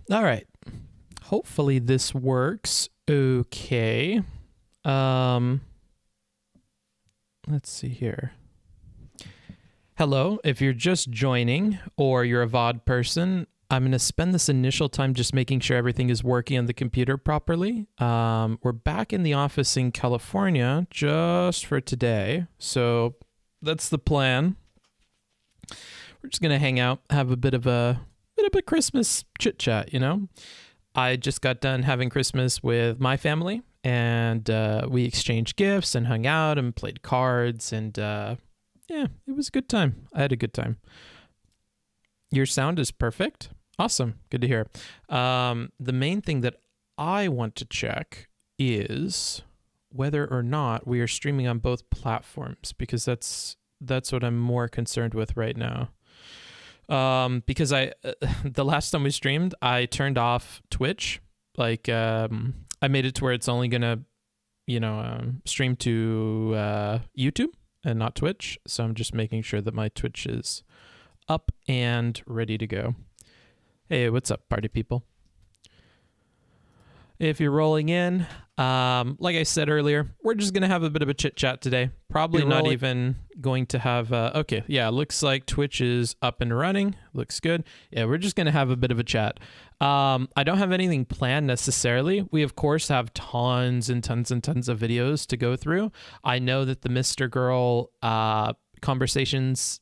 All right. Hopefully this works okay. Let's see here. Hello, if you're just joining or you're a VOD person, I'm going to spend this initial time just making sure everything is working on the computer properly. We're back in the office in California just for today. So that's the plan. We're just going to hang out, have a bit of a Christmas chit chat, you know? I just got done having Christmas with my family, and we exchanged gifts and hung out and played cards, and yeah, it was a good time. I had a good time. Your sound is perfect. Awesome. Good to hear. The main thing that I want to check is whether or not we are streaming on both platforms, because that's what I'm more concerned with right now. Because the last time we streamed, I turned off Twitch. Like, I made it to where it's only gonna, stream to YouTube and not Twitch. So I'm just making sure that my Twitch is up and ready to go. Hey, what's up, party people? If you're rolling in, like I said earlier, we're just going to have a bit of a chit chat today. Probably not even going to have, okay, yeah, looks like Twitch is up and running. Looks good. Yeah, we're just going to have a bit of a chat. I don't have anything planned necessarily. We, of course, have tons and tons and tons of videos to go through. I know that the Mr. Girl conversations,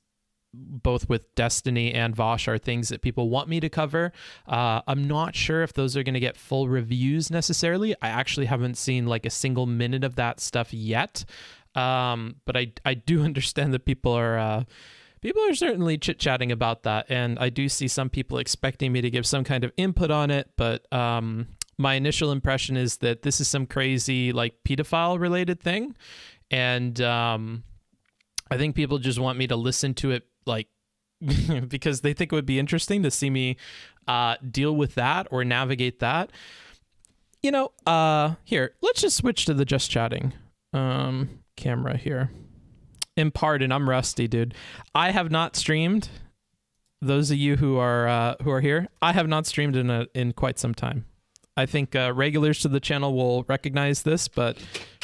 both with Destiny and Vosh, are things that people want me to cover. I'm not sure if those are going to get full reviews necessarily. I actually haven't seen like a single minute of that stuff yet. But I do understand that people are certainly chit-chatting about that. And I do see some people expecting me to give some kind of input on it. But my initial impression is that this is some crazy like pedophile related thing. And I think people just want me to listen to it, like, because they think it would be interesting to see me deal with that or navigate that. Here, let's just switch to the just chatting camera here. And pardon, I'm rusty, dude. I have not streamed. Those of you who are here, I have not streamed in quite some time. I think regulars to the channel will recognize this, but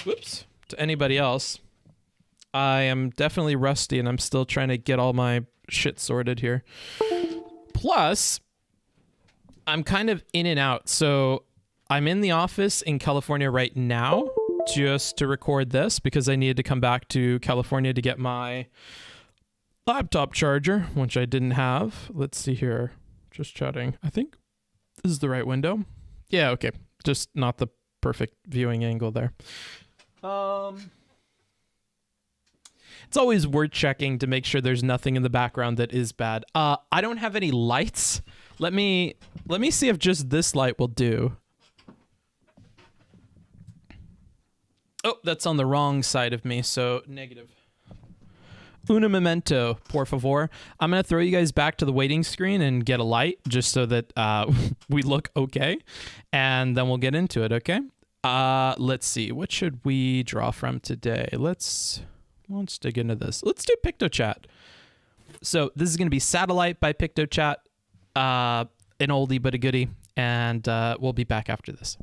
whoops, to anybody else, I am definitely rusty and I'm still trying to get all my shit sorted here. Plus, I'm kind of in and out. So I'm in the office in California right now just to record this because I needed to come back to California to get my laptop charger, which I didn't have. Let's see here. Just chatting. I think this is the right window. Yeah, okay. Just not the perfect viewing angle there. It's always worth checking to make sure there's nothing in the background that is bad. I don't have any lights. Let me see if just this light will do. Oh, that's on the wrong side of me, so negative. Un momento, por favor. I'm going to throw you guys back to the waiting screen and get a light just so that we look okay. And then we'll get into it, okay? Let's see. What should we draw from today? Let's dig into this. Let's do PictoChat. So this is going to be Satellite by PictoChat, an oldie but a goodie, and we'll be back after this.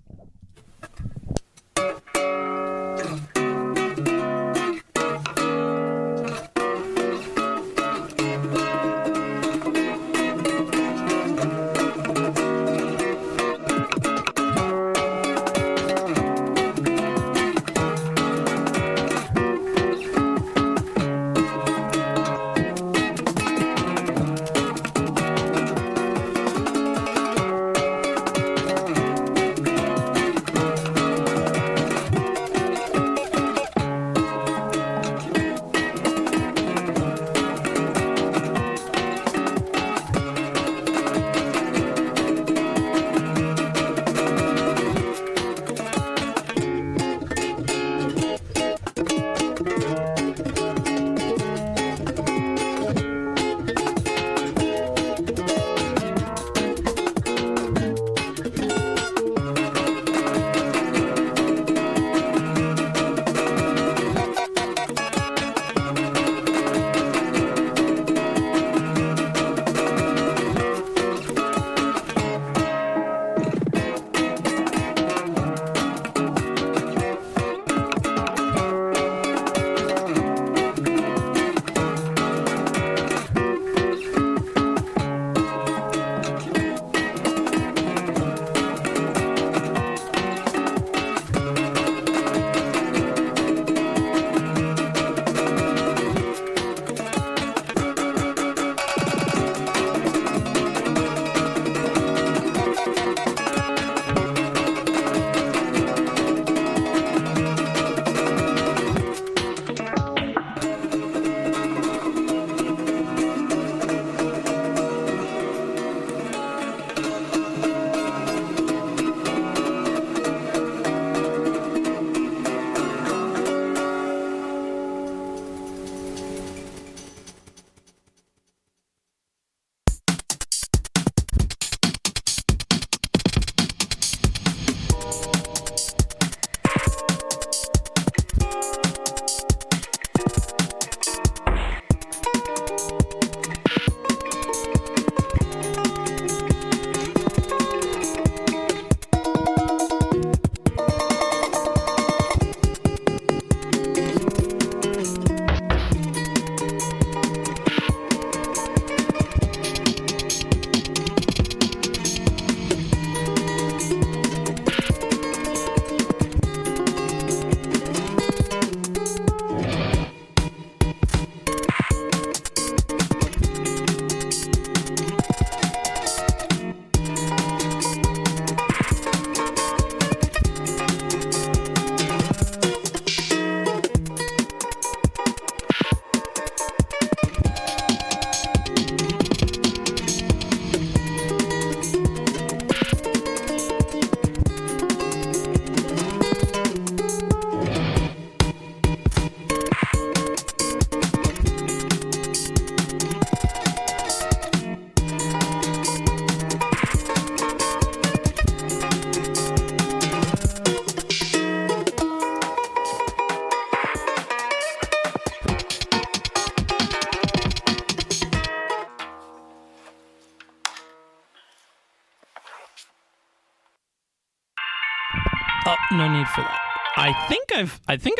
Oh, no need for that. I think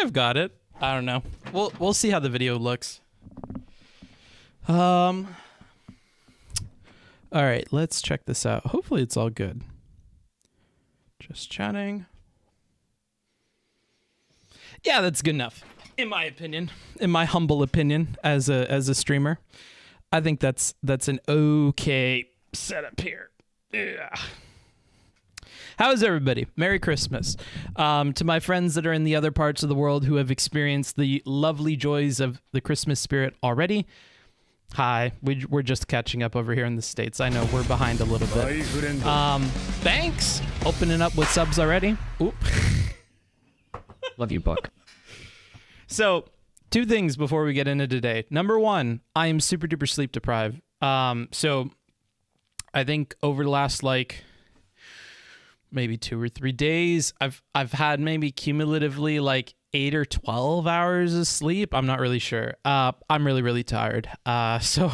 I've got it. I don't know. We'll see how the video looks. All right, let's check this out. Hopefully it's all good. Just chatting. Yeah, that's good enough. In my opinion, in my humble opinion as a streamer, I think that's an okay setup here. Yeah. How is everybody? Merry Christmas. To my friends that are in the other parts of the world who have experienced the lovely joys of the Christmas spirit already, hi. We're just catching up over here in the States. I know we're behind a little bit. Thanks. Opening up with subs already. Oop. Love you, book. So, two things before we get into today. Number one, I am super duper sleep deprived. So I think over the last maybe 2 or 3 days, I've had maybe cumulatively 8 or 12 hours of sleep. I'm not really sure. I'm really, really tired. So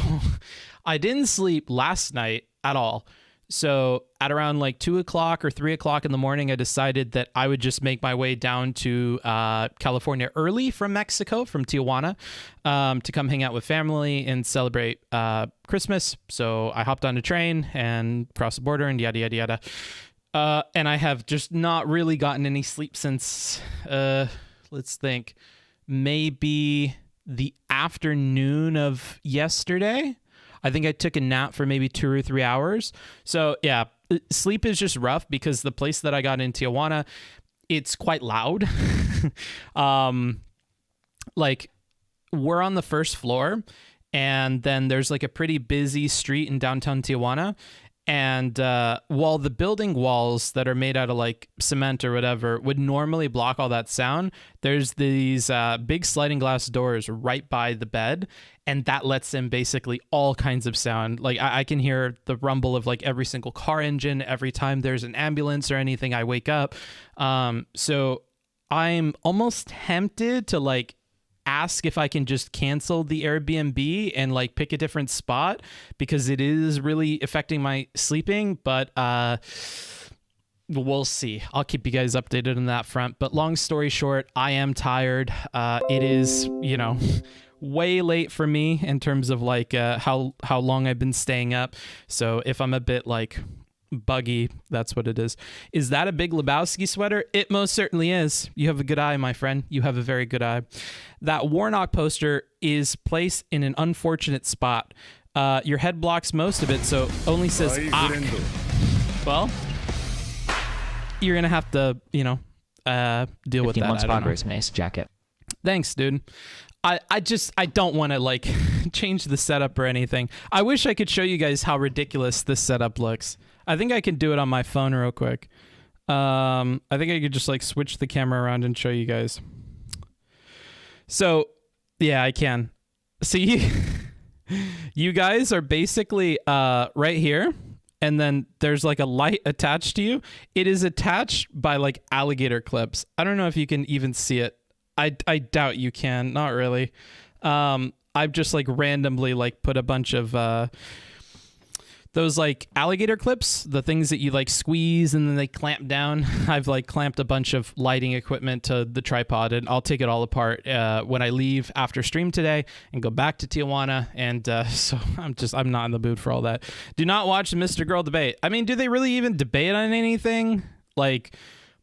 I didn't sleep last night at all. So at around 2 o'clock or 3 o'clock in the morning, I decided that I would just make my way down to California early from Mexico, from Tijuana, to come hang out with family and celebrate Christmas. So I hopped on a train and crossed the border and yada, yada, yada. And I have just not really gotten any sleep since, let's think, maybe the afternoon of yesterday. I think I took a nap for maybe 2 or 3 hours. So yeah, sleep is just rough because the place that I got in Tijuana, it's quite loud. We're on the first floor, and then there's a pretty busy street in downtown Tijuana. And while the building walls that are made out of cement or whatever would normally block all that sound, there's these big sliding glass doors right by the bed, and that lets in basically all kinds of sound. I can hear the rumble of every single car engine every time there's an ambulance or anything I wake up. So I'm almost tempted to ask if I can just cancel the Airbnb and pick a different spot because it is really affecting my sleeping, but we'll see. I'll keep you guys updated on that front. But long story short, I am tired. It is, way late for me in terms of how long I've been staying up. So if I'm a bit buggy, that's what it is. Is that a Big Lebowski sweater? It most certainly is. You have a good eye, my friend. You have a very good eye. That Warnock poster is placed in an unfortunate spot. Your head blocks most of it, so only says "ak." Well, you're gonna have to, deal with that. 15 months progress, Mace jacket. Thanks, dude. I don't want to change the setup or anything. I wish I could show you guys how ridiculous this setup looks. I think I can do it on my phone real quick. I think I could just switch the camera around and show you guys. So yeah, I can. See, you guys are basically right here, and then there's a light attached to you. It is attached by alligator clips. I don't know if you can even see it. I doubt you can. Not really. I've just randomly put a bunch of those alligator clips, the things that you squeeze and then they clamp down. I've clamped a bunch of lighting equipment to the tripod, and I'll take it all apart when I leave after stream today and go back to Tijuana. And so I'm not in the mood for all that. Do not watch the Mr. Girl debate. I mean, do they really even debate on anything?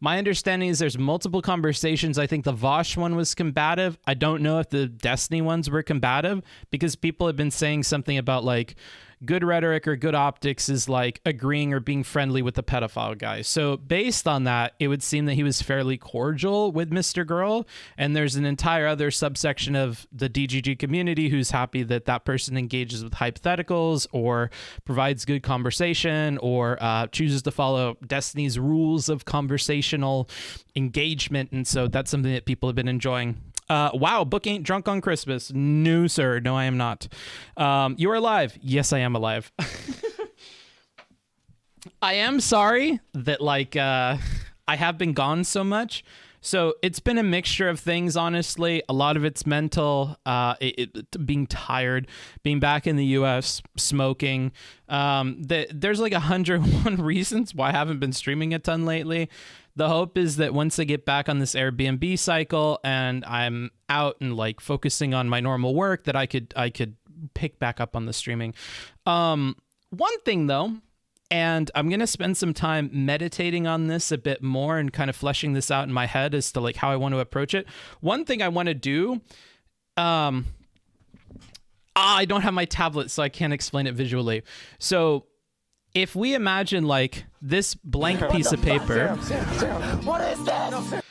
My understanding is there's multiple conversations. I think the Vosh one was combative. I don't know if the Destiny ones were combative because people have been saying something about good rhetoric or good optics is agreeing or being friendly with the pedophile guy. So based on that, it would seem that he was fairly cordial with Mr. Girl. And there's an entire other subsection of the DGG community who's happy that that person engages with hypotheticals or provides good conversation or chooses to follow Destiny's rules of conversational engagement. And so that's something that people have been enjoying. Wow, Book ain't drunk on Christmas. No, sir. No, I am not. You are alive. Yes, I am alive. I am sorry that I have been gone so much. So it's been a mixture of things, honestly. A lot of it's mental, being tired, being back in the US, smoking. There's like 101 reasons why I haven't been streaming a ton lately. The hope is that once I get back on this Airbnb cycle and I'm out and like focusing on my normal work, that I could pick back up on the streaming. One thing though, and I'm going to spend some time meditating on this a bit more and kind of fleshing this out in my head as to like how I want to approach it. One thing I want to do, I don't have my tablet, so I can't explain it visually. So if we imagine like this blank piece of paper. What is this?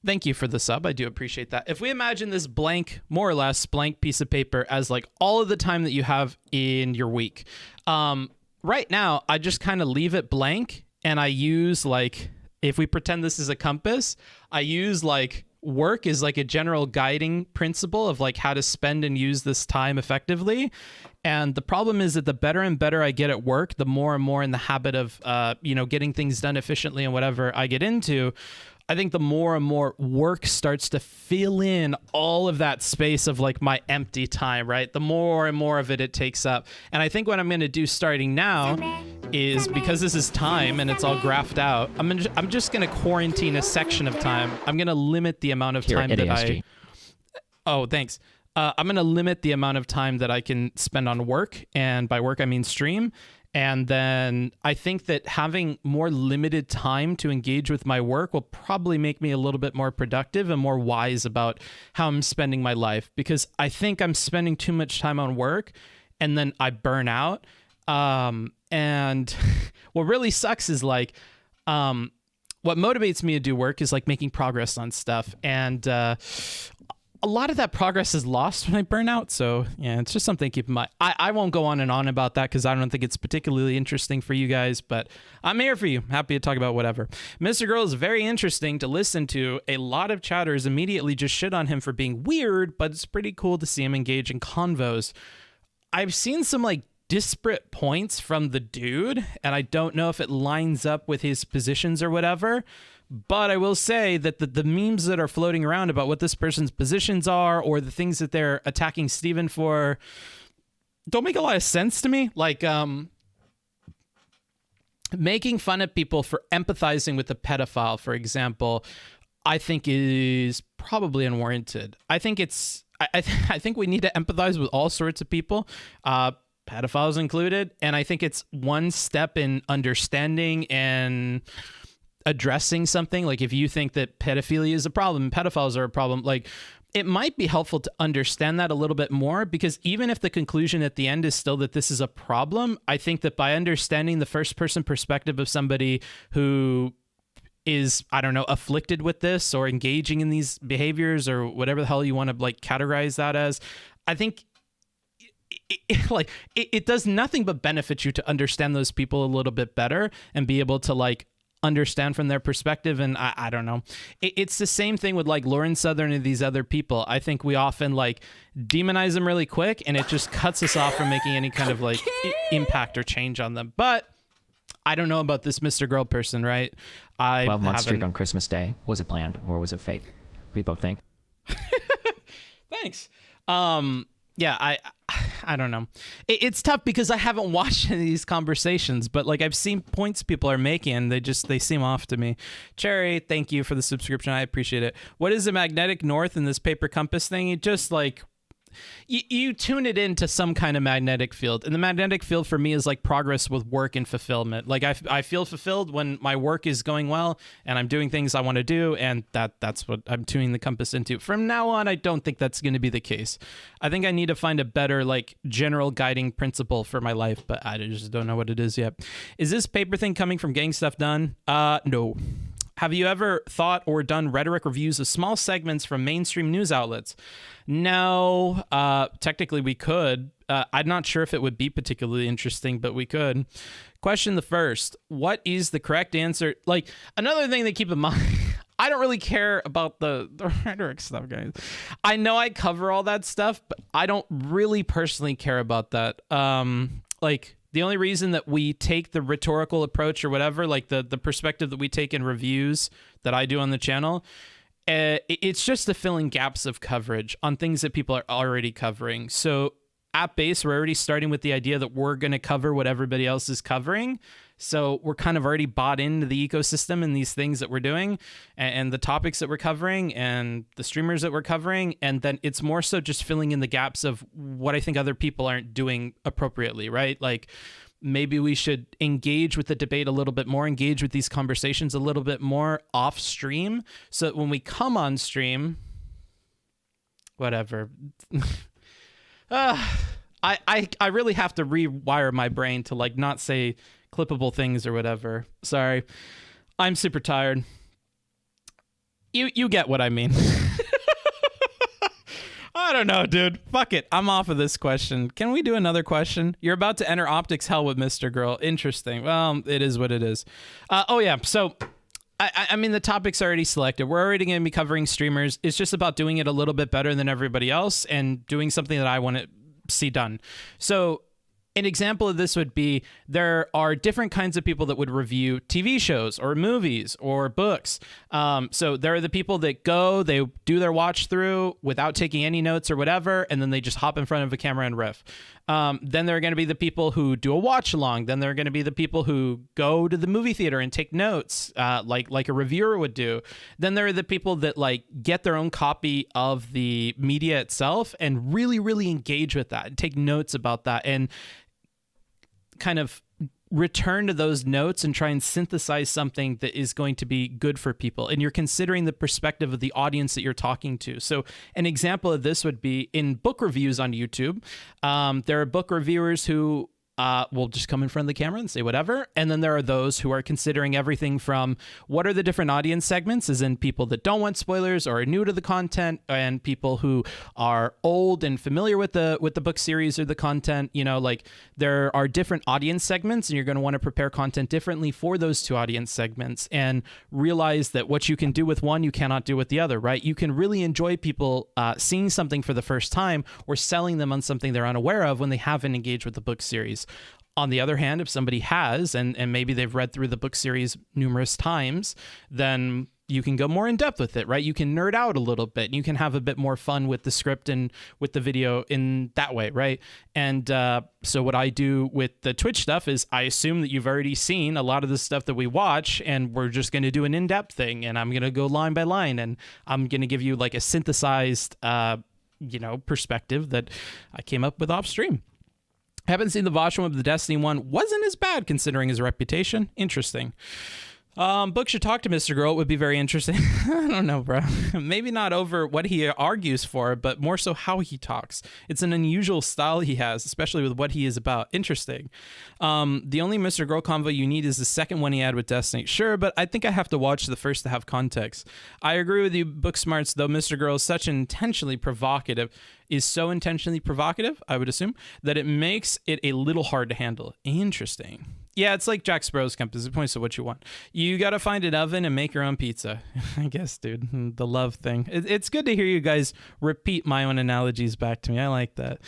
Thank you for the sub. I do appreciate that. If we imagine this blank, more or less blank piece of paper as like all of the time that you have in your week. Right now, I just kind of leave it blank, and I use like, if we pretend this is a compass, I use like work is like a general guiding principle of like how to spend and use this time effectively. And the problem is that the better and better I get at work, the more and more in the habit of, getting things done efficiently and whatever I get into, I think the more and more work starts to fill in all of that space of like my empty time, right? The more and more of it takes up. And I think what I'm going to do starting now is, because this is time and it's all graphed out, I'm just going to quarantine a section of time. I'm going to limit the amount of time that I... Oh, thanks. I'm going to limit the amount of time that I can spend on work. And by work, I mean stream. And then I think that having more limited time to engage with my work will probably make me a little bit more productive and more wise about how I'm spending my life, because I think I'm spending too much time on work and then I burn out. And what really sucks is like, what motivates me to do work is like making progress on stuff. And, a lot of that progress is lost when I burn out. So yeah, it's just something to keep in mind. I won't go on and on about that because I don't think it's particularly interesting for you guys, but I'm here for you. Happy to talk about whatever. Mr. Girl is very interesting to listen to. A lot of chatters immediately just shit on him for being weird, but it's pretty cool to see him engage in convos. I've seen some like disparate points from the dude, and I don't know if it lines up with his positions or whatever. But I will say that the memes that are floating around about what this person's positions are, or the things that they're attacking Steven for, don't make a lot of sense to me. Like, making fun of people for empathizing with a pedophile, for example, I think is probably unwarranted. I think I think we need to empathize with all sorts of people, pedophiles included. And I think it's one step in understanding and addressing something. Like if you think that pedophilia is a problem, pedophiles are a problem, like it might be helpful to understand that a little bit more, because even if the conclusion at the end is still that this is a problem, I think that by understanding the first person perspective of somebody who is, I don't know, afflicted with this or engaging in these behaviors or whatever the hell you want to like categorize that as, I think it does nothing but benefit you to understand those people a little bit better and be able to like understand from their perspective. And I don't know, it's the same thing with like Lauren Southern and these other people. I think we often like demonize them really quick, and it just cuts us off from making any kind of like impact or change on them. But I don't know about this Mr. Girl person, right? 12-month streak on Christmas Day. Was it planned or was it fake? We both think. Thanks. Yeah, I don't know. It's tough because I haven't watched any of these conversations, but like I've seen points people are making, and they seem off to me. Cherry, thank you for the subscription. I appreciate it. What is the magnetic north in this paper compass thing? It just like you tune it into some kind of magnetic field, and the magnetic field for me is like progress with work and fulfillment. Like I feel fulfilled when my work is going well and I'm doing things I want to do, and that's what I'm tuning the compass into. From now on, I don't think that's going to be the case. I think I need to find a better like general guiding principle for my life, but I just don't know what it is yet. Is this paper thing coming from getting stuff done? No. Have you ever thought or done rhetoric reviews of small segments from mainstream news outlets? No, technically we could. I'm not sure if it would be particularly interesting, but we could. Question the first, what is the correct answer? Like another thing to keep in mind, I don't really care about the rhetoric stuff, guys. I know I cover all that stuff, but I don't really personally care about that. Like the only reason that we take the rhetorical approach or whatever, like the perspective that we take in reviews that I do on the channel, it's just the filling gaps of coverage on things that people are already covering. So at base, we're already starting with the idea that we're going to cover what everybody else is covering. So we're kind of already bought into the ecosystem and these things that we're doing and the topics that we're covering and the streamers that we're covering. And then it's more so just filling in the gaps of what I think other people aren't doing appropriately, right? Like, maybe we should engage with the debate a little bit more, engage with these conversations a little bit more off stream, so that when we come on stream, whatever. I really have to rewire my brain to like not say clippable things or whatever. Sorry. I'm super tired. You get what I mean. I don't know, dude. Fuck it. I'm off of this question. Can we do another question? You're about to enter optics hell with Mr. Girl. Interesting. Well, it is what it is. Oh, yeah. So, I mean, the topic's already selected. We're already going to be covering streamers. It's just about doing it a little bit better than everybody else and doing something that I want to see done. So, an example of this would be there are different kinds of people that would review TV shows or movies or books. So there are the people that go, they do their watch through without taking any notes or whatever, and then they just hop in front of a camera and riff. Then there are going to be the people who do a watch along. Then there are going to be the people who go to the movie theater and take notes, like a reviewer would do. Then there are the people that like get their own copy of the media itself and really, really engage with that and take notes about that and kind of return to those notes and try and synthesize something that is going to be good for people. And you're considering the perspective of the audience that you're talking to. So an example of this would be in book reviews on YouTube. There are book reviewers who will just come in front of the camera and say whatever. And then there are those who are considering everything from what are the different audience segments, as in people that don't want spoilers or are new to the content, and people who are old and familiar with the book series or the content. You know, like there are different audience segments, and you're going to want to prepare content differently for those two audience segments and realize that what you can do with one, you cannot do with the other, right? You can really enjoy people seeing something for the first time or selling them on something they're unaware of when they haven't engaged with the book series. On the other hand, if somebody has, and maybe they've read through the book series numerous times, then you can go more in depth with it, right? You can nerd out a little bit and you can have a bit more fun with the script and with the video in that way, right? And so what I do with the Twitch stuff is I assume that you've already seen a lot of the stuff that we watch, and we're just going to do an in-depth thing, and I'm going to go line by line, and I'm going to give you like a synthesized, perspective that I came up with off stream. Haven't seen the Vosh one, but the Destiny one wasn't as bad considering his reputation. Interesting. Book should talk to Mr. Girl. It would be very interesting. I don't know, bro. Maybe not over what he argues for, but more so how he talks. It's an unusual style he has, especially with what he is about. Interesting. The only Mr. Girl convo you need is the second one he had with Destiny. Sure, but I think I have to watch the first to have context. I agree with you, Book Smarts, though Mr. Girl is so intentionally provocative, I would assume, that it makes it a little hard to handle. Interesting. Yeah, it's like Jack Sparrow's compass. It points to what you want. You got to find an oven and make your own pizza. I guess, dude. The love thing. It's good to hear you guys repeat my own analogies back to me. I like that.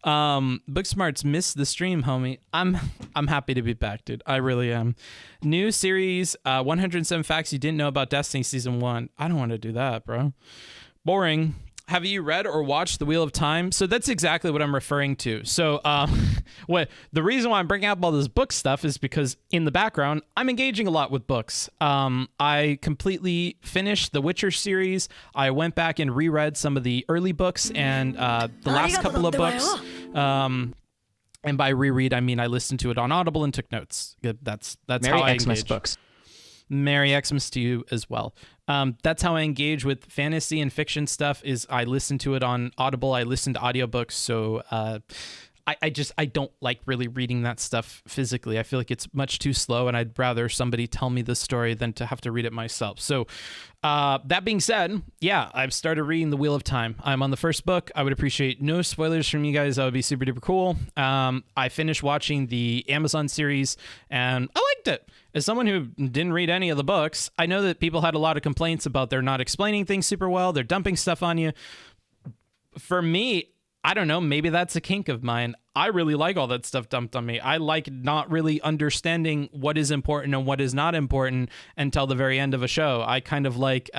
Book Smarts missed the stream, homie. I'm happy to be back, dude. I really am. New series, 107 facts you didn't know about Destiny Season 1. I don't want to do that, bro. Boring. Have you read or watched The Wheel of Time? So that's exactly what I'm referring to. So the reason why I'm bringing up all this book stuff is because in the background, I'm engaging a lot with books. I completely finished the Witcher series. I went back and reread some of the early books and the last couple of books. And by reread, I mean I listened to it on Audible and took notes. That's Merry how I Xmas engage. books. Merry Xmas to you as well. That's how I engage with fantasy and fiction stuff. Is I listen to it on Audible. I listen to audiobooks. So I don't like really reading that stuff physically. I feel like it's much too slow, and I'd rather somebody tell me the story than to have to read it myself. So that being said, yeah, I've started reading The Wheel of Time. I'm on the first book. I would appreciate no spoilers from you guys. That would be super duper cool. I finished watching the Amazon series, and I liked it. As someone who didn't read any of the books, I know that people had a lot of complaints about they're not explaining things super well. They're dumping stuff on you. For me, I don't know, maybe that's a kink of mine. I really like all that stuff dumped on me. I like not really understanding what is important and what is not important until the very end of a show. I kind of like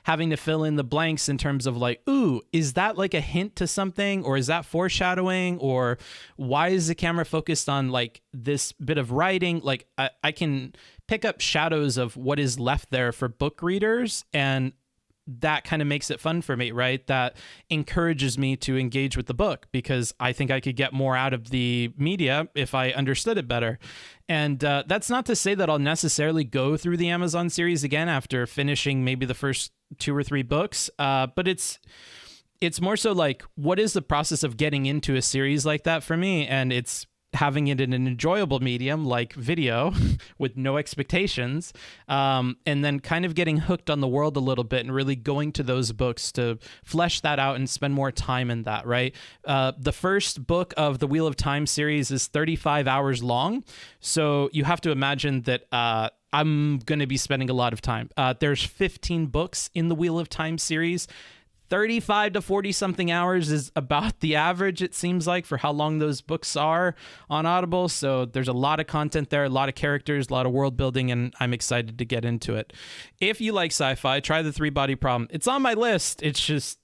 having to fill in the blanks in terms of like, ooh, is that like a hint to something, or is that foreshadowing, or why is the camera focused on like this bit of writing? Like I can pick up shadows of what is left there for book readers, and that kind of makes it fun for me, right? That encourages me to engage with the book because I think I could get more out of the media if I understood it better. And that's not to say that I'll necessarily go through the Amazon series again after finishing maybe the first 2 or 3 books, but it's more so like, what is the process of getting into a series like that for me? And it's having it in an enjoyable medium like video with no expectations, and then kind of getting hooked on the world a little bit and really going to those books to flesh that out and spend more time in that, right? The first book of the Wheel of Time series is 35 hours long, so you have to imagine that I'm going to be spending a lot of time. There's 15 books in the Wheel of Time series. 35 to 40 something hours is about the average, it seems like, for how long those books are on Audible. So there's a lot of content there, a lot of characters, a lot of world building, and I'm excited to get into it. If you like sci-fi, try the 3-Body Problem. It's on my list. It's just,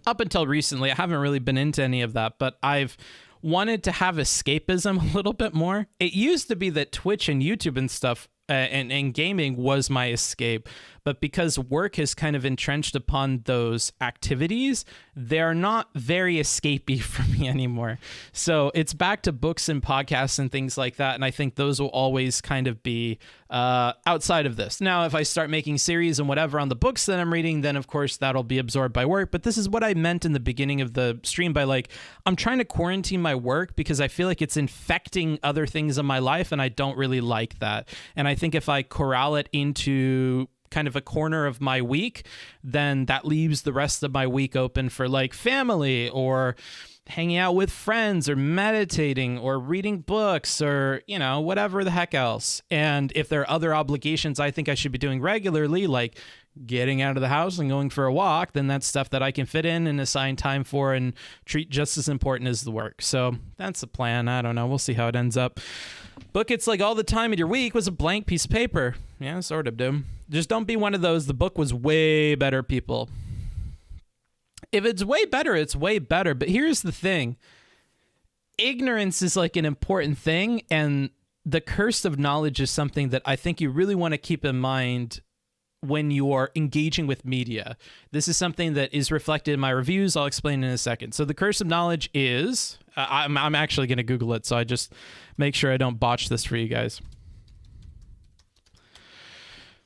up until recently, I haven't really been into any of that, but I've wanted to have escapism a little bit more. It used to be that Twitch and YouTube and stuff and gaming was my escape, but because work has kind of entrenched upon those activities, they're not very escapey for me anymore. So it's back to books and podcasts and things like that, and I think those will always kind of be outside of this. Now, if I start making series and whatever on the books that I'm reading, then of course that'll be absorbed by work. But this is what I meant in the beginning of the stream by like, I'm trying to quarantine my work because I feel like it's infecting other things in my life, and I don't really like that. And I think if I corral it into kind of a corner of my week, then that leaves the rest of my week open for like family or hanging out with friends or meditating or reading books or, you know, whatever the heck else. And if there are other obligations I think I should be doing regularly, like getting out of the house and going for a walk, then that's stuff that I can fit in and assign time for and treat just as important as the work. So that's the plan. I don't know. We'll see how it ends up. Book it's like all the time in your week was a blank piece of paper. Yeah, sort of, dude. Just don't be one of those. The book was way better, people. If it's way better, it's way better. But here's the thing. Ignorance is like an important thing, and the curse of knowledge is something that I think you really want to keep in mind when you are engaging with media. This is something that is reflected in my reviews. I'll explain in a second. So the curse of knowledge is, I'm actually going to Google it, so I just make sure I don't botch this for you guys.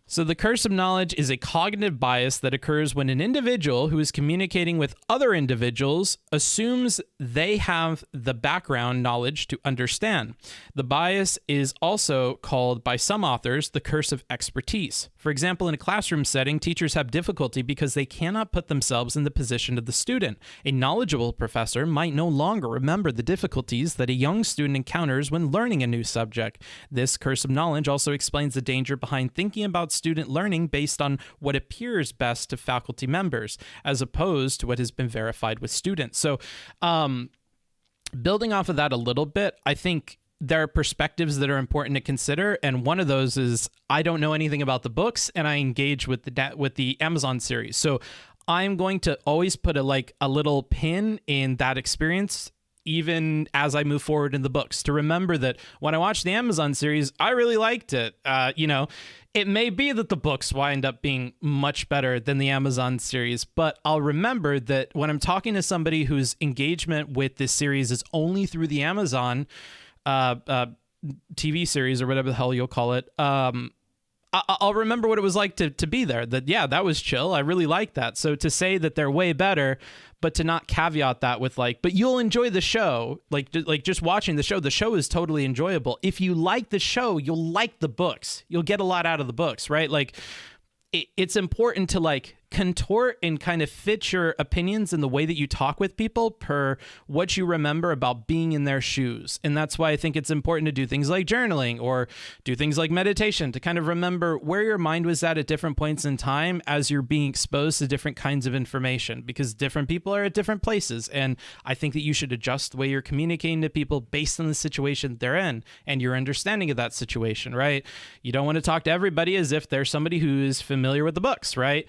So the curse of knowledge is a cognitive bias that occurs when an individual who is communicating with other individuals assumes they have the background knowledge to understand. The bias is also called by some authors the curse of expertise. For example, in a classroom setting, teachers have difficulty because they cannot put themselves in the position of the student. A knowledgeable professor might no longer remember the difficulties that a young student encounters when learning a new subject. This curse of knowledge also explains the danger behind thinking about student learning based on what appears best to faculty members, as opposed to what has been verified with students. So, building off of that a little bit, I think there are perspectives that are important to consider, and one of those is I don't know anything about the books, and I engage with the Amazon series. So I'm going to always put a little pin in that experience, even as I move forward in the books, to remember that when I watched the Amazon series, I really liked it. It may be that the books wind up being much better than the Amazon series, but I'll remember that when I'm talking to somebody whose engagement with this series is only through the Amazon TV series or whatever the hell you'll call it, I'll remember what it was like to be there. That, yeah, that was chill. I really like that. So to say that they're way better, but to not caveat that with but you'll enjoy the show, like just watching the show is totally enjoyable. If you like the show, you'll like the books. You'll get a lot out of the books, right? It's important to contort and kind of fit your opinions in the way that you talk with people per what you remember about being in their shoes. And that's why I think it's important to do things like journaling or do things like meditation to kind of remember where your mind was at different points in time as you're being exposed to different kinds of information, because different people are at different places. And I think that you should adjust the way you're communicating to people based on the situation they're in and your understanding of that situation, right? You don't want to talk to everybody as if they're somebody who is familiar with the books, right?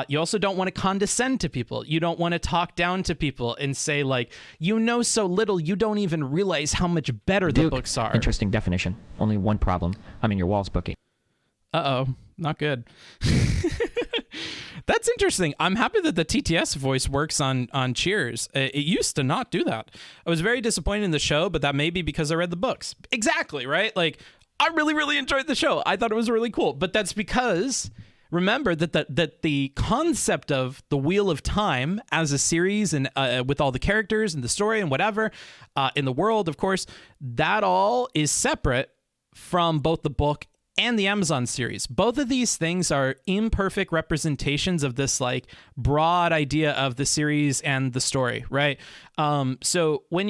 You also don't want to condescend to people. You don't want to talk down to people and say, like, you know so little, you don't even realize how much better the books are. Interesting definition. Only one problem. I'm in your walls bookie. Uh-oh. Not good. That's interesting. I'm happy that the TTS voice works on Cheers. It used to not do that. I was very disappointed in the show, but that may be because I read the books. Exactly, right? Like, I really, really enjoyed the show. I thought it was really cool. But that's because... remember that the concept of the Wheel of Time as a series and with all the characters and the story and whatever in the world, of course, that all is separate from both the book and the Amazon series. Both of these things are imperfect representations of this like broad idea of the series and the story, right? So when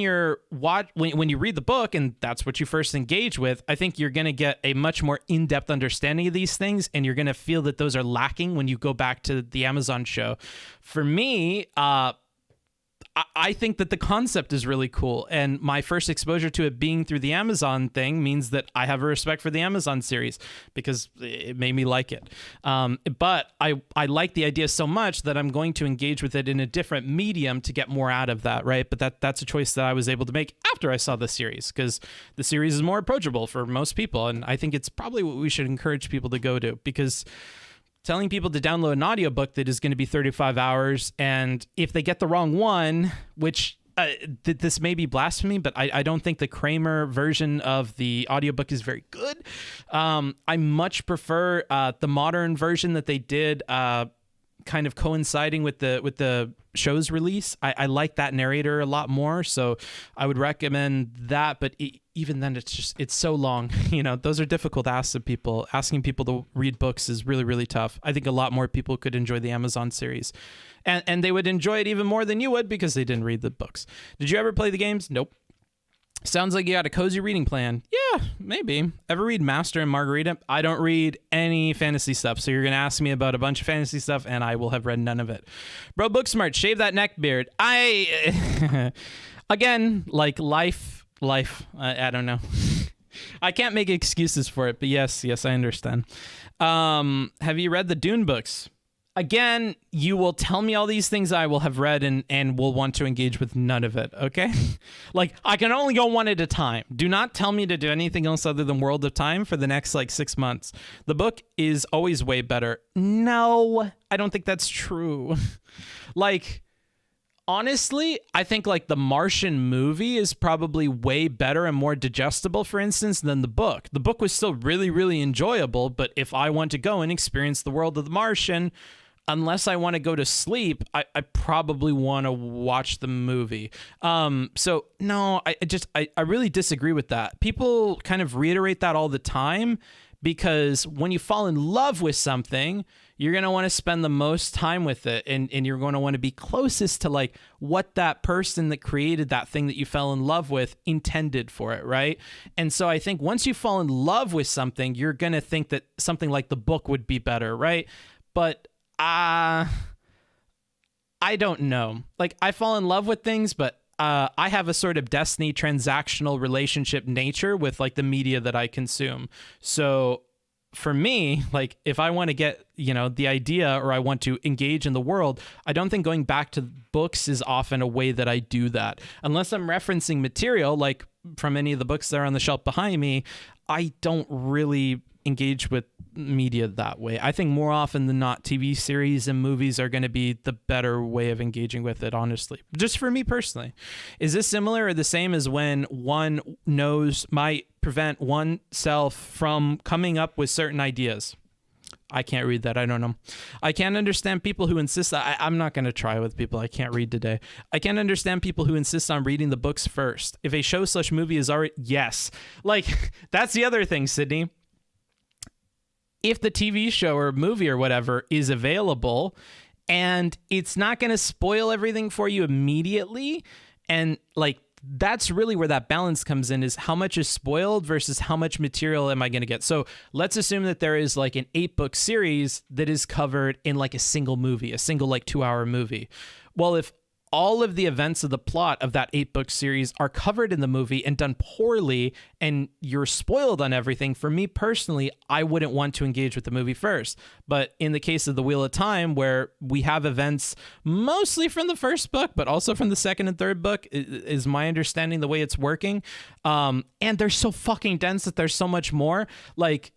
when you read the book and that's what you first engage with, I think you're going to get a much more in-depth understanding of these things, and you're going to feel that those are lacking when you go back to the Amazon show. For me, I think that the concept is really cool, and my first exposure to it being through the Amazon thing means that I have a respect for the Amazon series because it made me like it. But I like the idea so much that I'm going to engage with it in a different medium to get more out of that, right? But that's a choice that I was able to make after I saw the series, because the series is more approachable for most people, and I think it's probably what we should encourage people to go to, because telling people to download an audiobook that is going to be 35 hours, and if they get the wrong one, which this may be blasphemy, but I don't think the Kramer version of the audiobook is very good. I much prefer the modern version that they did, kind of coinciding with the show's release. I like that narrator a lot more, so I would recommend that. But even then, it's so long. You know, those are difficult asks of people. Asking people to read books is really, really tough. I think a lot more people could enjoy the Amazon series, and they would enjoy it even more than you would because they didn't read the books. Did you ever play the games? Nope. Sounds like you got a cozy reading plan. Yeah, maybe. Ever read Master and Margarita? I don't read any fantasy stuff, so you're going to ask me about a bunch of fantasy stuff, and I will have read none of it. Bro, book smart, shave that neck beard. Again, like life, I don't know. I can't make excuses for it, but yes, I understand. Have you read the Dune books? Again, you will tell me all these things I will have read and will want to engage with none of it, okay? Like, I can only go one at a time. Do not tell me to do anything else other than World of Time for the next, 6 months. The book is always way better. No, I don't think that's true. Honestly, I think, the Martian movie is probably way better and more digestible, for instance, than the book. The book was still really, really enjoyable, but if I want to go and experience the world of the Martian, unless I want to go to sleep, I probably want to watch the movie. So no, I really disagree with that. People kind of reiterate that all the time, because when you fall in love with something, you're going to want to spend the most time with it, and you're going to want to be closest to what that person that created that thing that you fell in love with intended for it, right? And so I think once you fall in love with something, you're going to think that something like the book would be better, right? But I don't know. I fall in love with things, but I have a sort of destiny transactional relationship nature with the media that I consume. So for me, if I want to get, the idea, or I want to engage in the world, I don't think going back to books is often a way that I do that. Unless I'm referencing material, from any of the books that are on the shelf behind me, I don't really engage with media that way. I think more often than not, TV series and movies are going to be the better way of engaging with it, honestly. Just for me personally. Is this similar or the same as when one nose might prevent oneself from coming up with certain ideas? I can't read that. I don't know. I can't understand people who insist. I'm not going to try with people I can't read today. I can't understand people who insist on reading the books first. If a show/movie is already... Yes. That's the other thing, Sydney. If the TV show or movie or whatever is available and it's not going to spoil everything for you immediately. And like, that's really where that balance comes in, is how much is spoiled versus how much material am I going to get. So let's assume that there is like an 8-book series that is covered in like a single movie, a single like 2-hour movie. Well, if all of the events of the plot of that 8-book series are covered in the movie and done poorly, and you're spoiled on everything, for me personally, I wouldn't want to engage with the movie first. But in the case of The Wheel of Time, where we have events mostly from the first book, but also from the second and third book, is my understanding the way it's working. And they're so fucking dense that there's so much more. Like,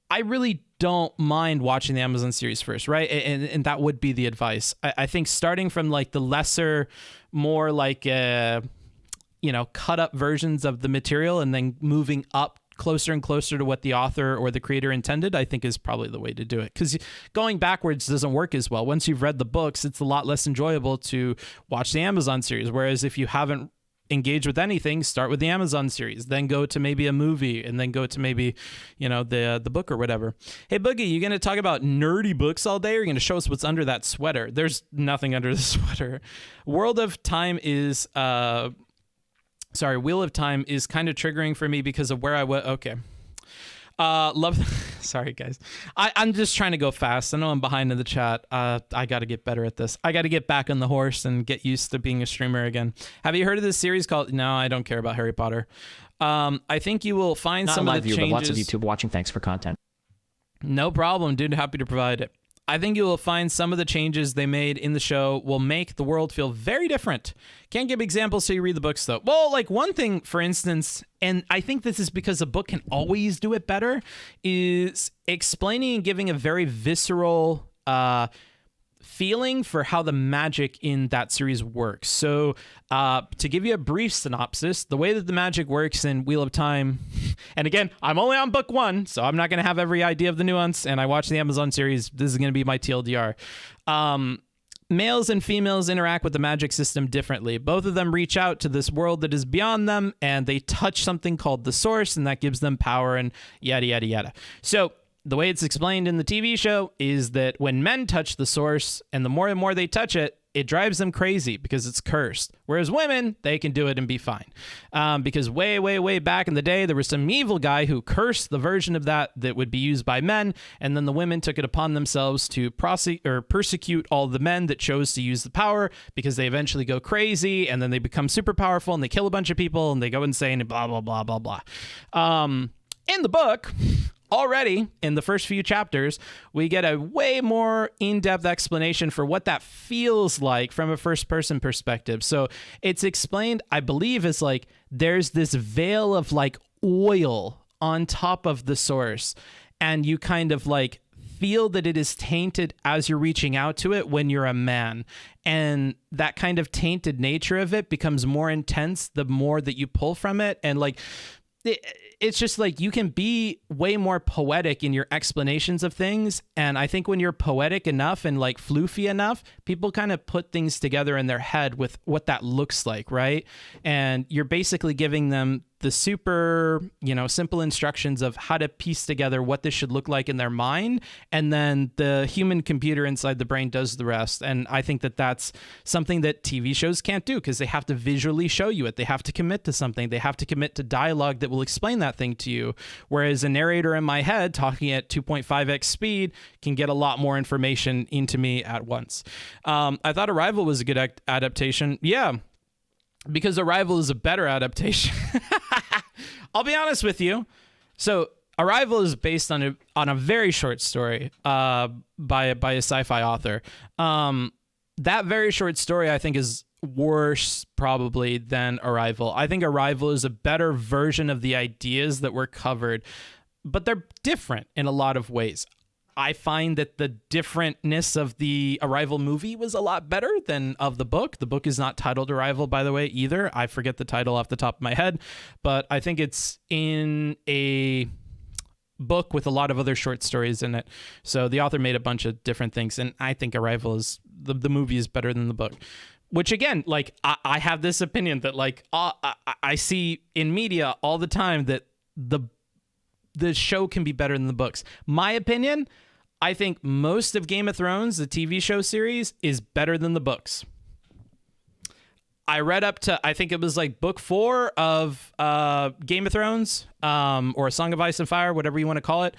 I really don't mind watching the Amazon series first, right? And that would be the advice. I think starting from like the lesser, more like, cut up versions of the material and then moving up closer and closer to what the author or the creator intended, I think is probably the way to do it. Because going backwards doesn't work as well. Once you've read the books, it's a lot less enjoyable to watch the Amazon series. Whereas if you haven't engage with anything, start with the Amazon series, then go to maybe a movie, and then go to maybe, the book or whatever. Hey, Boogie, you going to talk about nerdy books all day, or are you going to show us what's under that sweater? There's nothing under the sweater. Wheel of Time is kind of triggering for me because of where I was. Okay. Sorry, guys. I'm just trying to go fast. I know I'm behind in the chat. I got to get better at this. I got to get back on the horse and get used to being a streamer again. Have you heard of this series called... No, I don't care about Harry Potter. I think you will find some of the changes... Not live view, but lots of YouTube watching. Thanks for content. No problem, dude. Happy to provide it. I think you will find some of the changes they made in the show will make the world feel very different. Can't give examples so you read the books, though. Well, like one thing, for instance, and I think this is because a book can always do it better, is explaining and giving a very visceral feeling for how the magic in that series works. So to give you a brief synopsis, the way that the magic works in Wheel of Time, and again, I'm only on book 1, so I'm not going to have every idea of the nuance, and I watch the Amazon series. This is going to be my TLDR. Males and females interact with the magic system differently. Both of them reach out to this world that is beyond them, and they touch something called the source, and that gives them power and yada, yada, yada. So the way it's explained in the TV show is that when men touch the source, and the more they touch it, it drives them crazy because it's cursed. Whereas women, they can do it and be fine. Because way, way, way back in the day, there was some evil guy who cursed the version of that would be used by men, and then the women took it upon themselves to persecute all the men that chose to use the power, because they eventually go crazy, and then they become super powerful, and they kill a bunch of people, and they go insane, and blah, blah, blah, blah, blah. In the book... already, in the first few chapters, we get a way more in-depth explanation for what that feels like from a first-person perspective. So it's explained, I believe, as like there's this veil of like oil on top of the source, and you kind of like feel that it is tainted as you're reaching out to it when you're a man. And that kind of tainted nature of it becomes more intense the more that you pull from it. And like... it's just like you can be way more poetic in your explanations of things. And I think when you're poetic enough and like floofy enough, people kind of put things together in their head with what that looks like, right? And you're basically giving them the super, simple instructions of how to piece together what this should look like in their mind. And then the human computer inside the brain does the rest. And I think that that's something that TV shows can't do, because they have to visually show you it. They have to commit to something. They have to commit to dialogue that will explain that thing to you. Whereas a narrator in my head talking at 2.5x speed can get a lot more information into me at once. I thought Arrival was a good adaptation. Yeah. Because Arrival is a better adaptation. I'll be honest with you. So Arrival is based on a very short story by a sci-fi author. That very short story, I think, is worse probably than Arrival. I think Arrival is a better version of the ideas that were covered, but they're different in a lot of ways. I find that the differentness of the Arrival movie was a lot better than of the book. The book is not titled Arrival, by the way, either. I forget the title off the top of my head, but I think it's in a book with a lot of other short stories in it. So the author made a bunch of different things, and I think Arrival is the movie is better than the book. Which again, like I have this opinion that like I see in media all the time that the show can be better than the books. My opinion, I think most of Game of Thrones, the TV show series, is better than the books. I read up to, I think it was like book 4 of Game of Thrones, or A Song of Ice and Fire, whatever you want to call it.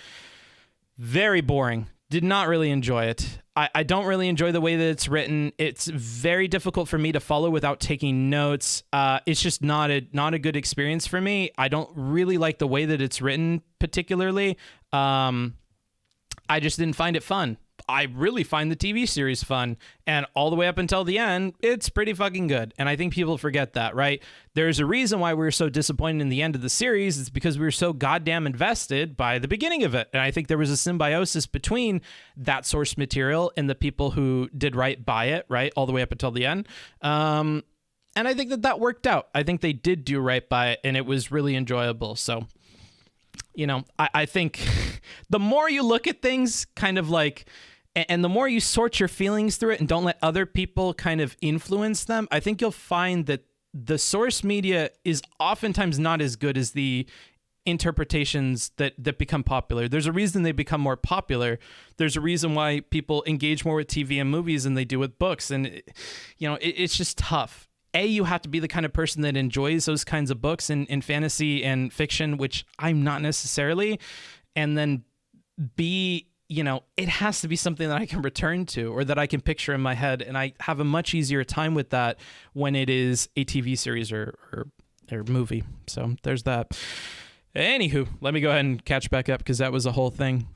Very boring. Did not really enjoy it. I don't really enjoy the way that it's written. It's very difficult for me to follow without taking notes. It's just not a good experience for me. I don't really like the way that it's written particularly. I just didn't find it fun. I really find the TV series fun, and all the way up until the end, it's pretty fucking good. And I think people forget that, right? There's a reason why we were so disappointed in the end of the series. It's because we were so goddamn invested by the beginning of it. And I think there was a symbiosis between that source material and the people who did right by it, right? All the way up until the end. And I think that worked out. I think they did do right by it, and it was really enjoyable. So, you know, I think the more you look at things kind of like, and the more you sort your feelings through it and don't let other people kind of influence them, I think you'll find that the source media is oftentimes not as good as the interpretations that become popular. There's a reason they become more popular. There's a reason why people engage more with TV and movies than they do with books. And, you know, it's just tough. You have to be the kind of person that enjoys those kinds of books in fantasy and fiction, which I'm not necessarily. And then B, you know, it has to be something that I can return to or that I can picture in my head. And I have a much easier time with that when it is a TV series or movie. So there's that. Anywho, let me go ahead and catch back up because that was a whole thing.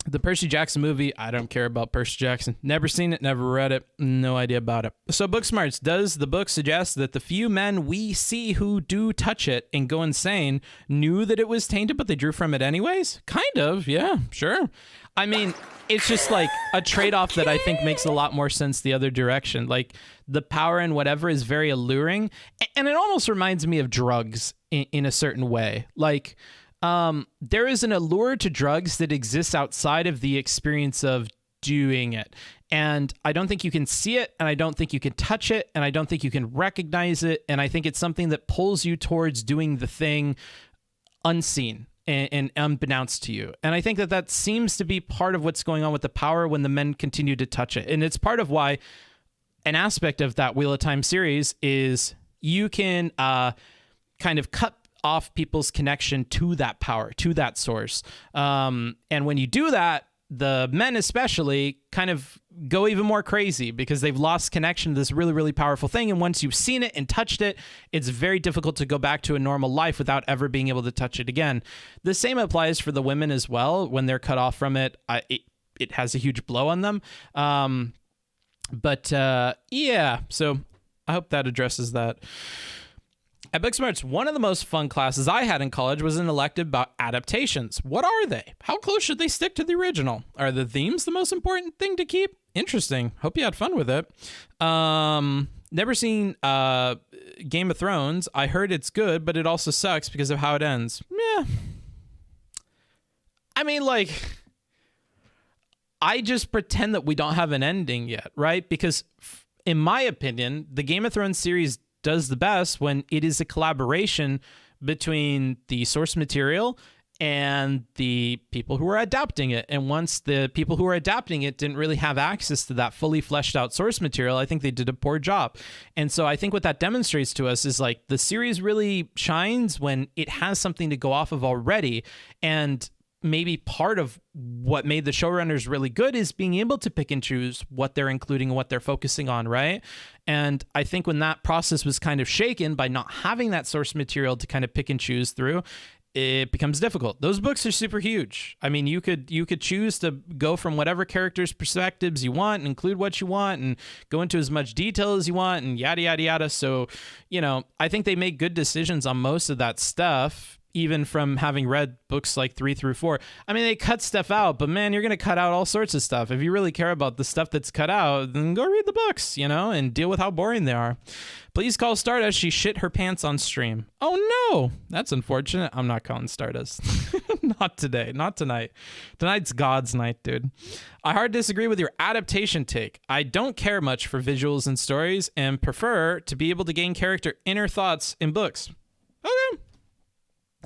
The Percy Jackson movie, I don't care about Percy Jackson. Never seen it, never read it, no idea about it. So Booksmarts, does the book suggest that the few men we see who do touch it and go insane knew that it was tainted, but they drew from it anyways? Kind of, yeah, sure. I mean, it's just like a trade-off that I think makes a lot more sense the other direction. Like the power and whatever is very alluring, and it almost reminds me of drugs in a certain way. Like, there is an allure to drugs that exists outside of the experience of doing it. And I don't think you can see it, and I don't think you can touch it, and I don't think you can recognize it. And I think it's something that pulls you towards doing the thing unseen and unbeknownst to you. And I think that seems to be part of what's going on with the power when the men continue to touch it. And it's part of why an aspect of that Wheel of Time series is you can kind of cut off people's connection to that power, to that source. And when you do that, the men especially kind of go even more crazy because they've lost connection to this really, really powerful thing. And once you've seen it and touched it, it's very difficult to go back to a normal life without ever being able to touch it again. The same applies for the women as well. When they're cut off from it, it has a huge blow on them. Yeah, so I hope that addresses that. At Booksmarts, one of the most fun classes I had in college was an elective about adaptations. What are they? How close should they stick to the original? Are the themes the most important thing to keep? Interesting. Hope you had fun with it. Never seen Game of Thrones. I heard it's good, but it also sucks because of how it ends. Yeah. I mean, like, I just pretend that we don't have an ending yet, right? Because in my opinion, the Game of Thrones series does the best when it is a collaboration between the source material and the people who are adapting it. And once the people who are adapting it didn't really have access to that fully fleshed out source material, I think they did a poor job. And so I think what that demonstrates to us is like the series really shines when it has something to go off of already. And maybe part of what made the showrunners really good is being able to pick and choose what they're including and what they're focusing on, right? And I think when that process was kind of shaken by not having that source material to kind of pick and choose through, it becomes difficult. Those books are super huge. I mean, you could choose to go from whatever characters' perspectives you want and include what you want and go into as much detail as you want and yada, yada, yada. So, you know, I think they make good decisions on most of that stuff, even from having read books like 3 through 4. I mean, they cut stuff out, but man, you're going to cut out all sorts of stuff. If you really care about the stuff that's cut out, then go read the books, you know, and deal with how boring they are. Please call Stardust. She shit her pants on stream. Oh no, that's unfortunate. I'm not calling Stardust. Not today. Not tonight. Tonight's God's night, dude. I hard disagree with your adaptation take. I don't care much for visuals and stories and prefer to be able to gain character inner thoughts in books. Okay.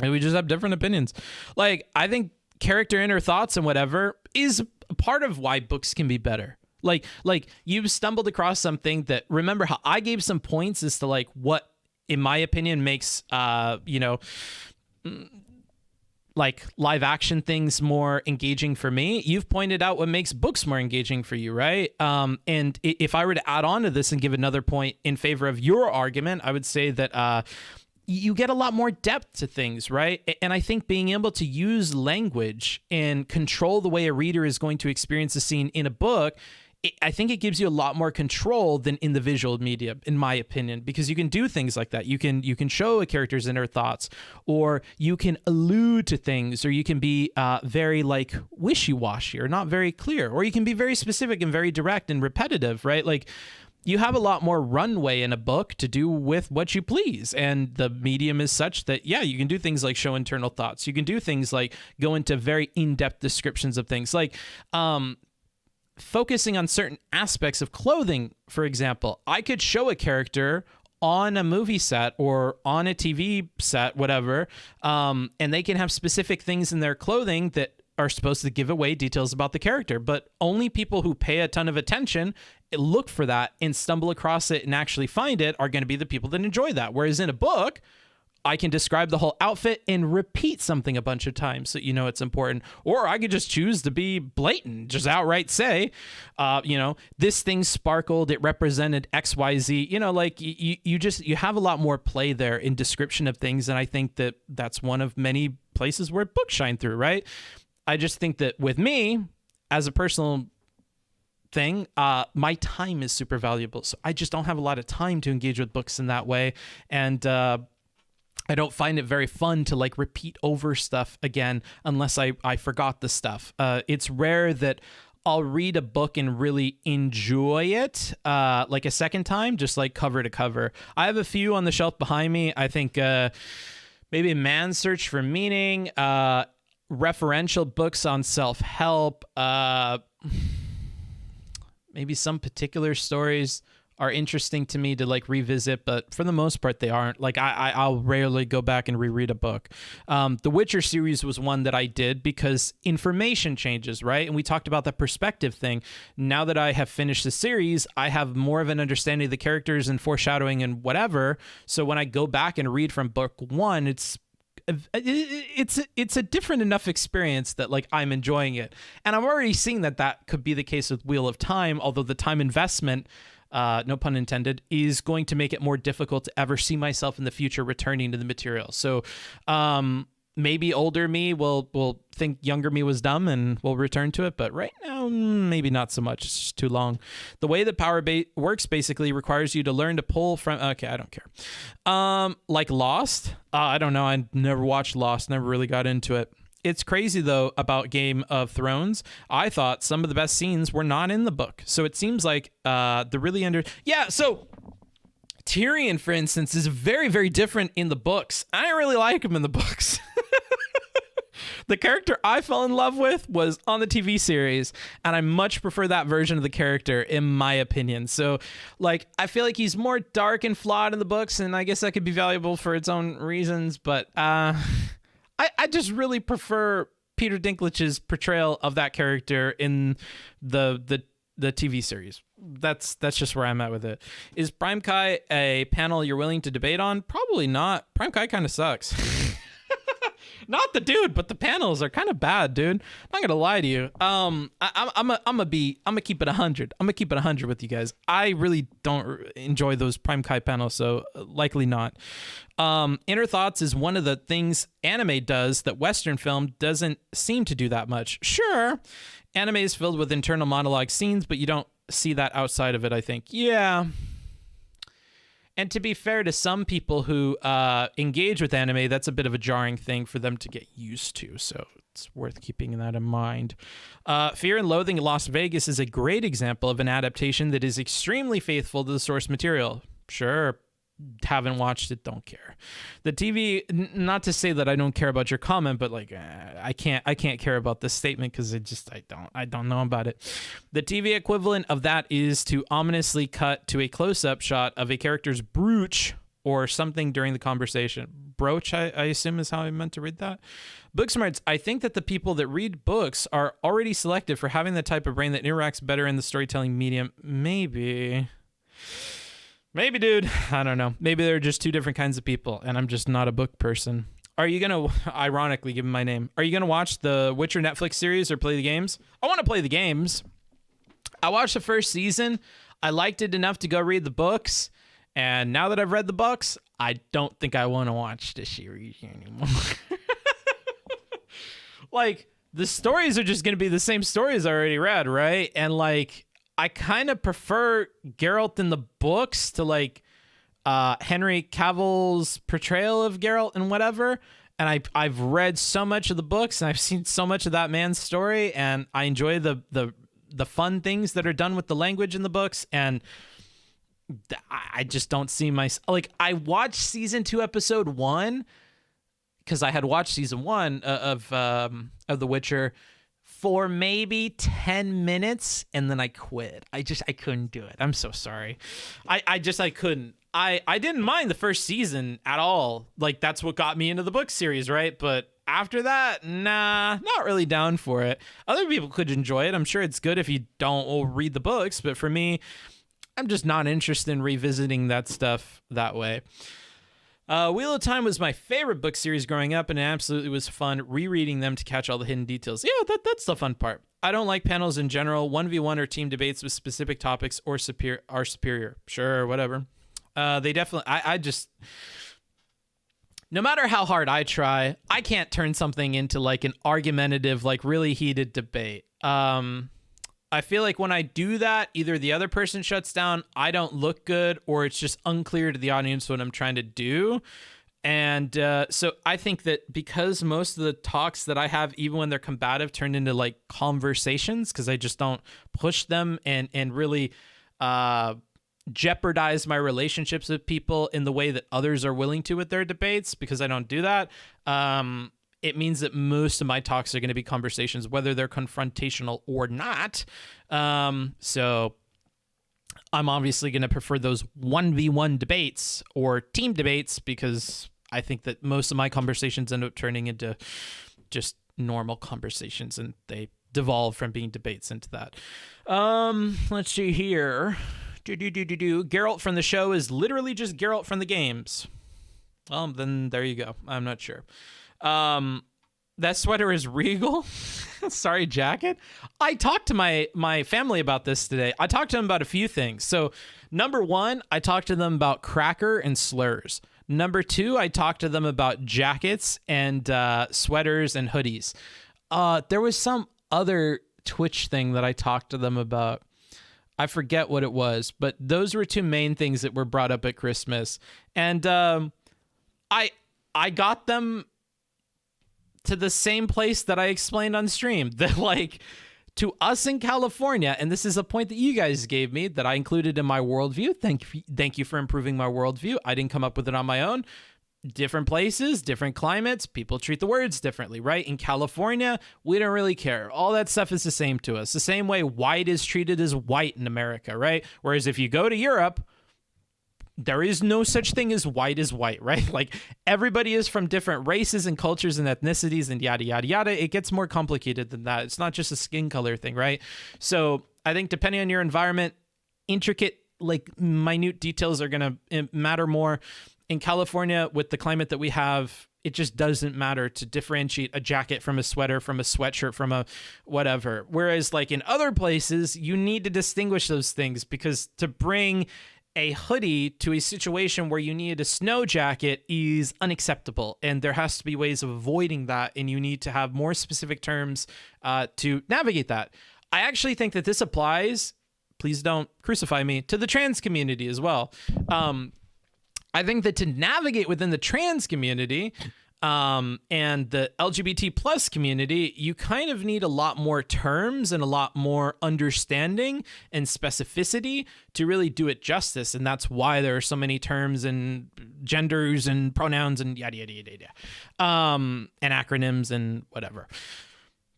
And we just have different opinions. Like, I think character inner thoughts and whatever is part of why books can be better. Like you've stumbled across something that, remember how I gave some points as to like what, in my opinion, makes, like live action things more engaging for me. You've pointed out what makes books more engaging for you, right? And if I were to add on to this and give another point in favor of your argument, I would say that you get a lot more depth to things, right? And I think being able to use language and control the way a reader is going to experience a scene in a book, I think it gives you a lot more control than in the visual media, in my opinion, because you can do things like that. You can show a character's inner thoughts, or you can allude to things, or you can be very like wishy-washy or not very clear, or you can be very specific and very direct and repetitive, right? Like you have a lot more runway in a book to do with what you please. And the medium is such that, yeah, you can do things like show internal thoughts. You can do things like go into very in-depth descriptions of things, like focusing on certain aspects of clothing, for example. I could show a character on a movie set or on a TV set, whatever, and they can have specific things in their clothing that are supposed to give away details about the character, but only people who pay a ton of attention, look for that, and stumble across it and actually find it are going to be the people that enjoy that. Whereas in a book, I can describe the whole outfit and repeat something a bunch of times so you know it's important. Or I could just choose to be blatant, just outright say, this thing sparkled, it represented XYZ. Like you have a lot more play there in description of things, and I think that that's one of many places where books shine through, right? I just think that with me, as a personal thing, my time is super valuable. So I just don't have a lot of time to engage with books in that way. And I don't find it very fun to like repeat over stuff again unless I forgot the stuff. It's rare that I'll read a book and really enjoy it like a second time, just like cover to cover. I have a few on the shelf behind me. I think maybe Man's Search for Meaning, referential books on self-help, maybe some particular stories are interesting to me to like revisit, but for the most part they aren't. Like I'll rarely go back and reread a book. The Witcher series was one that I did because information changes, right? And we talked about the perspective thing. Now that I have finished the series, I have more of an understanding of the characters and foreshadowing and whatever. So when I go back and read from book one, it's a different enough experience that like I'm enjoying it. And I'm already seeing that could be the case with Wheel of Time, although the time investment, no pun intended, is going to make it more difficult to ever see myself in the future returning to the material. So maybe older me will think younger me was dumb and will return to it, but right now maybe not so much. It's just too long. The way that power works basically requires you to learn to pull from, okay, I don't care. Like Lost, I don't know, I never watched Lost, never really got into it. It's crazy, though, about Game of Thrones. I thought some of the best scenes were not in the book. So it seems like so Tyrion, for instance, is very, very different in the books. I didn't really like him in the books. The character I fell in love with was on the TV series, and I much prefer that version of the character, in my opinion. So, like, I feel like he's more dark and flawed in the books, and I guess that could be valuable for its own reasons, but I just really prefer Peter Dinklage's portrayal of that character in the TV series. That's just where I'm at with it. Is Prime Kai a panel you're willing to debate on? Probably not. Prime Kai kind of sucks. Not the dude, but the panels are kind of bad, dude. I'm not gonna lie to you. I'm gonna keep it 100. I'm gonna keep it 100 with you guys. I really don't enjoy those Prime Kai panels, so likely not. Inner thoughts is one of the things anime does that Western film doesn't seem to do that much. Sure, anime is filled with internal monologue scenes, but you don't see that outside of it, I think. Yeah. And to be fair to some people who engage with anime, that's a bit of a jarring thing for them to get used to. So it's worth keeping that in mind. Fear and Loathing in Las Vegas is a great example of an adaptation that is extremely faithful to the source material. Sure, haven't watched it, don't care. The TV, not to say that I don't care about your comment, but like I can't care about this statement because I don't know about it. The TV equivalent of that is to ominously cut to a close-up shot of a character's brooch or something during the conversation. Broach, I assume is how I meant to read that. Book smarts. I think that the people that read books are already selected for having the type of brain that interacts better in the storytelling medium. Maybe, dude. I don't know. Maybe they're just two different kinds of people, and I'm just not a book person. Are you going to, ironically, given my name, are you going to watch the Witcher Netflix series or play the games? I want to play the games. I watched the first season. I liked it enough to go read the books. And now that I've read the books, I don't think I want to watch the series anymore. Like, the stories are just going to be the same stories I already read, right? And, like, I kind of prefer Geralt in the books to, like, Henry Cavill's portrayal of Geralt and whatever. And I've read so much of the books, and I've seen so much of that man's story, and I enjoy the fun things that are done with the language in the books, and I just don't see like, I watched season 2 episode 1 because I had watched season 1 of The Witcher for maybe 10 minutes, and then I quit. I couldn't do it. I'm so sorry. I couldn't. I didn't mind the first season at all. Like, that's what got me into the book series, right? But after that, nah, not really down for it. Other people could enjoy it. I'm sure it's good if you don't read the books, but for me, I'm just not interested in revisiting that stuff that way. Wheel of Time was my favorite book series growing up, and it absolutely was fun rereading them to catch all the hidden details. Yeah, that's the fun part. I don't like panels in general. 1v1 or team debates with specific topics are superior. Sure, whatever. They definitely, I just, no matter how hard I try, I can't turn something into like an argumentative, like really heated debate. I feel like when I do that, either the other person shuts down, I don't look good, or it's just unclear to the audience what I'm trying to do. And so I think that because most of the talks that I have, even when they're combative, turn into like conversations, because I just don't push them and really jeopardize my relationships with people in the way that others are willing to with their debates, because I don't do that. It means that most of my talks are going to be conversations, whether they're confrontational or not. So I'm obviously going to prefer those 1v1 debates or team debates, because I think that most of my conversations end up turning into just normal conversations, and they devolve from being debates into that. Let's see here. Geralt from the show is literally just Geralt from the games. Well, then there you go. I'm not sure. That sweater is regal. Sorry, jacket. I talked to my family about this today. I talked to them about a few things. So, number one, I talked to them about cracker and slurs. Number two, I talked to them about jackets and sweaters and hoodies. There was some other Twitch thing that I talked to them about. I forget what it was, but those were two main things that were brought up at Christmas. And I got them to the same place that I explained on stream, that like, to us in California, and this is a point that you guys gave me that I included in my worldview. Thank you for improving my worldview. I didn't come up with it on my own. Different places, different climates, people treat the words differently, right? In California, we don't really care. All that stuff is the same to us. The same way white is treated as white in America, right? Whereas if you go to Europe, there is no such thing as white, right? Like, everybody is from different races and cultures and ethnicities and yada, yada, yada. It gets more complicated than that. It's not just a skin color thing, right? So I think depending on your environment, intricate, like minute details are going to matter more. In California, with the climate that we have, it just doesn't matter to differentiate a jacket from a sweater, from a sweatshirt, from a whatever. Whereas like in other places, you need to distinguish those things, because to bring a hoodie to a situation where you need a snow jacket is unacceptable, and there has to be ways of avoiding that, and you need to have more specific terms to navigate that. I actually think that this applies, please don't crucify me, to the trans community as well. I think that to navigate within the trans community and the LGBT plus community, you kind of need a lot more terms and a lot more understanding and specificity to really do it justice. And that's why there are so many terms and genders and pronouns and yada, yada, yada, yada, and acronyms and whatever.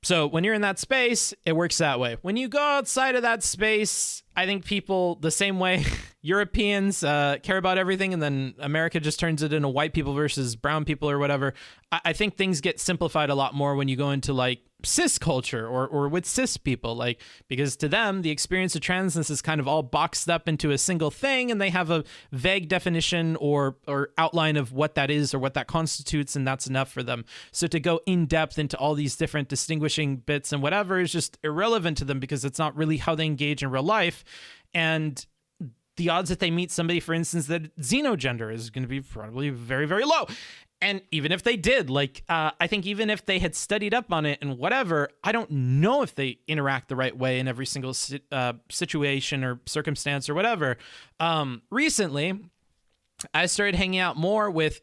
So when you're in that space, it works that way. When you go outside of that space, I think people, the same way Europeans care about everything, and then America just turns it into white people versus brown people or whatever. I think things get simplified a lot more when you go into like cis culture or with cis people, like, because to them the experience of transness is kind of all boxed up into a single thing, and they have a vague definition or outline of what that is or what that constitutes, and that's enough for them. So to go in depth into all these different distinguishing bits and whatever is just irrelevant to them, because it's not really how they engage in real life. And the odds that they meet somebody, for instance, that xenogender is going to be probably very, very low. And even if they did, like, I think even if they had studied up on it and whatever, I don't know if they interact the right way in every single situation or circumstance or whatever. Recently, I started hanging out more with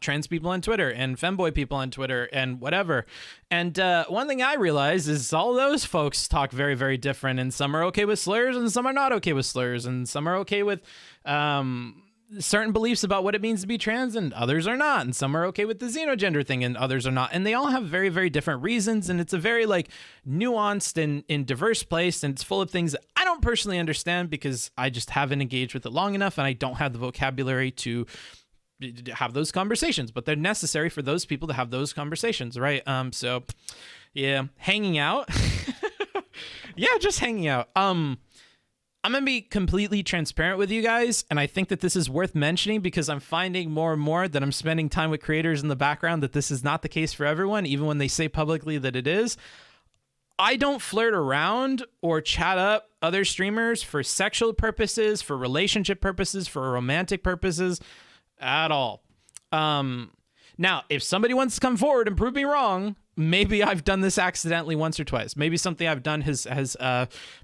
trans people on Twitter and femboy people on Twitter and whatever. And one thing I realized is all those folks talk very, very different. And some are okay with slurs and some are not okay with slurs. And some are okay with certain beliefs about what it means to be trans and others are not. And some are okay with the xenogender thing and others are not. And they all have very, very different reasons. And it's a very like nuanced and diverse place. And it's full of things that I don't personally understand because I just haven't engaged with it long enough. And I don't have the vocabulary to have those conversations, but they're necessary for those people to have those conversations, right? So yeah, hanging out. Yeah, just hanging out. I'm going to be completely transparent with you guys, and I think that this is worth mentioning because I'm finding more and more that I'm spending time with creators in the background that this is not the case for everyone, even when they say publicly that it is. I don't flirt around or chat up other streamers for sexual purposes, for relationship purposes, for romantic purposes at all. Now, if somebody wants to come forward and prove me wrong, maybe I've done this accidentally once or twice. Maybe something I've done has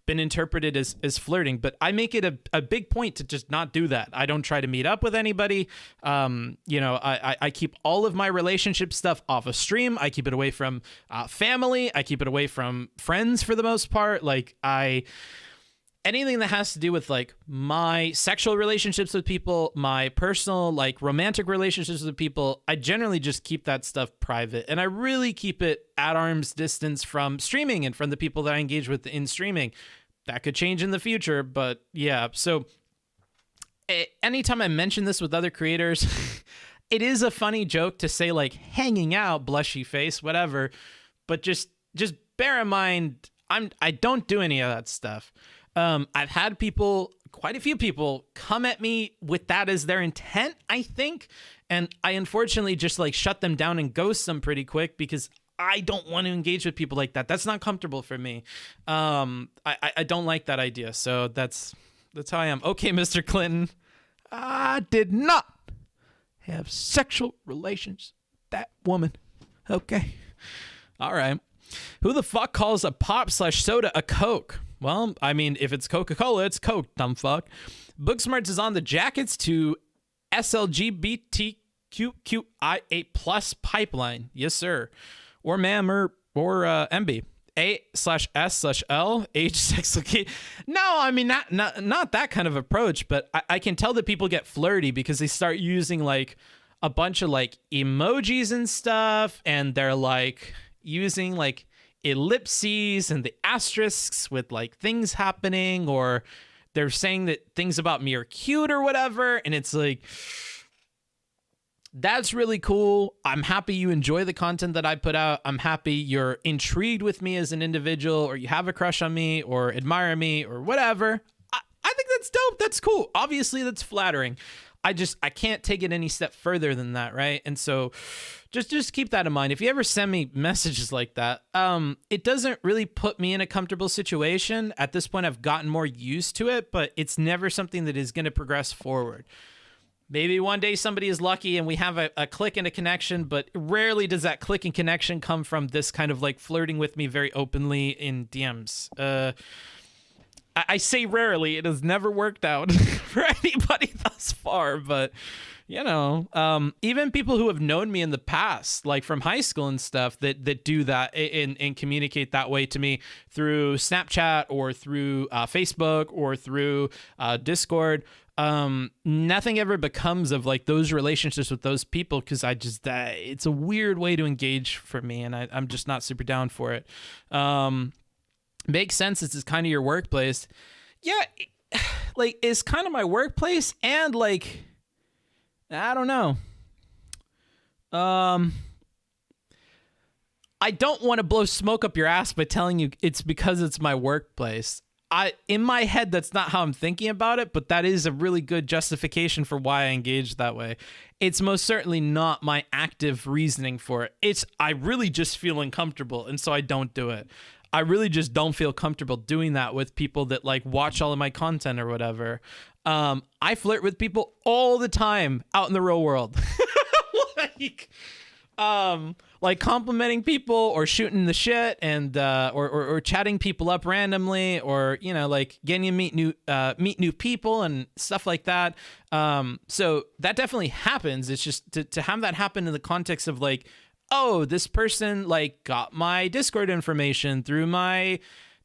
been interpreted as flirting, but I make it a big point to just not do that. I don't try to meet up with anybody. I keep all of my relationship stuff off of stream. I keep it away from family. I keep it away from friends for the most part. Anything that has to do with like my sexual relationships with people, my personal like romantic relationships with people, I generally just keep that stuff private. And I really keep it at arm's distance from streaming and from the people that I engage with in streaming. That could change in the future, but yeah. So anytime I mention this with other creators, it is a funny joke to say like hanging out, blushy face, whatever. But just bear in mind, I don't do any of that stuff. I've had quite a few people come at me with that as their intent, I think. And I unfortunately just like shut them down and ghost them pretty quick because I don't want to engage with people like that. That's not comfortable for me. I don't like that idea. So that's how I am. Okay, Mr. Clinton, I did not have sexual relations with that woman. Okay. All right. Who the fuck calls a pop/soda a Coke? Well, I mean, if it's Coca-Cola, it's Coke, dumb fuck. Booksmarts is on the jackets to SLGBTQIA+ pipeline. Yes, sir. Or ma'am or MB. A/S/L, age, sex, location. No, I mean, not that kind of approach, but I can tell that people get flirty because they start using like a bunch of like emojis and stuff, and they're like using like ellipses and the asterisks with like things happening, or they're saying that things about me are cute or whatever, and it's like, that's really cool. I'm happy you enjoy the content that I put out. I'm happy you're intrigued with me as an individual, or you have a crush on me or admire me or whatever. I think that's dope. That's cool. Obviously that's flattering. I can't take it any step further than that, right? And so just keep that in mind. If you ever send me messages like that, it doesn't really put me in a comfortable situation. At this point, I've gotten more used to it, but it's never something that is going to progress forward. Maybe one day somebody is lucky and we have a click and a connection, but rarely does that click and connection come from this kind of like flirting with me very openly in DMs. I say rarely. It has never worked out for anybody thus far, but you know, even people who have known me in the past, like from high school and stuff, that do that and communicate that way to me through Snapchat or through Facebook or through Discord. Nothing ever becomes of like those relationships with those people because it's a weird way to engage for me, and I'm just not super down for it. Makes sense. This is kind of your workplace. Yeah. like is kind of my workplace, and like I don't know. I don't want to blow smoke up your ass by telling you it's because it's my workplace. In my head, that's not how I'm thinking about it, but that is a really good justification for why I engage that way. It's most certainly not my active reasoning for it. I really just feel uncomfortable, and so I don't do it. I really just don't feel comfortable doing that with people that like watch all of my content or whatever. I flirt with people all the time out in the real world. Like complimenting people or shooting the shit and or chatting people up randomly, or like getting to meet new people and stuff like that. So that definitely happens. It's just to have that happen in the context of like, oh, this person like got my Discord information through my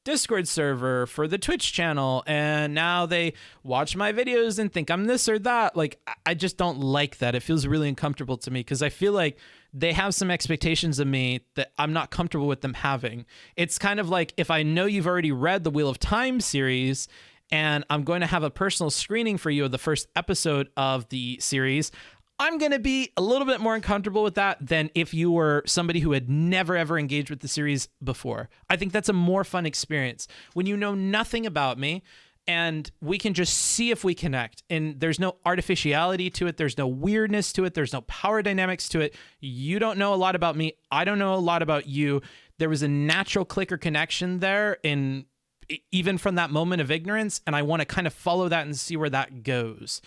Discord server for the Twitch channel, and now they watch my videos and think I'm this or that. Like, I just don't like that. It feels really uncomfortable to me because I feel like they have some expectations of me that I'm not comfortable with them having. It's kind of like if I know you've already read the Wheel of Time series and I'm going to have a personal screening for you of the first episode of the series, I'm going to be a little bit more uncomfortable with that than if you were somebody who had never, ever engaged with the series before. I think that's a more fun experience when you know nothing about me and we can just see if we connect. And there's no artificiality to it. There's no weirdness to it. There's no power dynamics to it. You don't know a lot about me. I don't know a lot about you. There was a natural clicker connection there, in even from that moment of ignorance. And I want to kind of follow that and see where that goes.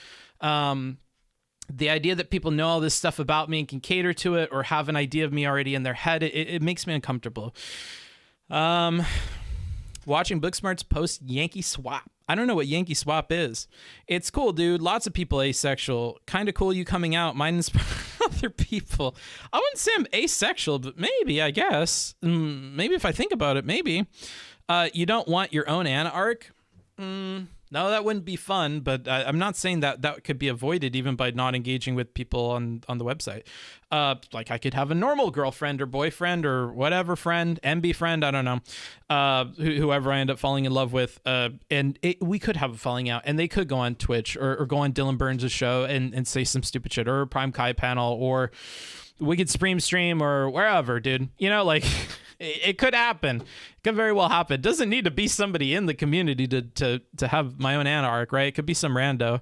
The idea that people know all this stuff about me and can cater to it or have an idea of me already in their head, it makes me uncomfortable. Watching Booksmart's post Yankee Swap. I don't know what Yankee Swap is. It's cool, dude. Lots of people asexual. Kind of cool you coming out. Mine inspire other people. I wouldn't say I'm asexual, but maybe, I guess. Maybe if I think about it, maybe. You don't want your own Anna arc? No, that wouldn't be fun, but I'm not saying that could be avoided even by not engaging with people on the website. Like I could have a normal girlfriend or boyfriend or whatever friend, MB friend, I don't know, whoever I end up falling in love with, and we could have a falling out, and they could go on Twitch or go on Dylan Burns' show and say some stupid shit, or a Prime Kai panel, or we could stream or wherever, dude. Like... It could happen. It could very well happen. It doesn't need to be somebody in the community to have my own Anna arc, right? It could be some rando.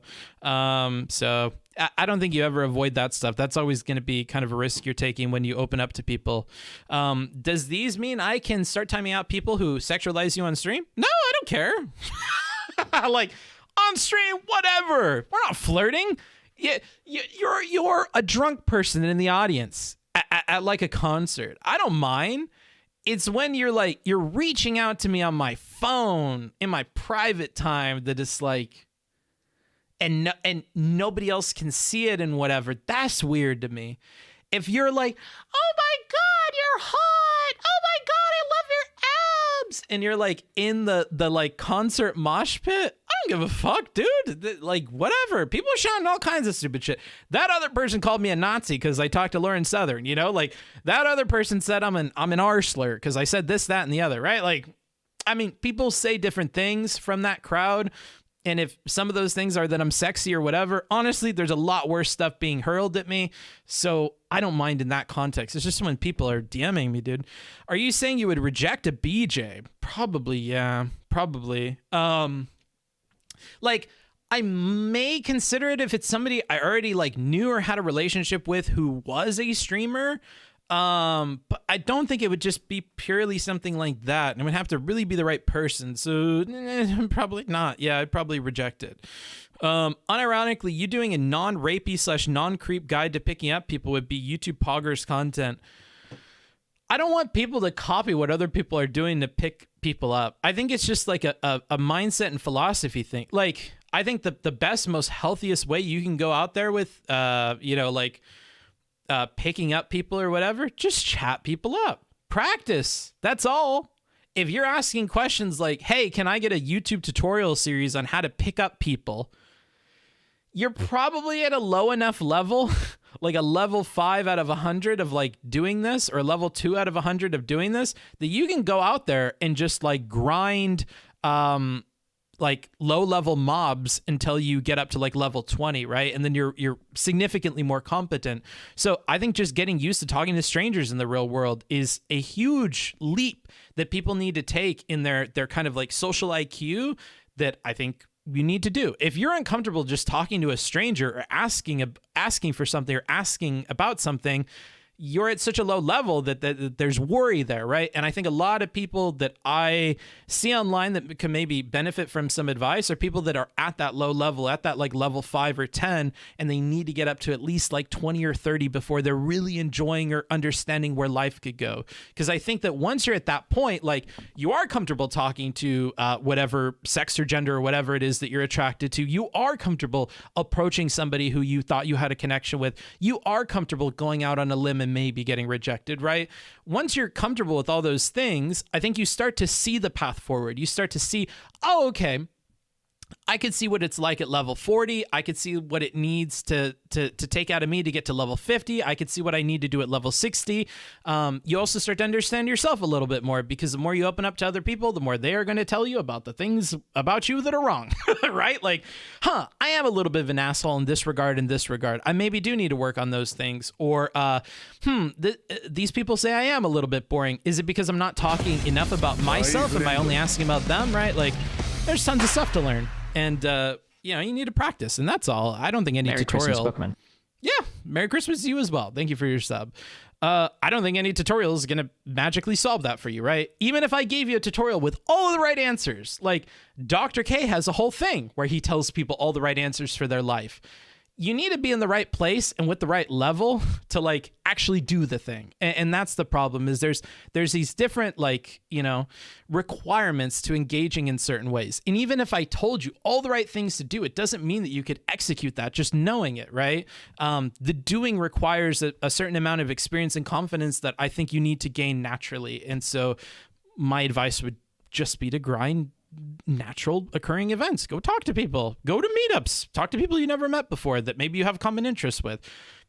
So I don't think you ever avoid that stuff. That's always going to be kind of a risk you're taking when you open up to people. Does these mean I can start timing out people who sexualize you on stream? No, I don't care. Like on stream, whatever. We're not flirting. You're a drunk person in the audience at like a concert. I don't mind. It's when you're reaching out to me on my phone in my private time that it's like, and nobody else can see it and whatever. That's weird to me. If you're like, oh my God, you're hot. Oh my God, I love your abs. And you're like in the like concert mosh pit. I don't give a fuck, dude. Like, whatever. People are shouting all kinds of stupid shit. That other person called me a Nazi because I talked to Lauren Southern, like that other person said I'm an R-slur because I said this, that, and the other, right? Like, I mean, people say different things from that crowd. And if some of those things are that I'm sexy or whatever, honestly, there's a lot worse stuff being hurled at me. So I don't mind in that context. It's just when people are DMing me, dude. Are you saying you would reject a BJ? Probably, yeah. Probably. Like, I may consider it if it's somebody I already like knew or had a relationship with who was a streamer. But I don't think it would just be purely something like that. It would have to really be the right person. So probably not. Yeah, I'd probably reject it. Unironically, you doing a non-rapey / non-creep guide to picking up people would be YouTube poggers content. I don't want people to copy what other people are doing to pick people up. I think it's just like a mindset and philosophy thing. Like, I think the best, most healthiest way you can go out there with, picking up people or whatever, just chat people up. Practice. That's all. If you're asking questions like, hey, can I get a YouTube tutorial series on how to pick up people? You're probably at a low enough level, like a level 5 out of 100 of like doing this, or level 2 out of 100 of doing this, that you can go out there and just like grind, like low level mobs until you get up to like level 20, right? And then you're significantly more competent. So I think just getting used to talking to strangers in the real world is a huge leap that people need to take in their kind of like social IQ that I think you need to do. If you're uncomfortable just talking to a stranger or asking for something or asking about something, you're at such a low level that there's worry there, right? And I think a lot of people that I see online that can maybe benefit from some advice are people that are at that low level, at that like level 5 or 10, and they need to get up to at least like 20 or 30 before they're really enjoying or understanding where life could go. Because I think that once you're at that point, like you are comfortable talking to whatever sex or gender or whatever it is that you're attracted to, you are comfortable approaching somebody who you thought you had a connection with, you are comfortable going out on a limb and maybe getting rejected, right? Once you're comfortable with all those things, I think you start to see the path forward. You start to see, oh, okay, I could see what it's like at level 40. I could see what it needs to take out of me to get to level 50. I could see what I need to do at level 60. You also start to understand yourself a little bit more, because the more you open up to other people, the more they are going to tell you about the things about you that are wrong, right? Like, I am a little bit of an asshole in this regard, I maybe do need to work on those things. Or, these people say I am a little bit boring. Is it because I'm not talking enough about myself? Am I only asking about them, right? Like, there's tons of stuff to learn. And, you need to practice, and that's all. I don't think any Merry tutorial... Christmas, Bookman. Yeah, Merry Christmas to you as well. Thank you for your sub. I don't think any tutorial is going to magically solve that for you, right? Even if I gave you a tutorial with all of the right answers, like Dr. K has a whole thing where he tells people all the right answers for their life. You need to be in the right place and with the right level to like actually do the thing. And that's the problem, is there's these different requirements to engaging in certain ways. And even if I told you all the right things to do, it doesn't mean that you could execute that just knowing it, right? The doing requires a certain amount of experience and confidence that I think you need to gain naturally. And so my advice would just be to grind natural occurring events. Go talk to people, go to meetups, talk to people you never met before that maybe you have common interests with,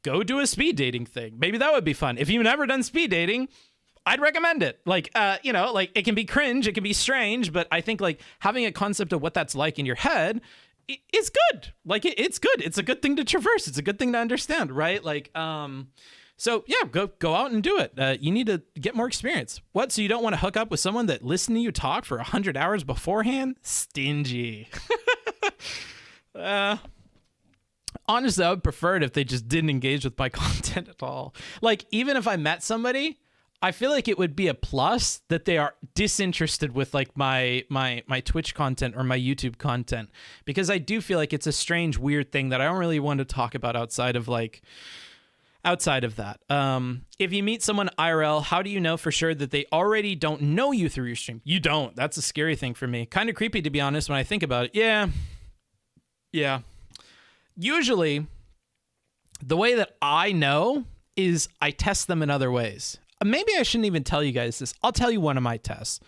go do a speed dating thing. Maybe that would be fun. If you've never done speed dating, I'd recommend it. Like, like it can be cringe, it can be strange, but I think like having a concept of what that's like in your head is good. Like it's good. It's a good thing to traverse. It's a good thing to understand, right? Like, so yeah, go out and do it. You need to get more experience. What? So you don't want to hook up with someone that listened to you talk for 100 hours beforehand? Stingy. Honestly, I would prefer it if they just didn't engage with my content at all. Like, even if I met somebody, I feel like it would be a plus that they are disinterested with like my Twitch content or my YouTube content, because I do feel like it's a strange, weird thing that I don't really want to talk about outside of that. If you meet someone IRL, how do you know for sure that they already don't know you through your stream? You don't. That's a scary thing for me. Kind of creepy, to be honest, when I think about it. Yeah. Usually, the way that I know is I test them in other ways. Maybe I shouldn't even tell you guys this. I'll tell you one of my tests.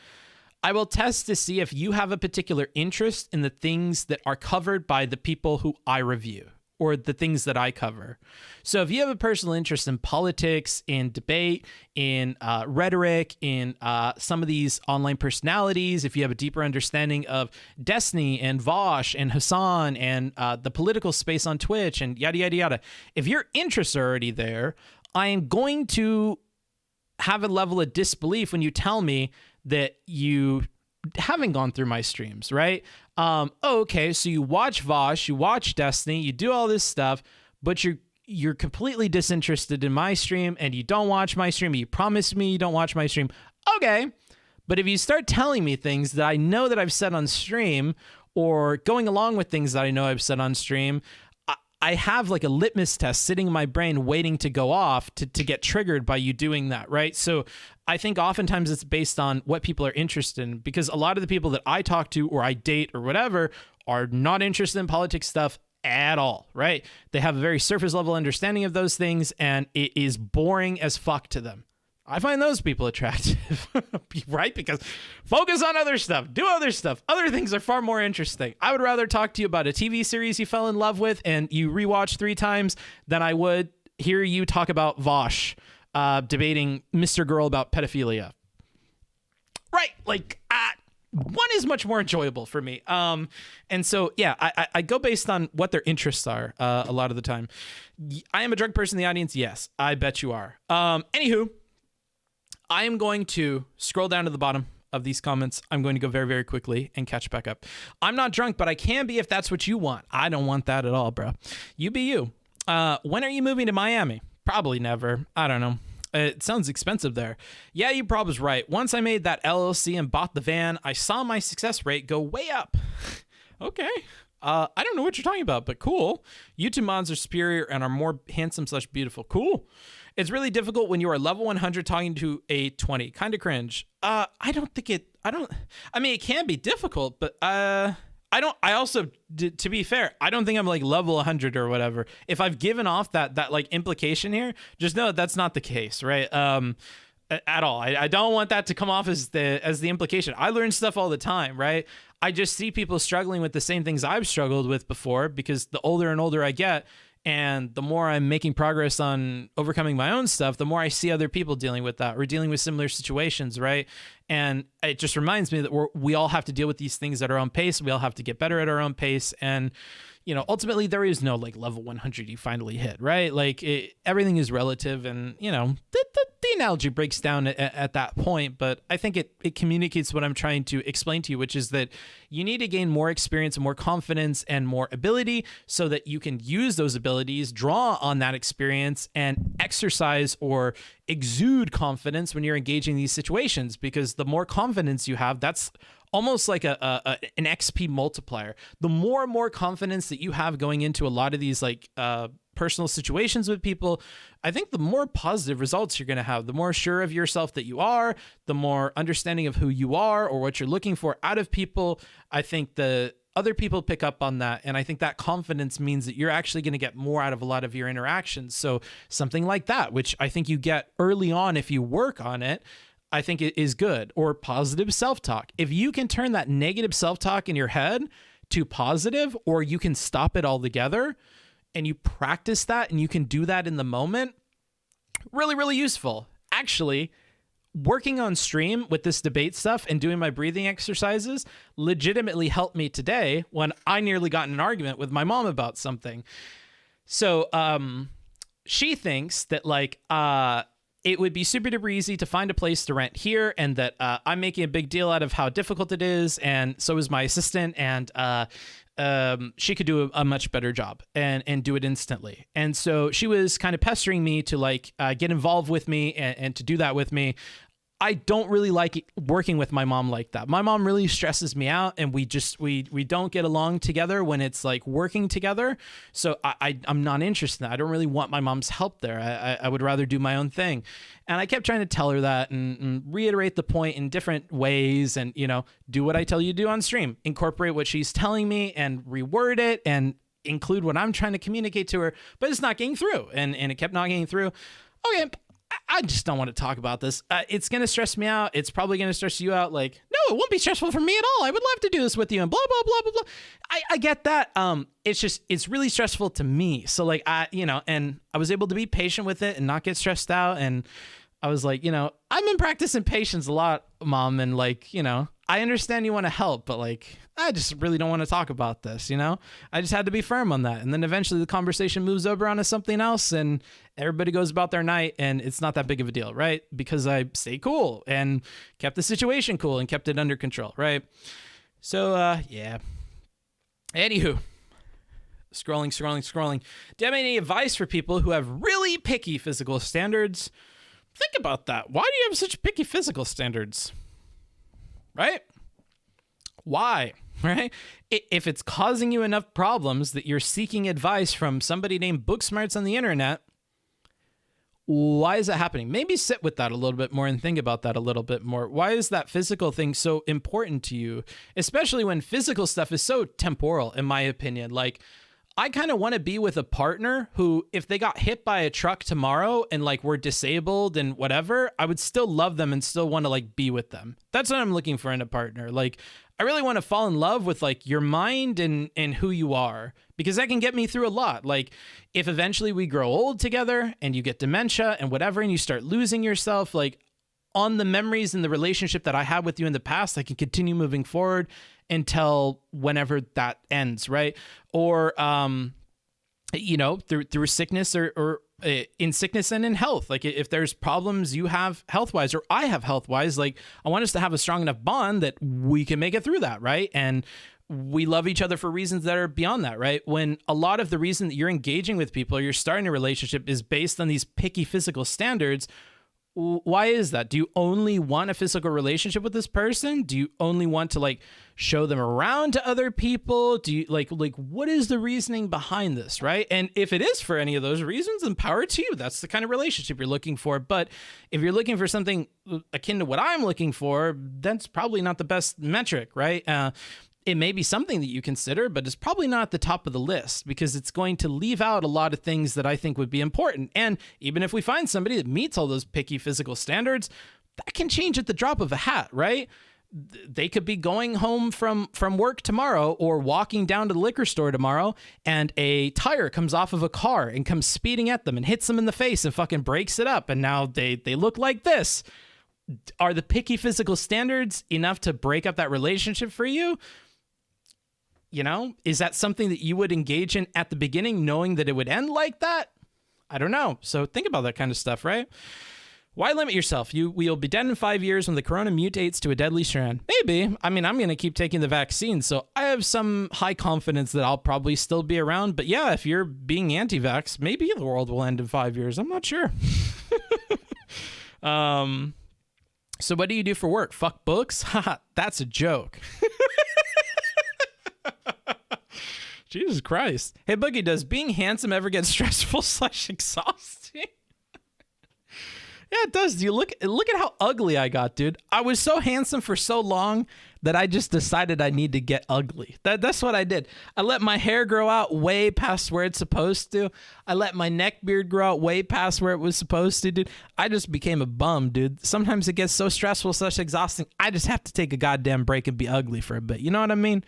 I will test to see if you have a particular interest in the things that are covered by the people who I review, or the things that I cover. So if you have a personal interest in politics, in debate, in rhetoric, in some of these online personalities, if you have a deeper understanding of Destiny and Vosh and Hassan and the political space on Twitch and yada, yada, yada, if your interests are already there, I am going to have a level of disbelief when you tell me that you haven't gone through my streams, right? Okay, so you watch Vosh, you watch Destiny, you do all this stuff, but you're completely disinterested in my stream, and you don't watch my stream. You promised me you don't watch my stream. Okay, but if you start telling me things that I know that I've said on stream, or going along with things that I know I've said on stream, I have like a litmus test sitting in my brain waiting to go off to get triggered by you doing that, right? So I think oftentimes it's based on what people are interested in, because a lot of the people that I talk to or I date or whatever are not interested in politics stuff at all, right? They have a very surface level understanding of those things, and it is boring as fuck to them. I find those people attractive, right? Because focus on other stuff, do other stuff. Other things are far more interesting. I would rather talk to you about a TV series you fell in love with and you rewatched 3 times than I would hear you talk about Vosh debating Mr. Girl about pedophilia. Right? Like, one is much more enjoyable for me. And so, yeah, I go based on what their interests are a lot of the time. I am a drunk person in the audience. Yes, I bet you are. Anywho, I am going to scroll down to the bottom of these comments. I'm going to go very, very quickly and catch back up. I'm not drunk, but I can be if that's what you want. I don't want that at all, bro. You be you. When are you moving to Miami? Probably never. I don't know. It sounds expensive there. Yeah, you probably was right. Once I made that LLC and bought the van, I saw my success rate go way up. Okay. I don't know what you're talking about, but cool. YouTube mods are superior and are more handsome/beautiful. Cool. It's really difficult when you are level 100 talking to a 20. Kind of cringe. I mean, it can be difficult, but to be fair, I don't think I'm like level 100 or whatever. If I've given off that like implication here, just know that that's not the case, right? At all. I don't want that to come off as the implication. I learn stuff all the time, right? I just see people struggling with the same things I've struggled with before, because the older and older I get, and the more I'm making progress on overcoming my own stuff, the more I see other people dealing with that or dealing with similar situations, right? And it just reminds me that we all have to deal with these things at our own pace. We all have to get better at our own pace. And, ultimately there is no like level 100 you finally hit, right? Like everything is relative, and, the analogy breaks down at that point. But I think it communicates what I'm trying to explain to you, which is that you need to gain more experience and more confidence and more ability so that you can use those abilities, draw on that experience, and exercise or exude confidence when you're engaging these situations. Because the more confidence you have, that's almost like an XP multiplier. The more and more confidence that you have going into a lot of these like personal situations with people, I think the more positive results you're going to have. The more sure of yourself that you are, the more understanding of who you are or what you're looking for out of people. I think the other people pick up on that. And I think that confidence means that you're actually going to get more out of a lot of your interactions. So something like that, which I think you get early on if you work on it, I think it is good. Or positive self-talk. If you can turn that negative self-talk in your head to positive, or you can stop it altogether and you practice that and you can do that in the moment, really, really useful. Actually, working on stream with this debate stuff and doing my breathing exercises legitimately helped me today when I nearly got in an argument with my mom about something. So she thinks that like it would be super duper easy to find a place to rent here, and that I'm making a big deal out of how difficult it is, and so is my assistant, and she could do a much better job and do it instantly. And so she was kind of pestering me to like get involved with me and to do that with me. I don't really like working with my mom like that. My mom really stresses me out, and we don't get along together when it's like working together. So I'm not interested in that. I don't really want my mom's help there. I would rather do my own thing. And I kept trying to tell her that and reiterate the point in different ways, and, do what I tell you to do on stream. Incorporate what she's telling me and reword it and include what I'm trying to communicate to her, but it's not getting through. And it kept not getting through. Okay, I just don't want to talk about this. It's going to stress me out. It's probably going to stress you out. Like, no, it won't be stressful for me at all. I would love to do this with you and blah, blah, blah, blah, blah. I get that. It's really stressful to me. So like, and I was able to be patient with it and not get stressed out. And I was like, I've been practicing patience a lot, Mom. And like, I understand you want to help, but like, I just really don't want to talk about this, I just had to be firm on that. And then eventually the conversation moves over onto something else and everybody goes about their night, and it's not that big of a deal, right? Because I stayed cool and kept the situation cool and kept it under control, right? So, yeah. Anywho, scrolling. Do you have any advice for people who have really picky physical standards? Think about that. Why do you have such picky physical standards? Right? Why? Right? If it's causing you enough problems that you're seeking advice from somebody named Booksmarts on the internet, why is that happening? Maybe sit with that a little bit more and think about that a little bit more. Why is that physical thing so important to you? Especially when physical stuff is so temporal, in my opinion. Like, I kind of want to be with a partner who, if they got hit by a truck tomorrow and like were disabled and whatever, I would still love them and still want to like be with them. That's what I'm looking for in a partner. Like, I really want to fall in love with like your mind and who you are, because that can get me through a lot. Like, if eventually we grow old together and you get dementia and whatever, and you start losing yourself, like, on the memories and the relationship that I had with you in the past, I can continue moving forward until whenever that ends, right? Or, through sickness or in sickness and in health. Like if there's problems you have health-wise or I have health-wise, like I want us to have a strong enough bond that we can make it through that, right? And we love each other for reasons that are beyond that, right? When a lot of the reason that you're engaging with people or you're starting a relationship is based on these picky physical standards, why is that? Do you only want a physical relationship with this person? Do you only want to like show them around to other people? Do you like what is the reasoning behind this, right? And if it is for any of those reasons, then power to you. That's the kind of relationship you're looking for. But if you're looking for something akin to what I'm looking for, that's probably not the best metric, right? It may be something that you consider, but it's probably not at the top of the list because it's going to leave out a lot of things that I think would be important. And even if we find somebody that meets all those picky physical standards, that can change at the drop of a hat, right? They could be going home from work tomorrow or walking down to the liquor store tomorrow and a tire comes off of a car and comes speeding at them and hits them in the face and fucking breaks it up. And now they look like this. Are the picky physical standards enough to break up that relationship for you? You know, is that something that you would engage in at the beginning, knowing that it would end like that? I don't know. So think about that kind of stuff, right? Why limit yourself? We'll be dead in 5 years when the corona mutates to a deadly strand. Maybe. I mean, I'm going to keep taking the vaccine, so I have some high confidence that I'll probably still be around. But yeah, if you're being anti-vax, maybe the world will end in 5 years. I'm not sure. So what do you do for work? Fuck books? Haha, that's a joke. Jesus Christ. Hey, Boogie, does being handsome ever get stressful / exhausting? Yeah, it does. Do you look at how ugly I got, dude? I was so handsome for so long that I just decided I need to get ugly. That's what I did. I let my hair grow out way past where it's supposed to. I let my neck beard grow out way past where it was supposed to, dude. I just became a bum, dude. Sometimes it gets so stressful / exhausting, I just have to take a goddamn break and be ugly for a bit. You know what I mean?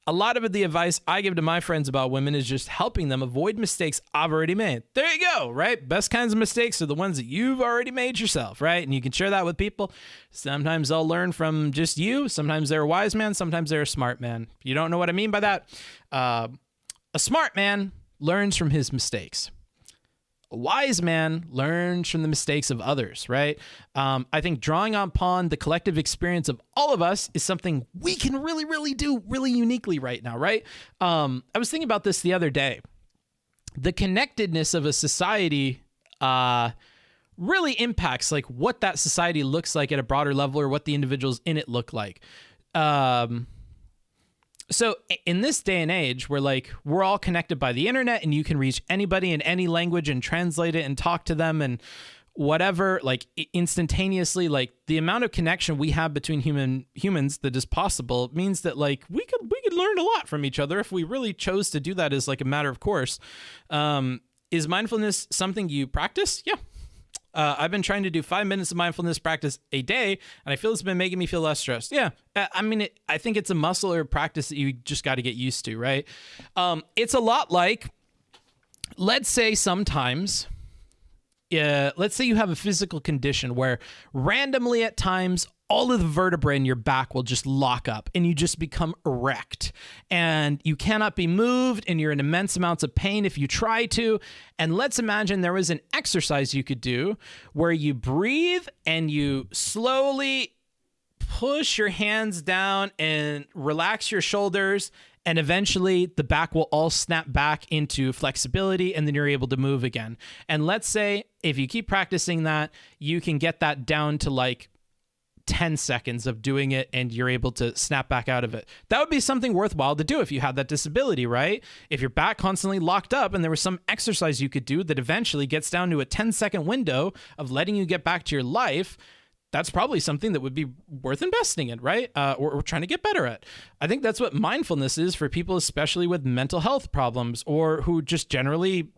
A lot of the advice I give to my friends about women is just helping them avoid mistakes I've already made. There you go, right? Best kinds of mistakes are the ones that you've already made yourself, right? And you can share that with people. Sometimes they'll learn from just you. Sometimes they're a wise man. Sometimes they're a smart man. You don't know what I mean by that? A smart man learns from his mistakes. A wise man learns from the mistakes of others, right? I think drawing upon the collective experience of all of us is something we can really, really do really uniquely right now, right? I was thinking about this the other day. The connectedness of a society really impacts like what that society looks like at a broader level or what the individuals in it look like. So in this day and age where like we're all connected by the internet and you can reach anybody in any language and translate it and talk to them and whatever, like instantaneously, like the amount of connection we have between humans that is possible means that like we could learn a lot from each other if we really chose to do that as like a matter of course. Is mindfulness something you practice? Yeah. I've been trying to do 5 minutes of mindfulness practice a day, and I feel it's been making me feel less stressed. Yeah. I mean, I think it's a muscle or a practice that you just got to get used to, right? It's a lot like, let's say sometimes, let's say you have a physical condition where randomly at times, all of the vertebrae in your back will just lock up and you just become erect and you cannot be moved and you're in immense amounts of pain if you try to. And let's imagine there was an exercise you could do where you breathe and you slowly push your hands down and relax your shoulders, and eventually the back will all snap back into flexibility and then you're able to move again. And let's say if you keep practicing that, you can get that down to like 10 seconds of doing it and you're able to snap back out of it. That would be something worthwhile to do if you had that disability, right? If your back constantly locked up and there was some exercise you could do that eventually gets down to a 10-second window of letting you get back to your life, that's probably something that would be worth investing in, right? Or trying to get better at. I think that's what mindfulness is for people, especially with mental health problems or who just generally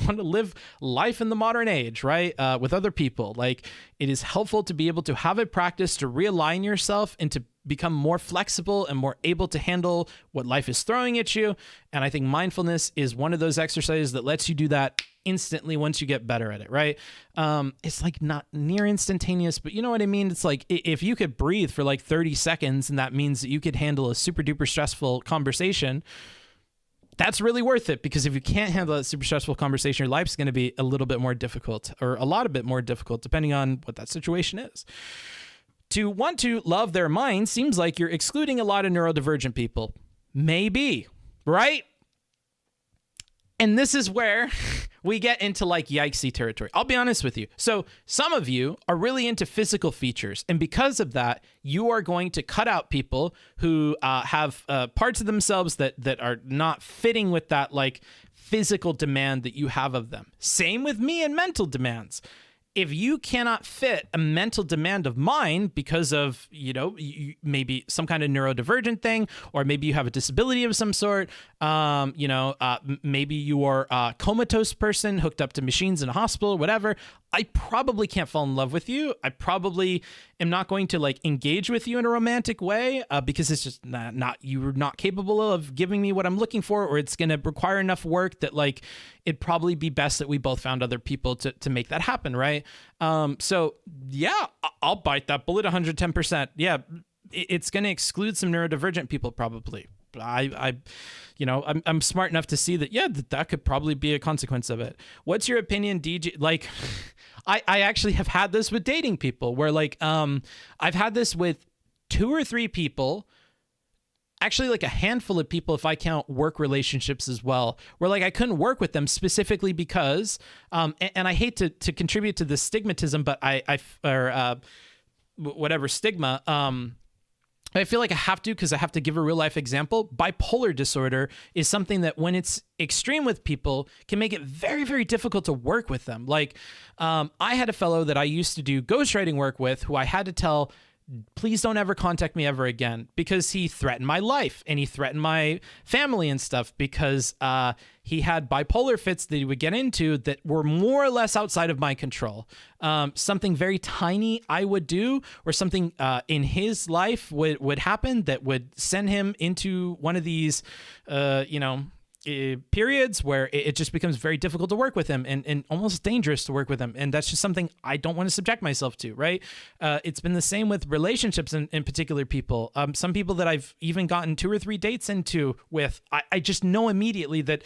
want to live life in the modern age, right? With other people. Like, it is helpful to be able to have a practice to realign yourself and to become more flexible and more able to handle what life is throwing at you. And I think mindfulness is one of those exercises that lets you do that instantly once you get better at it, right? It's like not near instantaneous, but you know what I mean? It's like if you could breathe for like 30 seconds and that means that you could handle a super duper stressful conversation, that's really worth it, because if you can't handle that super stressful conversation, your life's going to be a little bit more difficult, or a lot of bit more difficult, depending on what that situation is. To want to love their mind seems like you're excluding a lot of neurodivergent people. Maybe, right? And this is where we get into like yikesy territory. I'll be honest with you. So some of you are really into physical features. And because of that, you are going to cut out people who have parts of themselves that are not fitting with that like physical demand that you have of them. Same with me and mental demands. If you cannot fit a mental demand of mine because of, maybe some kind of neurodivergent thing, or maybe you have a disability of some sort, maybe you are a comatose person hooked up to machines in a hospital, whatever, I probably can't fall in love with you. I probably am not going to like engage with you in a romantic way because it's just not you're not capable of giving me what I'm looking for, or it's going to require enough work that like it'd probably be best that we both found other people to make that happen, right? So yeah, I'll bite that bullet 110%. Yeah, it's going to exclude some neurodivergent people probably. I'm smart enough to see that, yeah, that could probably be a consequence of it. What's your opinion, DJ? Like, I actually have had this with dating people where like, I've had this with 2 or 3 people, actually like a handful of people, if I count work relationships as well, where like I couldn't work with them specifically because, and I hate to contribute to this stigmatism, but whatever stigma, I feel like I have to, because I have to give a real life example. Bipolar disorder is something that when it's extreme with people can make it very, very difficult to work with them. Like I had a fellow that I used to do ghostwriting work with who I had to tell, please don't ever contact me ever again, because he threatened my life and he threatened my family and stuff because he had bipolar fits that he would get into that were more or less outside of my control. Something very tiny I would do, or something in his life would happen that would send him into one of these, periods where it just becomes very difficult to work with him and almost dangerous to work with him. And that's just something I don't want to subject myself to, right? It's been the same with relationships in particular people. Some people that I've even gotten 2 or 3 dates into with, I just know immediately that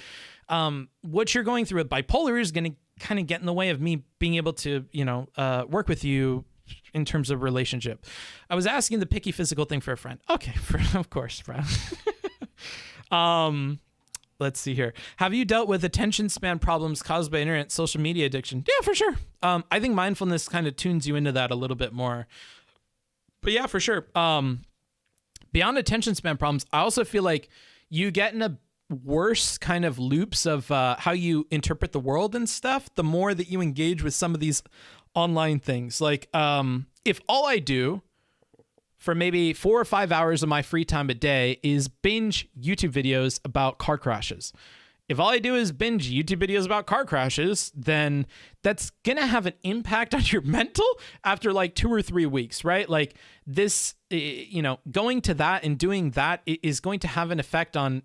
what you're going through with bipolar is going to kind of get in the way of me being able to, work with you in terms of relationship. I was asking the picky physical thing for a friend. Okay, of course, friend. Let's see here. Have you dealt with attention span problems caused by internet social media addiction? Yeah, for sure. I think mindfulness kind of tunes you into that a little bit more. But yeah, for sure. Beyond attention span problems, I also feel like you get in a worse kind of loops of how you interpret the world and stuff, the more that you engage with some of these online things. Like if all I do for maybe 4 or 5 hours of my free time a day is binge YouTube videos about car crashes. If all I do is binge YouTube videos about car crashes, then that's going to have an impact on your mental after like 2 or 3 weeks, right? Like this, going to that and doing that is going to have an effect on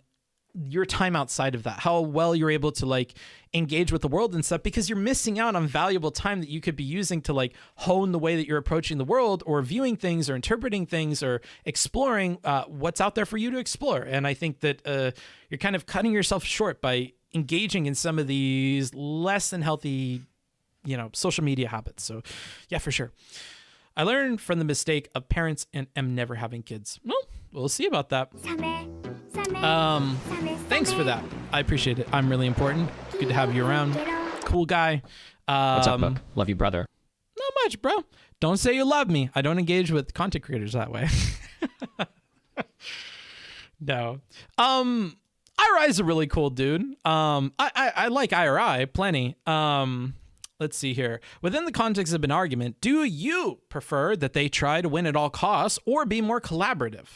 your time outside of that, how well you're able to like engage with the world and stuff, because you're missing out on valuable time that you could be using to like hone the way that you're approaching the world, or viewing things, or interpreting things, or exploring what's out there for you to explore. And I think that you're kind of cutting yourself short by engaging in some of these less than healthy, social media habits. So yeah, for sure. I learned from the mistake of parents and am never having kids. Well, we'll see about that. Thanks for that. I appreciate it. I'm really important. Good to have you around. Cool guy. What's up, Book? Love you, brother. Not much, bro. Don't say you love me. I don't engage with content creators that way. No. IRI is a really cool dude. I like IRI plenty. Let's see here. Within the context of an argument, do you prefer that they try to win at all costs or be more collaborative?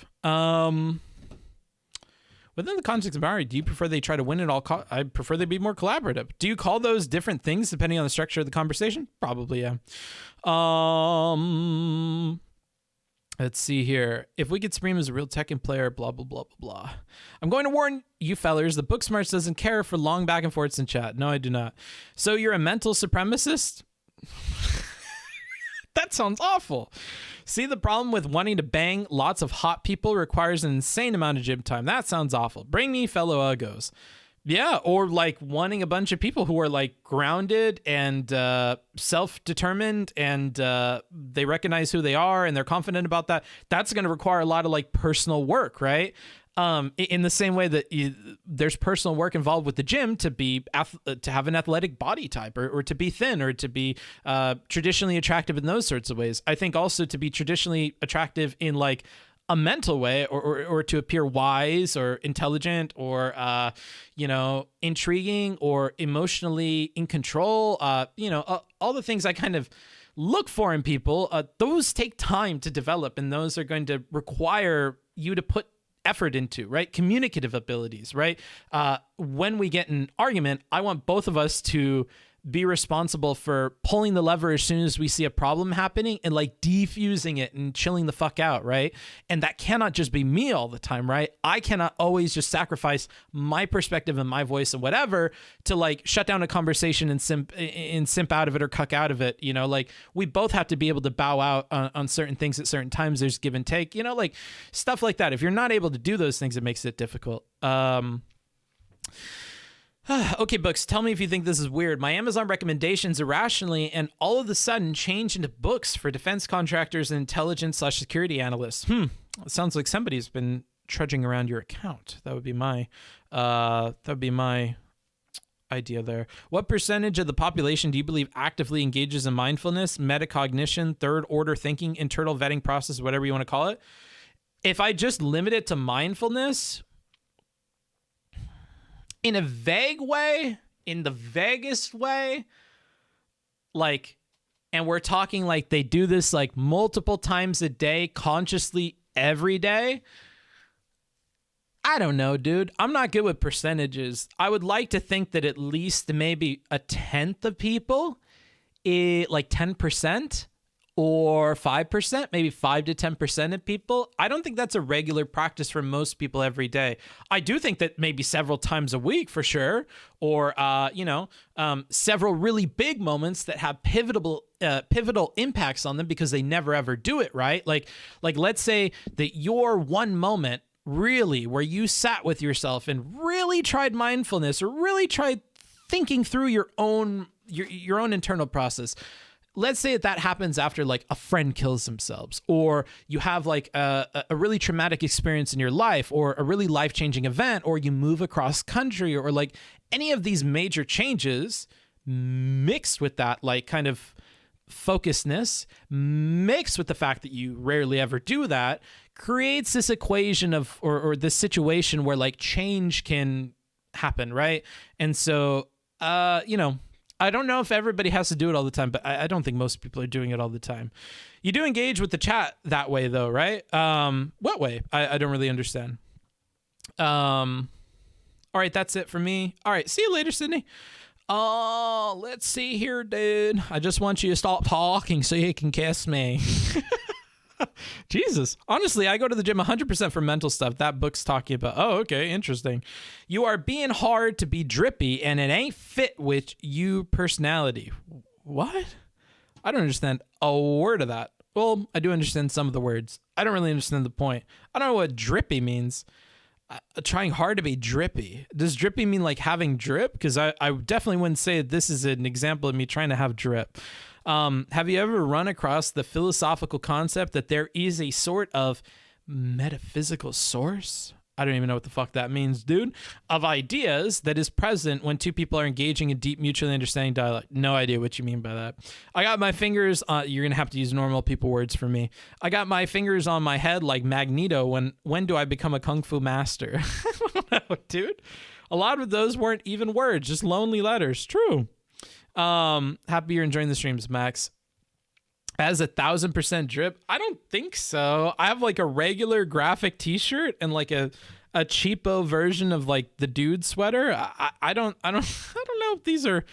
Within the context of an argument, do you prefer they try to win at all costs? I prefer they be more collaborative. Do you call those different things depending on the structure of the conversation? Probably, yeah. Let's see here. If we could stream as a real Tekken player, blah, blah, blah, blah, blah. I'm going to warn you fellers, the book smarts doesn't care for long back and forths in chat. No, I do not. So you're a mental supremacist? That sounds awful. See, the problem with wanting to bang lots of hot people requires an insane amount of gym time. That sounds awful. Bring me fellow uggos. Yeah, or like wanting a bunch of people who are like grounded and self-determined and they recognize who they are and they're confident about that. That's going to require a lot of like personal work, right? In the same way that there's personal work involved with the gym to be to have an athletic body type or to be thin or to be traditionally attractive in those sorts of ways. I think also to be traditionally attractive in like a mental way or to appear wise or intelligent or, intriguing or emotionally in control, all the things I kind of look for in people, those take time to develop and those are going to require you to put effort into, right? Communicative abilities, right? When we get an argument, I want both of us to be responsible for pulling the lever as soon as we see a problem happening and like defusing it and chilling the fuck out, right? And that cannot just be me all the time, right? I cannot always just sacrifice my perspective and my voice and whatever to like shut down a conversation and simp out of it or cuck out of it. Like we both have to be able to bow out on certain things at certain times. There's give and take, like stuff like that. If you're not able to do those things, it makes it difficult. Okay, books, tell me if you think this is weird. My Amazon recommendations irrationally and all of a sudden change into books for defense contractors and intelligence/security analysts. It sounds like somebody's been trudging around your account. That would be my idea there. What percentage of the population do you believe actively engages in mindfulness, metacognition, third order thinking, internal vetting process, whatever you want to call it? If I just limit it to mindfulness, in a vague way, in the vaguest way, like, and we're talking like they do this like multiple times a day, consciously every day. I don't know, dude. I'm not good with percentages. I would like to think that at least maybe a tenth of people, like 10%, or 5%, maybe 5 to 10% of people. I don't think that's a regular practice for most people every day. I do think that maybe several times a week for sure, or several really big moments that have pivotal impacts on them because they never ever do it, right? Like let's say that your one moment really where you sat with yourself and really tried mindfulness or really tried thinking through your own internal process. Let's say that happens after like a friend kills themselves, or you have like a really traumatic experience in your life, or a really life-changing event, or you move across country, or like any of these major changes mixed with that like kind of focusedness, mixed with the fact that you rarely ever do that, creates this equation of or this situation where like change can happen, right? And so I don't know if everybody has to do it all the time, but I don't think most people are doing it all the time. You do engage with the chat that way, though, right? What way? I don't really understand. All right, that's it for me. All right, see you later, Sydney. Let's see here, dude. I just want you to stop talking so you can kiss me. Jesus. Honestly, I go to the gym 100% for mental stuff. That book's talking about. Oh, okay. Interesting. You are being hard to be drippy and it ain't fit with you personality. What? I don't understand a word of that. Well, I do understand some of the words. I don't really understand the point. I don't know what drippy means. Trying hard to be drippy. Does drippy mean like having drip? Because I definitely wouldn't say this is an example of me trying to have drip. Have you ever run across the philosophical concept that there is a sort of metaphysical source? I don't even know what the fuck that means, dude. Of ideas that is present when two people are engaging in deep, mutually understanding dialogue. No idea what you mean by that. I got my fingers on, you're going to have to use normal people words for me. I got my fingers on my head like Magneto. When do I become a kung fu master? I don't know, dude. A lot of those weren't even words, just lonely letters. True. Happy you're enjoying the streams, Max. As 1,000% drip? I don't think so. I have like a regular graphic t-shirt and like a cheapo version of like the dude sweater. I don't know if these are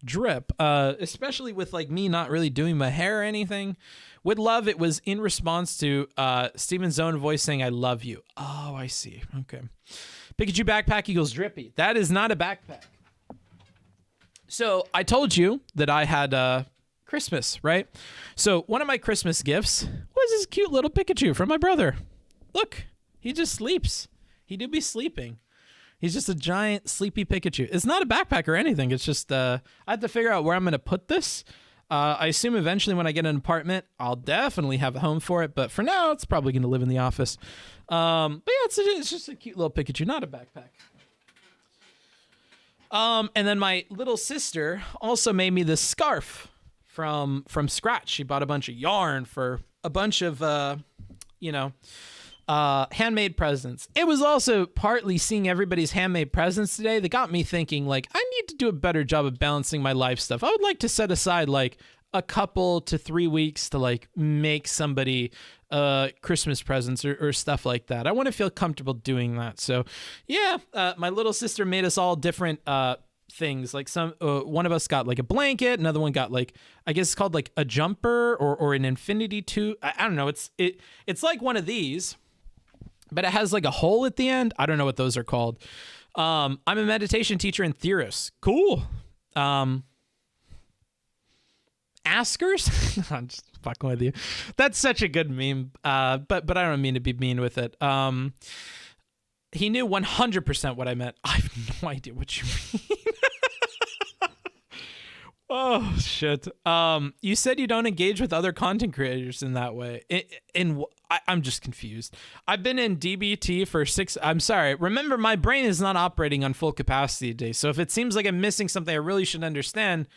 drip, especially with like me not really doing my hair or anything. With love, it was in response to Steven's own voice saying, I love you. Oh, I see. Okay. Pikachu backpack equals drippy. That is not a backpack. So I told you that I had Christmas, right? So one of my Christmas gifts was this cute little Pikachu from my brother. Look, he just sleeps. He do be sleeping. He's just a giant sleepy Pikachu. It's not a backpack or anything. It's just, I have to figure out where I'm going to put this. I assume eventually when I get an apartment, I'll definitely have a home for it. But for now, it's probably going to live in the office. But yeah, it's just a cute little Pikachu, not a backpack. And then my little sister also made me this scarf from scratch. She bought a bunch of yarn for a bunch of, handmade presents. It was also partly seeing everybody's handmade presents today that got me thinking, like, I need to do a better job of balancing my life stuff. I would like to set aside like a couple to 3 weeks to like make somebody Christmas presents or stuff like that. I want to feel comfortable doing that. So yeah, my little sister made us all different things. Like one of us got like a blanket, another one got like, I guess it's called like a jumper or an infinity tube. I don't know. It's like one of these, but it has like a hole at the end. I don't know what those are called. I'm a meditation teacher and theorist. Cool. Askers? I'm just fucking with you. That's such a good meme. But I don't mean to be mean with it. He knew 100% what I meant. I have no idea what you mean. Oh shit. You said you don't engage with other content creators in that way. I'm just confused. I've been in DBT for 6. I'm sorry. Remember, my brain is not operating on full capacity today. So if it seems like I'm missing something I really should understand,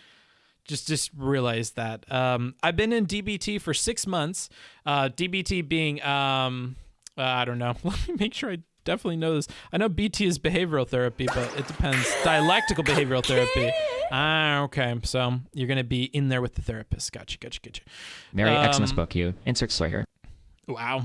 just realize that. I've been in DBT for 6 months. DBT being, I don't know. Let me make sure I definitely know this. I know BT is behavioral therapy, but it depends. Dialectical behavioral therapy. Okay. So you're going to be in there with the therapist. Gotcha. Very Xmas book, you. Insert slur here. Wow.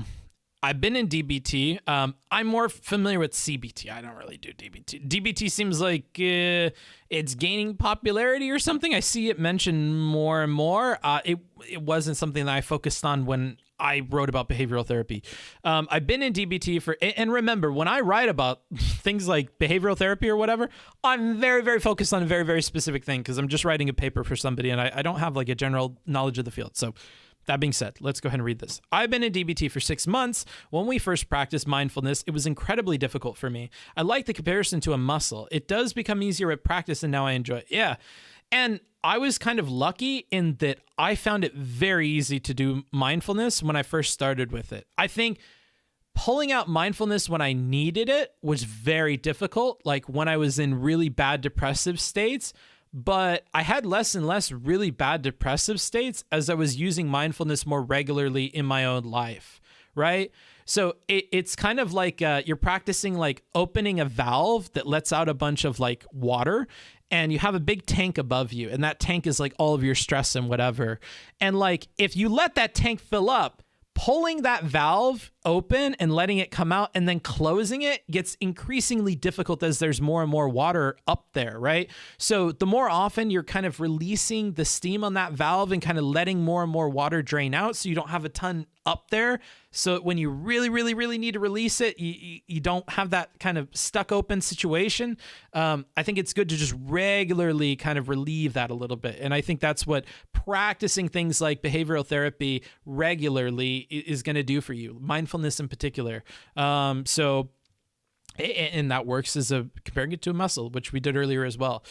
I've been in DBT. I'm more familiar with CBT. I don't really do DBT. DBT seems like it's gaining popularity or something. I see it mentioned more and more. It wasn't something that I focused on when I wrote about behavioral therapy. I've been in DBT and remember, when I write about things like behavioral therapy or whatever, I'm very, very focused on a very, very specific thing because I'm just writing a paper for somebody and I don't have like a general knowledge of the field. So that being said, let's go ahead and read this. I've been in DBT for 6 months. When we first practiced mindfulness, it was incredibly difficult for me. I like the comparison to a muscle. It does become easier with practice, and now I enjoy it. Yeah. And I was kind of lucky in that I found it very easy to do mindfulness when I first started with it. I think pulling out mindfulness when I needed it was very difficult, like when I was in really bad depressive states. But I had less and less really bad depressive states as I was using mindfulness more regularly in my own life, right? So it's kind of like you're practicing like opening a valve that lets out a bunch of like water, and you have a big tank above you, and that tank is like all of your stress and whatever. And like if you let that tank fill up, pulling that valve open and letting it come out and then closing it gets increasingly difficult as there's more and more water up there, right? So the more often you're kind of releasing the steam on that valve and kind of letting more and more water drain out so you don't have a ton up there. So when you really, really, really need to release it, you don't have that kind of stuck open situation. I think it's good to just regularly kind of relieve that a little bit. And I think that's what practicing things like behavioral therapy regularly is going to do for you. Mindfulness in particular. And that works as comparing it to a muscle, which we did earlier as well.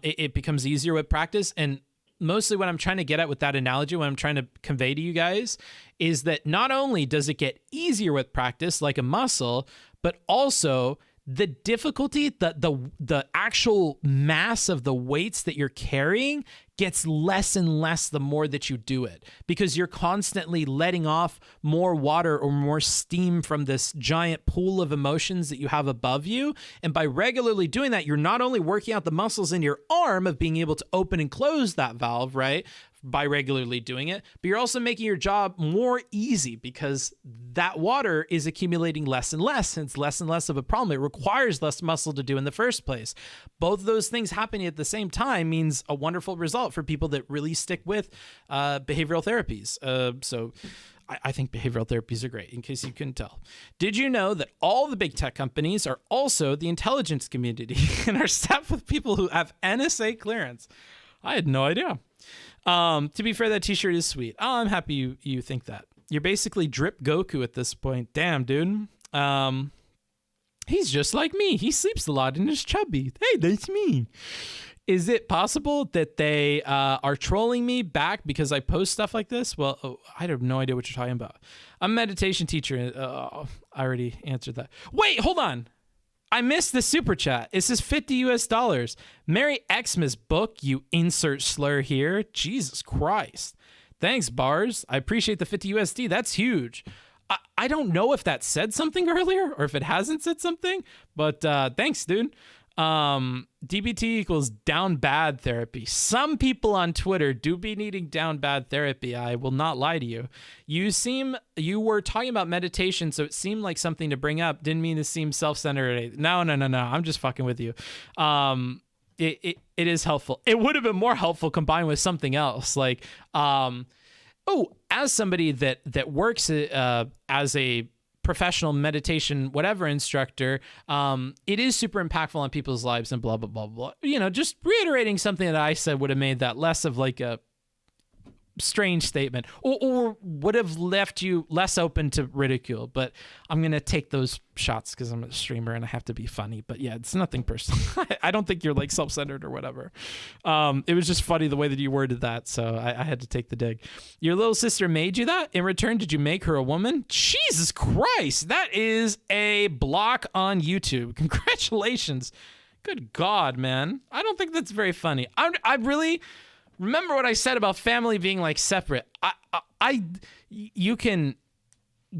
It becomes easier with practice. And mostly what I'm trying to get at with that analogy, what I'm trying to convey to you guys is that not only does it get easier with practice like a muscle, but also the difficulty, the actual mass of the weights that you're carrying gets less and less the more that you do it, because you're constantly letting off more water or more steam from this giant pool of emotions that you have above you. And by regularly doing that, you're not only working out the muscles in your arm of being able to open and close that valve, right? by regularly doing it, but you're also making your job more easy because that water is accumulating less and less, and it's less and less of a problem. It requires less muscle to do in the first place. Both of those things happening at the same time means a wonderful result for people that really stick with behavioral therapies. So I think behavioral therapies are great, in case you couldn't tell. Did you know that all the big tech companies are also the intelligence community and are staffed with people who have NSA clearance? I had no idea. To be fair, that t-shirt is sweet. Oh, I'm happy you think that. You're basically drip Goku at this point. Damn, dude. He's just like me. He sleeps a lot and is chubby. Hey, that's me. Is it possible that they are trolling me back because I post stuff like this? Well, I have no idea what you're talking about. I'm a meditation teacher. I already answered that. Wait, hold on. I missed the super chat. It says $50. Merry Xmas book, you insert slur here. Jesus Christ. Thanks, Bars. I appreciate the $50. That's huge. I don't know if that said something earlier or if it hasn't said something, but thanks, dude. DBT equals down bad therapy. Some people on Twitter do be needing down bad therapy. I will not lie to you. You were talking about meditation, so it seemed like something to bring up. Didn't mean to seem self-centered. No. I'm just fucking with you. It is helpful. It would have been more helpful combined with something else. Like, as somebody that works as a professional meditation whatever instructor, it is super impactful on people's lives and blah blah blah blah. Just reiterating something that I said would have made that less of like a strange statement, or would have left you less open to ridicule. But I'm gonna take those shots because I'm a streamer and I have to be funny. But yeah, it's nothing personal. I don't think you're like self-centered or whatever. It was just funny the way that you worded that, so I had to take the dig. Your little sister made you that? In return, did you make her a woman? Jesus Christ, that is a block on YouTube. Congratulations. Good God, man. I don't think that's very funny. I really remember what I said about family being like separate. You can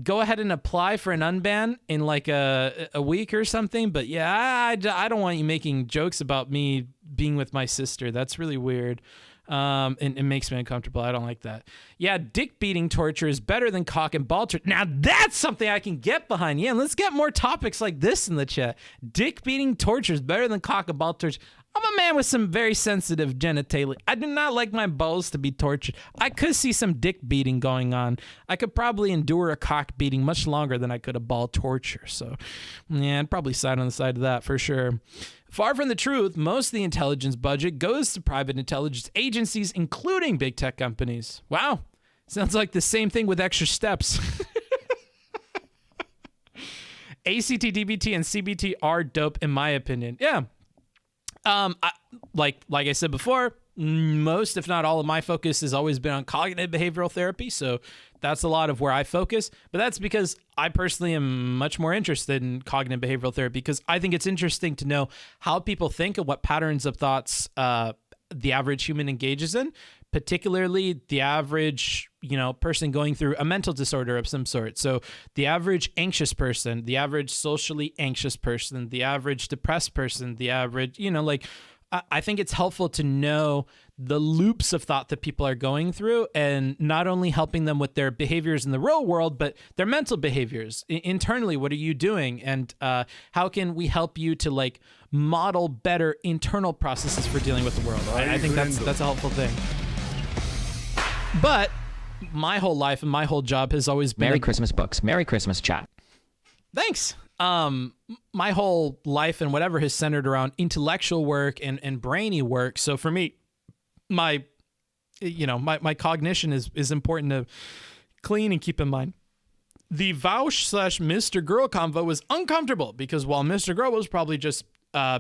go ahead and apply for an unban in like a week or something. But yeah, I don't want you making jokes about me being with my sister. That's really weird. And it makes me uncomfortable. I don't like that. Yeah, dick beating torture is better than cock and ball torture. Now that's something I can get behind. Yeah, let's get more topics like this in the chat. Dick beating torture is better than cock and ball torture. I'm a man with some very sensitive genitalia. I do not like my balls to be tortured. I could see some dick beating going on. I could probably endure a cock beating much longer than I could a ball torture. So, yeah, I'd probably side on the side of that for sure. Far from the truth, most of the intelligence budget goes to private intelligence agencies, including big tech companies. Wow. Sounds like the same thing with extra steps. ACT, DBT, and CBT are dope in my opinion. Yeah. Like I said before, most, if not all of my focus has always been on cognitive behavioral therapy. So that's a lot of where I focus, but that's because I personally am much more interested in cognitive behavioral therapy because I think it's interesting to know how people think and what patterns of thoughts, the average human engages in, particularly the average, person going through a mental disorder of some sort. So the average anxious person, the average socially anxious person, the average depressed person, the average, I think it's helpful to know the loops of thought that people are going through and not only helping them with their behaviors in the real world, but their mental behaviors internally. What are you doing? And how can we help you to model better internal processes for dealing with the world? I think that's a helpful thing. But my whole life and my whole job has always been Merry Christmas books. Merry Christmas chat. Thanks. My whole life and whatever has centered around intellectual work and brainy work. So for me, my cognition is important to clean and keep in mind. The Vaush/Mr. Girl convo was uncomfortable because while Mr. Girl was probably just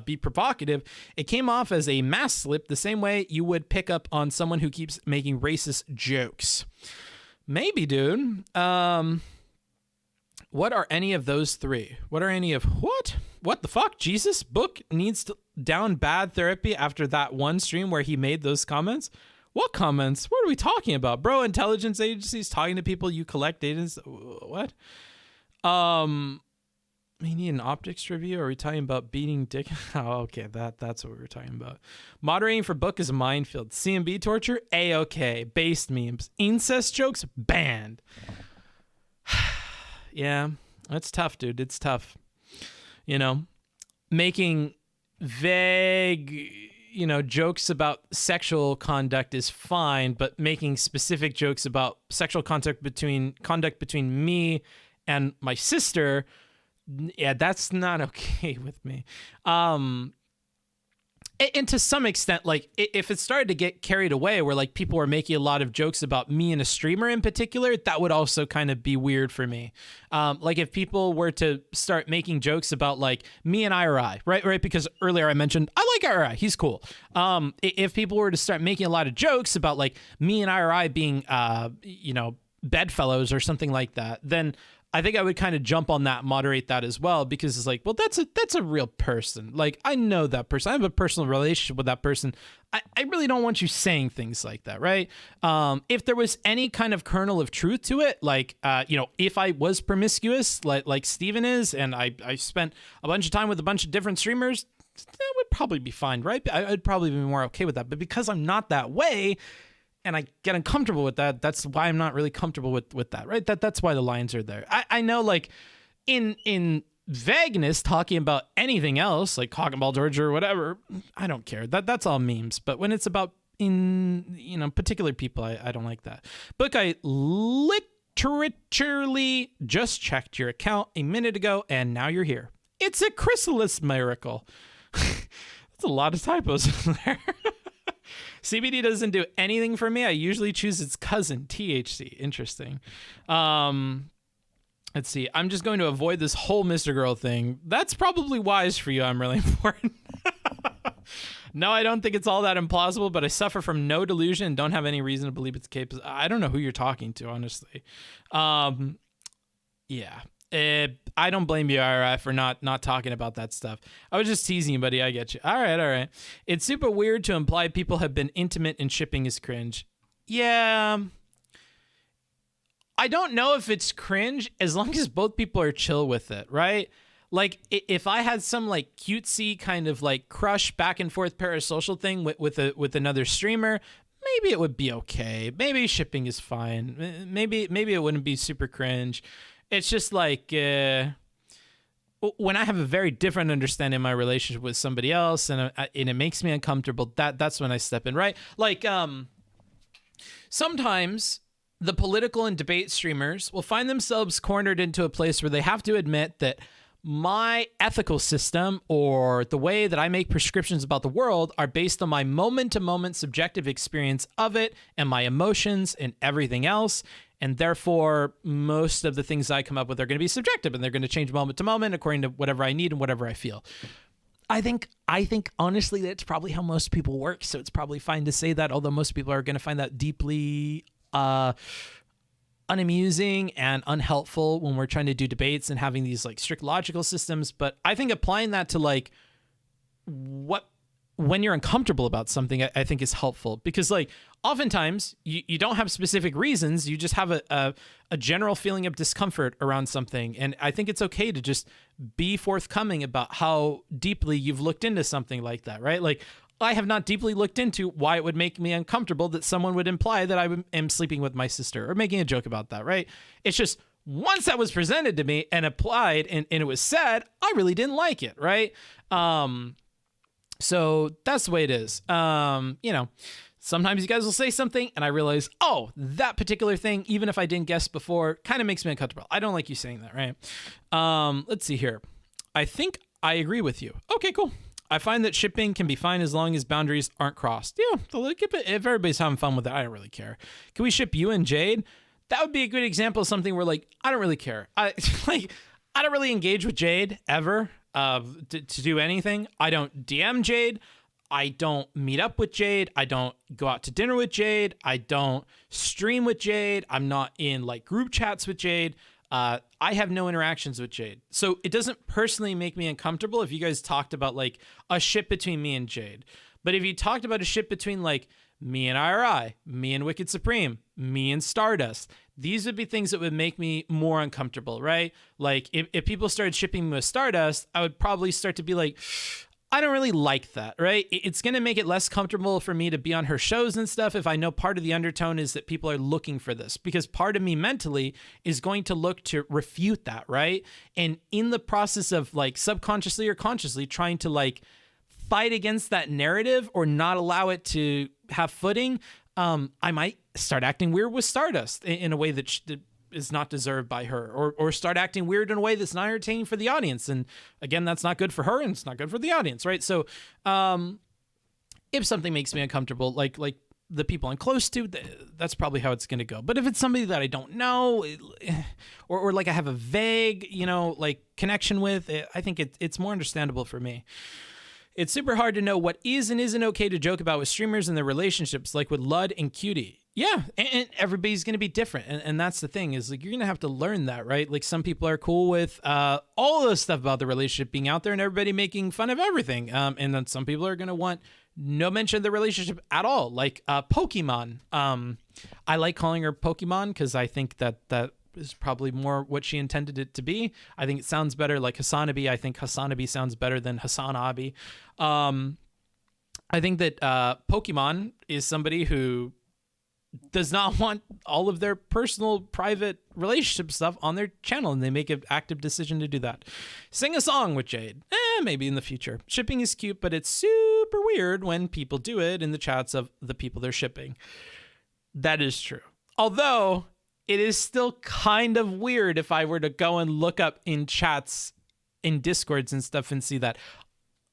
be provocative, it came off as a mask slip the same way you would pick up on someone who keeps making racist jokes. Maybe, dude. What are any of those three? What are any of what? What the fuck? Jesus? Book needs to down bad therapy after that one stream where he made those comments? What comments? What are we talking about? Bro, intelligence agencies talking to people, you collect data. What? We need an optics review. Are we talking about beating dick? Oh, okay. That's what we were talking about. Moderating for book is a minefield. CMB torture, A-okay. Based memes. Incest jokes, banned. Yeah, that's tough, dude. It's tough. You know, making vague, jokes about sexual conduct is fine, but making specific jokes about sexual conduct between me and my sister, yeah, that's not okay with me. And to some extent, like, if it started to get carried away where like people were making a lot of jokes about me and a streamer in particular, that would also kind of be weird for me. Like if people were to start making jokes about like me and IRI, right? Because earlier I mentioned I like IRI, he's cool. If people were to start making a lot of jokes about like me and IRI being, bedfellows or something like that, then I think I would kind of jump on that, moderate that as well, because it's like, well, that's a real person. Like, I know that person. I have a personal relationship with that person. I really don't want you saying things like that, right? If there was any kind of kernel of truth to it, like, if I was promiscuous, like Steven is, and I spent a bunch of time with a bunch of different streamers, that would probably be fine, right? I'd probably be more okay with that. But because I'm not that way, and I get uncomfortable with that, that's why I'm not really comfortable with that, right? That's why the lines are there. I know, like, in vagueness, talking about anything else, like cock and ball torture or whatever, I don't care. That's all memes. But when it's about particular people, I don't like that. Book, I literally just checked your account a minute ago, and now you're here. It's a chrysalis miracle. That's a lot of typos in there. CBD doesn't do anything for me. I usually choose its cousin, THC. Interesting. Let's see. I'm just going to avoid this whole Mr. Girl thing. That's probably wise for you. I'm really important. No, I don't think it's all that implausible, but I suffer from no delusion and don't have any reason to believe it's capable. I don't know who you're talking to, honestly. Yeah. I don't blame you, IRI, for not talking about that stuff. I was just teasing you, buddy. I get you. All right. It's super weird to imply people have been intimate and shipping is cringe. Yeah. I don't know if it's cringe as long as both people are chill with it, right? Like, if I had some like cutesy kind of like crush back and forth parasocial thing with another streamer, maybe it would be okay. Maybe shipping is fine. Maybe it wouldn't be super cringe. It's just like when I have a very different understanding of my relationship with somebody else, and it makes me uncomfortable. That's when I step in, right? Like sometimes the political and debate streamers will find themselves cornered into a place where they have to admit that my ethical system or the way that I make prescriptions about the world are based on my moment-to-moment subjective experience of it and my emotions and everything else. And therefore, most of the things I come up with are going to be subjective, and they're going to change moment to moment according to whatever I need and whatever I feel. I think honestly that's probably how most people work. So it's probably fine to say that, although most people are going to find that deeply unamusing and unhelpful when we're trying to do debates and having these like strict logical systems. But I think applying that to like when you're uncomfortable about something, I think is helpful, because like oftentimes you don't have specific reasons. You just have a general feeling of discomfort around something. And I think it's okay to just be forthcoming about how deeply you've looked into something like that, right? Like, I have not deeply looked into why it would make me uncomfortable that someone would imply that I am sleeping with my sister or making a joke about that, right? It's just once that was presented to me and applied and it was said, I really didn't like it, right? So that's the way it is. Sometimes you guys will say something and I realize, oh, that particular thing, even if I didn't guess before, kind of makes me uncomfortable. I don't like you saying that, right? Let's see here. I think I agree with you. Okay, cool. I find that shipping can be fine as long as boundaries aren't crossed. Yeah, if everybody's having fun with it, I don't really care. Can we ship you and Jade? That would be a good example of something where, like, I don't really care. I don't really engage with Jade ever to do anything. I don't DM Jade. I don't meet up with Jade. I don't go out to dinner with Jade. I don't stream with Jade. I'm not in, like, group chats with Jade. I have no interactions with Jade. So it doesn't personally make me uncomfortable if you guys talked about like a ship between me and Jade. But if you talked about a ship between like me and IRI, me and Wicked Supreme, me and Stardust, these would be things that would make me more uncomfortable, right? Like if people started shipping me with Stardust, I would probably start to be like, I don't really like that, right? It's going to make it less comfortable for me to be on her shows and stuff if I know part of the undertone is that people are looking for this, because part of me mentally is going to look to refute that, right? And in the process of like subconsciously or consciously trying to like fight against that narrative or not allow it to have footing, I might start acting weird with Stardust in a way that is not deserved by her, or start acting weird in a way that's not entertaining for the audience. And again, that's not good for her and it's not good for the audience, right? So if something makes me uncomfortable, like the people I'm close to, that's probably how it's going to go. But if it's somebody that I don't know, or like I have a vague, like connection with, I think it's more understandable for me. It's super hard to know what is and isn't okay to joke about with streamers and their relationships, like with Lud and Cutie. Yeah, and everybody's going to be different. And that's the thing, is like you're going to have to learn that, right? Like some people are cool with all the stuff about the relationship being out there and everybody making fun of everything. And then some people are going to want no mention of the relationship at all, like Pokemon. I like calling her Pokemon because I think that is probably more what she intended it to be. I think it sounds better like Hasanabi. I think Hasanabi sounds better than Hasanabi. I think that Pokemon is somebody who does not want all of their personal, private relationship stuff on their channel, and they make an active decision to do that. Sing a song with Jade. Maybe in the future. Shipping is cute, but it's super weird when people do it in the chats of the people they're shipping. That is true. Although it is still kind of weird if I were to go and look up in chats, in Discords and stuff, and see that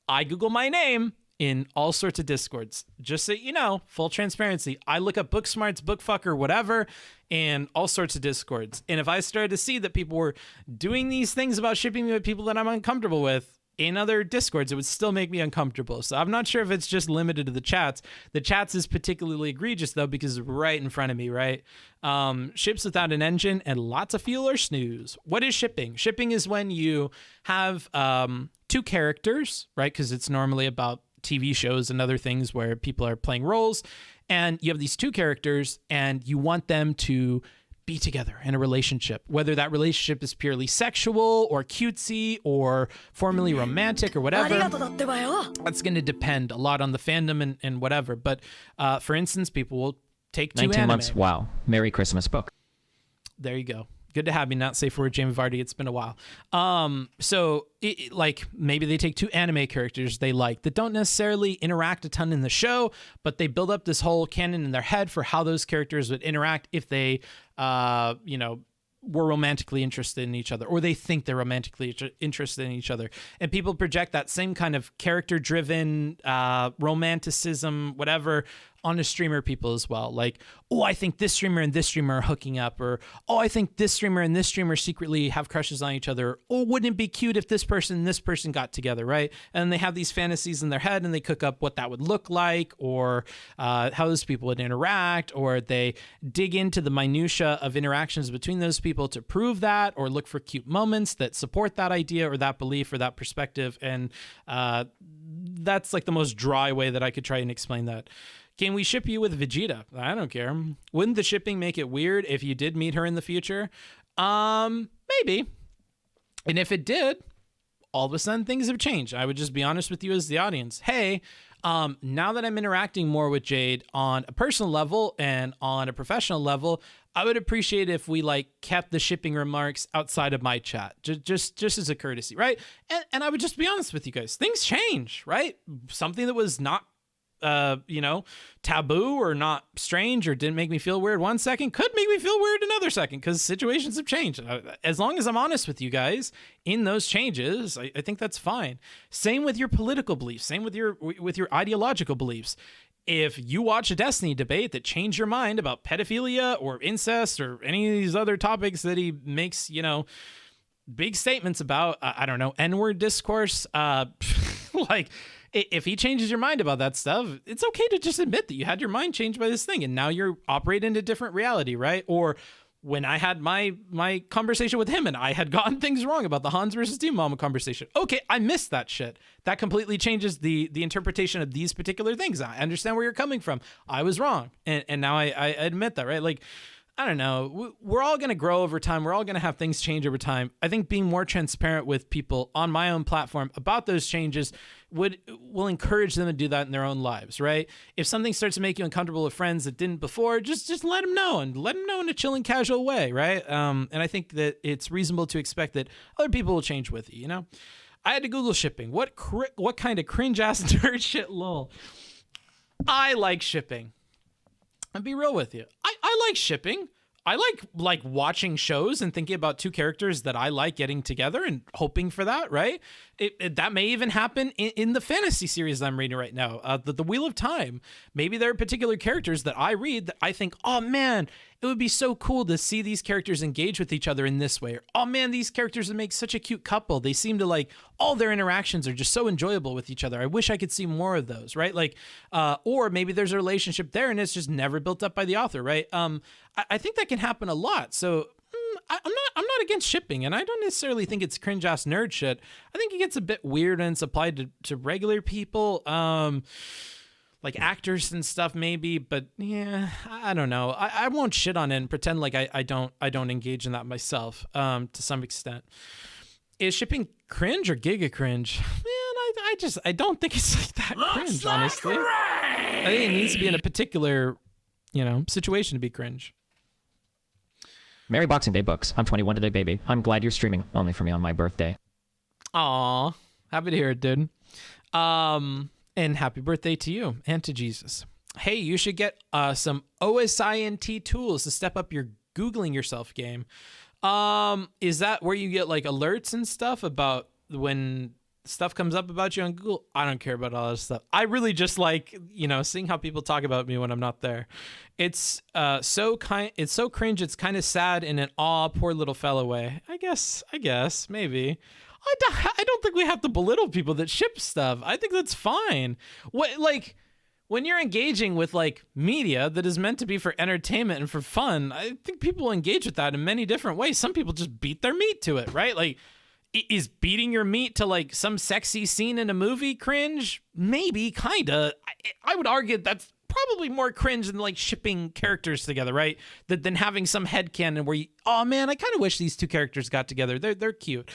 I Google my name in all sorts of Discords. Just so you know, full transparency. I look up book smarts, book fucker, whatever, and all sorts of Discords. And if I started to see that people were doing these things about shipping me with people that I'm uncomfortable with in other Discords, it would still make me uncomfortable. So I'm not sure if it's just limited to the chats. The chats is particularly egregious, though, because it's right in front of me, right? Ships without an engine and lots of fuel or snooze. What is shipping? Shipping is when you have two characters, right? Because it's normally about TV shows and other things where people are playing roles, and you have these two characters and you want them to be together in a relationship, whether that relationship is purely sexual or cutesy or formally romantic or whatever. That's going to depend a lot on the fandom and whatever. But for instance, people will take 2 19 anime. months. Wow. Merry Christmas book. There you go. Good to have you. Not safe for Jamie Vardy. It's been a while. So like maybe they take 2 anime characters they like that don't necessarily interact a ton in the show, but they build up this whole canon in their head for how those characters would interact if they, were romantically interested in each other, or they think they're romantically interested in each other. And people project that same kind of character-driven romanticism, whatever, onto streamer people as well. Like, oh, I think this streamer and this streamer are hooking up, or, oh, I think this streamer and this streamer secretly have crushes on each other. Oh, wouldn't it be cute if this person and this person got together, right? And they have these fantasies in their head and they cook up what that would look like, or how those people would interact, or they dig into the minutia of interactions between those people to prove that, or look for cute moments that support that idea or that belief or that perspective. And that's like the most dry way that I could try and explain that. Can we ship you with Vegeta? I don't care. Wouldn't the shipping make it weird if you did meet her in the future? Maybe. And if it did, all of a sudden things have changed. I would just be honest with you as the audience. Hey, now that I'm interacting more with Jade on a personal level and on a professional level, I would appreciate if we like kept the shipping remarks outside of my chat, just as a courtesy, right? And I would just be honest with you guys. Things change, right? Something that was not taboo or not strange or didn't make me feel weird one second could make me feel weird another second, because situations have changed. As long as I'm honest with you guys in those changes, I think that's fine. Same with your political beliefs. Same with your ideological beliefs. If you watch a Destiny debate that changed your mind about pedophilia or incest or any of these other topics that he makes, big statements about, I don't know, N-word discourse, like, if he changes your mind about that stuff, it's okay to just admit that you had your mind changed by this thing and now you're operating in a different reality, right? Or when I had my conversation with him and I had gotten things wrong about the Hans versus Demon Mama conversation. Okay, I missed that shit. That completely changes the interpretation of these particular things. I understand where you're coming from. I was wrong. And now I admit that, right? Like, I don't know. We're all going to grow over time. We're all going to have things change over time. I think being more transparent with people on my own platform about those changes will encourage them to do that in their own lives, right? If something starts to make you uncomfortable with friends that didn't before, just let them know, and let them know in a chill and casual way, right? And I think that it's reasonable to expect that other people will change with you, you know? I had to Google shipping. What kind of cringe-ass nerd shit, lol. I like shipping. I'll be real with you. I like shipping. I like watching shows and thinking about two characters that I like getting together and hoping for that, right? That may even happen in the fantasy series that I'm reading right now, the Wheel of Time. Maybe there are particular characters that I read that I think, oh man, it would be so cool to see these characters engage with each other in this way. Or, oh man, these characters would make such a cute couple. They seem to like, all their interactions are just so enjoyable with each other. I wish I could see more of those, right? Like, or maybe there's a relationship there and it's just never built up by the author, right? I think that can happen a lot. So I'm not against shipping, and I don't necessarily think it's cringe ass nerd shit. I think it gets a bit weird and it's applied to regular people, like actors and stuff maybe. But yeah, I don't know. I won't shit on it and pretend like I don't engage in that myself to some extent. Is shipping cringe or giga cringe? Man, I don't think it's like that cringe, honestly. I think it needs to be in a particular, situation to be cringe. Merry Boxing Day, Books. I'm 21 today, baby. I'm glad you're streaming only for me on my birthday. Aw, happy to hear it, dude. And happy birthday to you and to Jesus. Hey, you should get some OSINT tools to step up your Googling yourself game. Is that where you get like alerts and stuff about when stuff comes up about you on Google? I don't care about all that stuff. I really just like, seeing how people talk about me when I'm not there. It's so cringe. It's kind of sad in an aw, poor little fellow way. I guess, maybe. I don't think we have to belittle people that ship stuff. I think that's fine. When you're engaging with like media that is meant to be for entertainment and for fun, I think people engage with that in many different ways. Some people just beat their meat to it, right? Like, is beating your meat to like some sexy scene in a movie cringe? Maybe, kinda. I would argue that's probably more cringe than like shipping characters together, right? Than having some headcanon where oh man, I kind of wish these two characters got together. They're cute.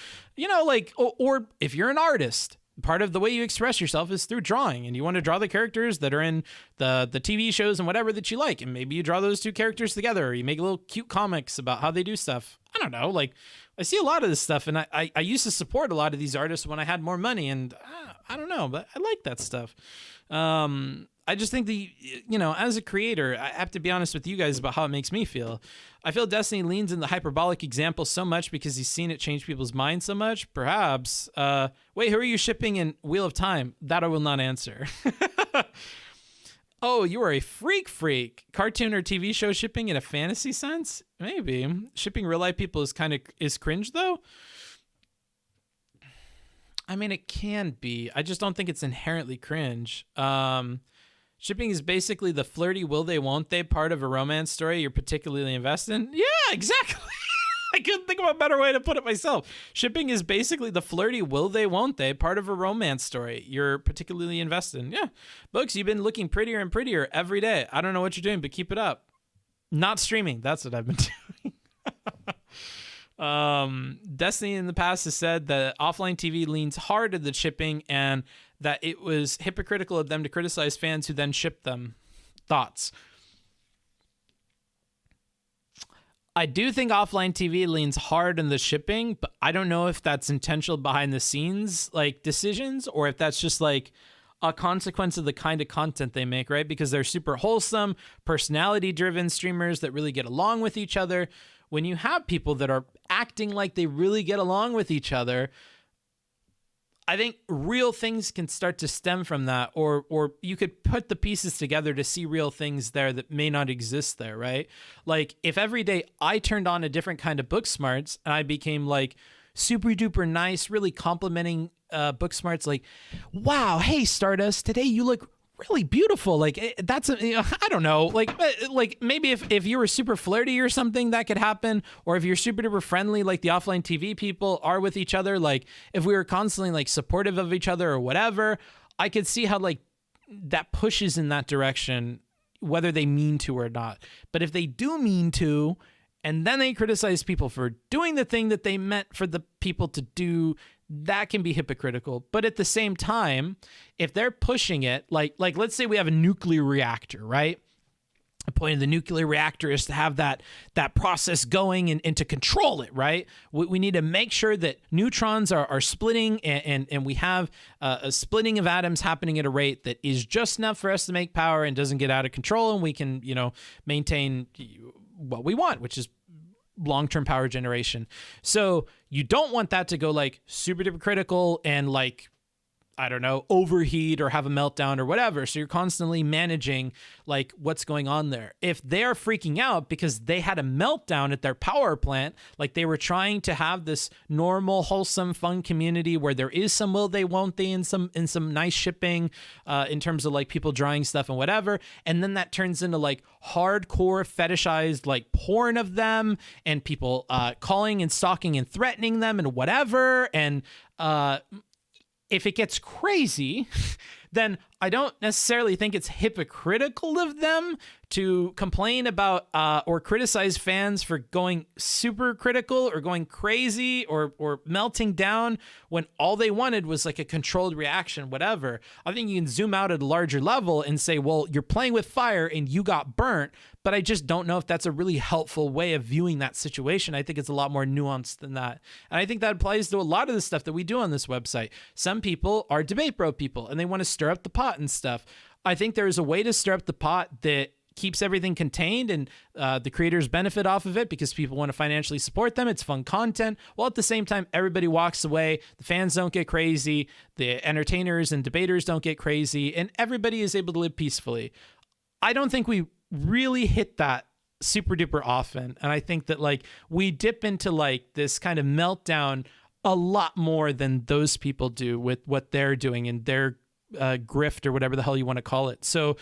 Or if you're an artist, part of the way you express yourself is through drawing, and you want to draw the characters that are in the TV shows and whatever that you like, and maybe you draw those two characters together, or you make little cute comics about how they do stuff. I don't know, like I see a lot of this stuff, and I used to support a lot of these artists when I had more money, and I don't know, but I like that stuff. I just think as a creator, I have to be honest with you guys about how it makes me feel. I feel Destiny leans in the hyperbolic example so much because he's seen it change people's minds so much. Perhaps. Wait, who are you shipping in Wheel of Time? That I will not answer. Oh, you are a freak. Cartoon or TV show shipping in a fantasy sense? Maybe. Shipping real life people is cringe though. I mean, it can be. I just don't think it's inherently cringe. Shipping is basically the flirty will they won't they part of a romance story you're particularly invested in. Yeah, exactly. I couldn't think of a better way to put it myself. Shipping is basically the flirty will they won't they part of a romance story you're particularly invested in. Yeah. Books, you've been looking prettier and prettier every day. I don't know what you're doing, but keep it up. Not streaming. That's what I've been doing. Destiny in the past has said that offline TV leans hard at the shipping and that it was hypocritical of them to criticize fans who then ship them. Thoughts? I do think offline TV leans hard in the shipping, but I don't know if that's intentional behind the scenes like decisions or if that's just like a consequence of the kind of content they make, right? Because they're super wholesome, personality driven streamers that really get along with each other. When you have people that are acting like they really get along with each other, I think real things can start to stem from that, or you could put the pieces together to see real things there that may not exist there, right? Like if every day I turned on a different kind of book smarts and I became like super duper nice, really complimenting book smarts, like, wow, hey Stardust, today you look really beautiful. Like that's I don't know, like maybe if you were super flirty or something that could happen, or if you're super duper friendly like the offline TV people are with each other, like if we were constantly like supportive of each other or whatever, I could see how like that pushes in that direction, whether they mean to or not. But if they do mean to, and then they criticize people for doing the thing that they meant for the people to do, that can be hypocritical. But at the same time, if they're pushing it, like let's say we have a nuclear reactor, right? The point of the nuclear reactor is to have that process going and to control it, right? We need to make sure that neutrons are splitting and we have a splitting of atoms happening at a rate that is just enough for us to make power and doesn't get out of control, and we can, maintain what we want, which is long-term power generation. So you don't want that to go like super duper critical and like, I don't know, overheat or have a meltdown or whatever. So you're constantly managing like what's going on there. If they're freaking out because they had a meltdown at their power plant, like they were trying to have this normal, wholesome, fun community where there is some will they, won't they, and some nice shipping in terms of like people drawing stuff and whatever. And then that turns into like hardcore fetishized like porn of them and people calling and stalking and threatening them and whatever. And if it gets crazy, then I don't necessarily think it's hypocritical of them to complain about or criticize fans for going super critical or going crazy or melting down when all they wanted was like a controlled reaction, whatever. I think you can zoom out at a larger level and say, well, you're playing with fire and you got burnt, but I just don't know if that's a really helpful way of viewing that situation. I think it's a lot more nuanced than that. And I think that applies to a lot of the stuff that we do on this website. Some people are debate bro people and they want to stir up the pot and stuff. I think there is a way to stir up the pot that keeps everything contained and the creators benefit off of it because people want to financially support them. It's fun content. While at the same time, everybody walks away. The fans don't get crazy. The entertainers and debaters don't get crazy. And everybody is able to live peacefully. I don't think we really hit that super duper often. And I think that like we dip into like this kind of meltdown a lot more than those people do with what they're doing and their grift or whatever the hell you want to call it. So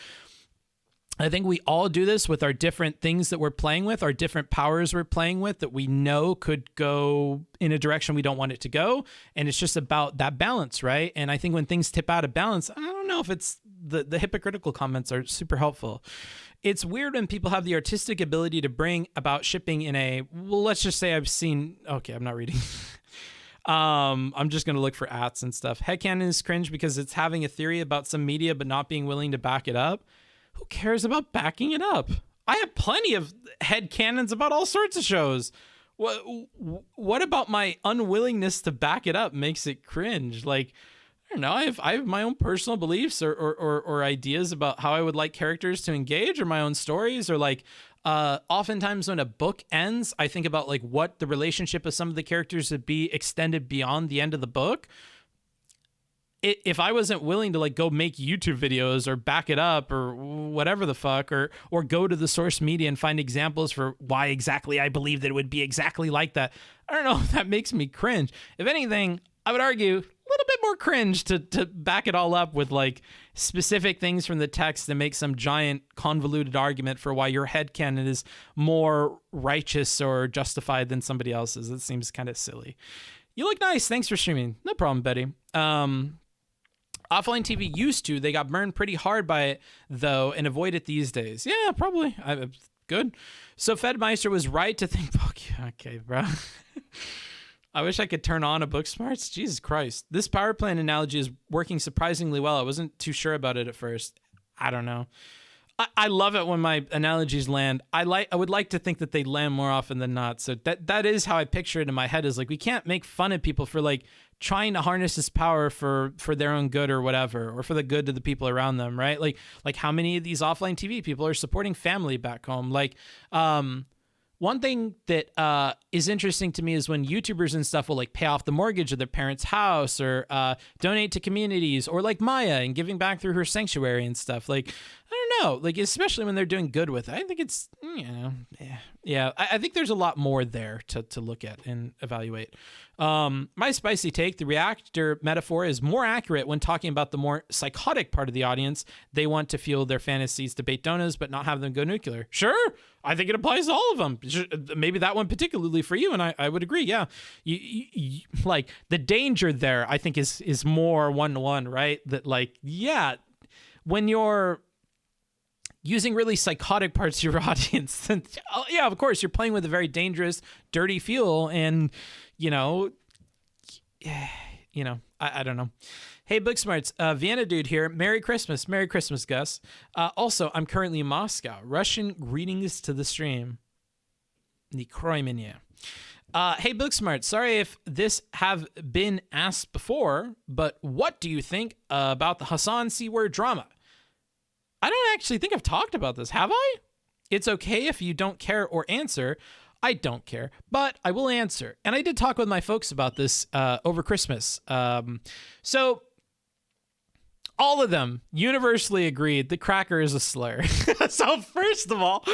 I think we all do this with our different things that we're playing with, our different powers we're playing with that we know could go in a direction we don't want it to go. And it's just about that balance, right? And I think when things tip out of balance, I don't know if it's the hypocritical comments are super helpful. It's weird when people have the artistic ability to bring about shipping in a, well, let's just say I've seen, okay, I'm not reading. I'm just going to look for ats and stuff. Headcanon is cringe because it's having a theory about some media but not being willing to back it up. Who cares about backing it up? I have plenty of headcanons about all sorts of shows. What about my unwillingness to back it up makes it cringe? Like, I don't know. I have my own personal beliefs or ideas about how I would like characters to engage or my own stories or like, oftentimes when a book ends, I think about like what the relationship of some of the characters would be extended beyond the end of the book. If I wasn't willing to like go make YouTube videos or back it up or whatever the fuck, or go to the source media and find examples for why exactly I believe that it would be exactly like that, I don't know if that makes me cringe. If anything, I would argue a little bit more cringe to back it all up with like specific things from the text that make some giant convoluted argument for why your headcanon is more righteous or justified than somebody else's. It seems kind of silly. You look nice. Thanks for streaming. No problem, Betty. Offline TV used to. They got burned pretty hard by it, though, and avoid it these days. Yeah, probably. Good. So Fedmeister was right to think... Okay, bro. I wish I could turn on a book smarts. Jesus Christ. This power plant analogy is working surprisingly well. I wasn't too sure about it at first. I don't know. I love it when my analogies land. I would like to think that they land more often than not. So that is how I picture it in my head, is like we can't make fun of people for like trying to harness this power for their own good or whatever, or for the good of the people around them, right? Like how many of these offline TV people are supporting family back home? Like one thing that is interesting to me is when YouTubers and stuff will like pay off the mortgage of their parents' house or donate to communities, or like Maya and giving back through her sanctuary and stuff. Like, I don't know, like especially when they're doing good with it. I think it's, yeah. I think there's a lot more there to look at and evaluate. My spicy take, the reactor metaphor is more accurate when talking about the more psychotic part of the audience. They want to fuel their fantasies, debate donuts, but not have them go nuclear. Sure, I think it applies to all of them. Maybe that one particularly for you, and I would agree. Yeah, you, like the danger there, I think is more one-to-one, right? That like, yeah, when you're using really psychotic parts of your audience. And yeah, of course, you're playing with a very dangerous, dirty fuel, and I don't know. Hey, Booksmarts, Vienna dude here. Merry Christmas, Gus. Also, I'm currently in Moscow. Russian greetings to the stream. Nikroimenia. Hey, Booksmart, sorry if this have been asked before, but what do you think about the Hassan C-word drama? I don't actually think I've talked about this, have I? It's okay if you don't care or answer. I don't care, but I will answer. And I did talk with my folks about this over Christmas. So all of them universally agreed that cracker is a slur. So first of all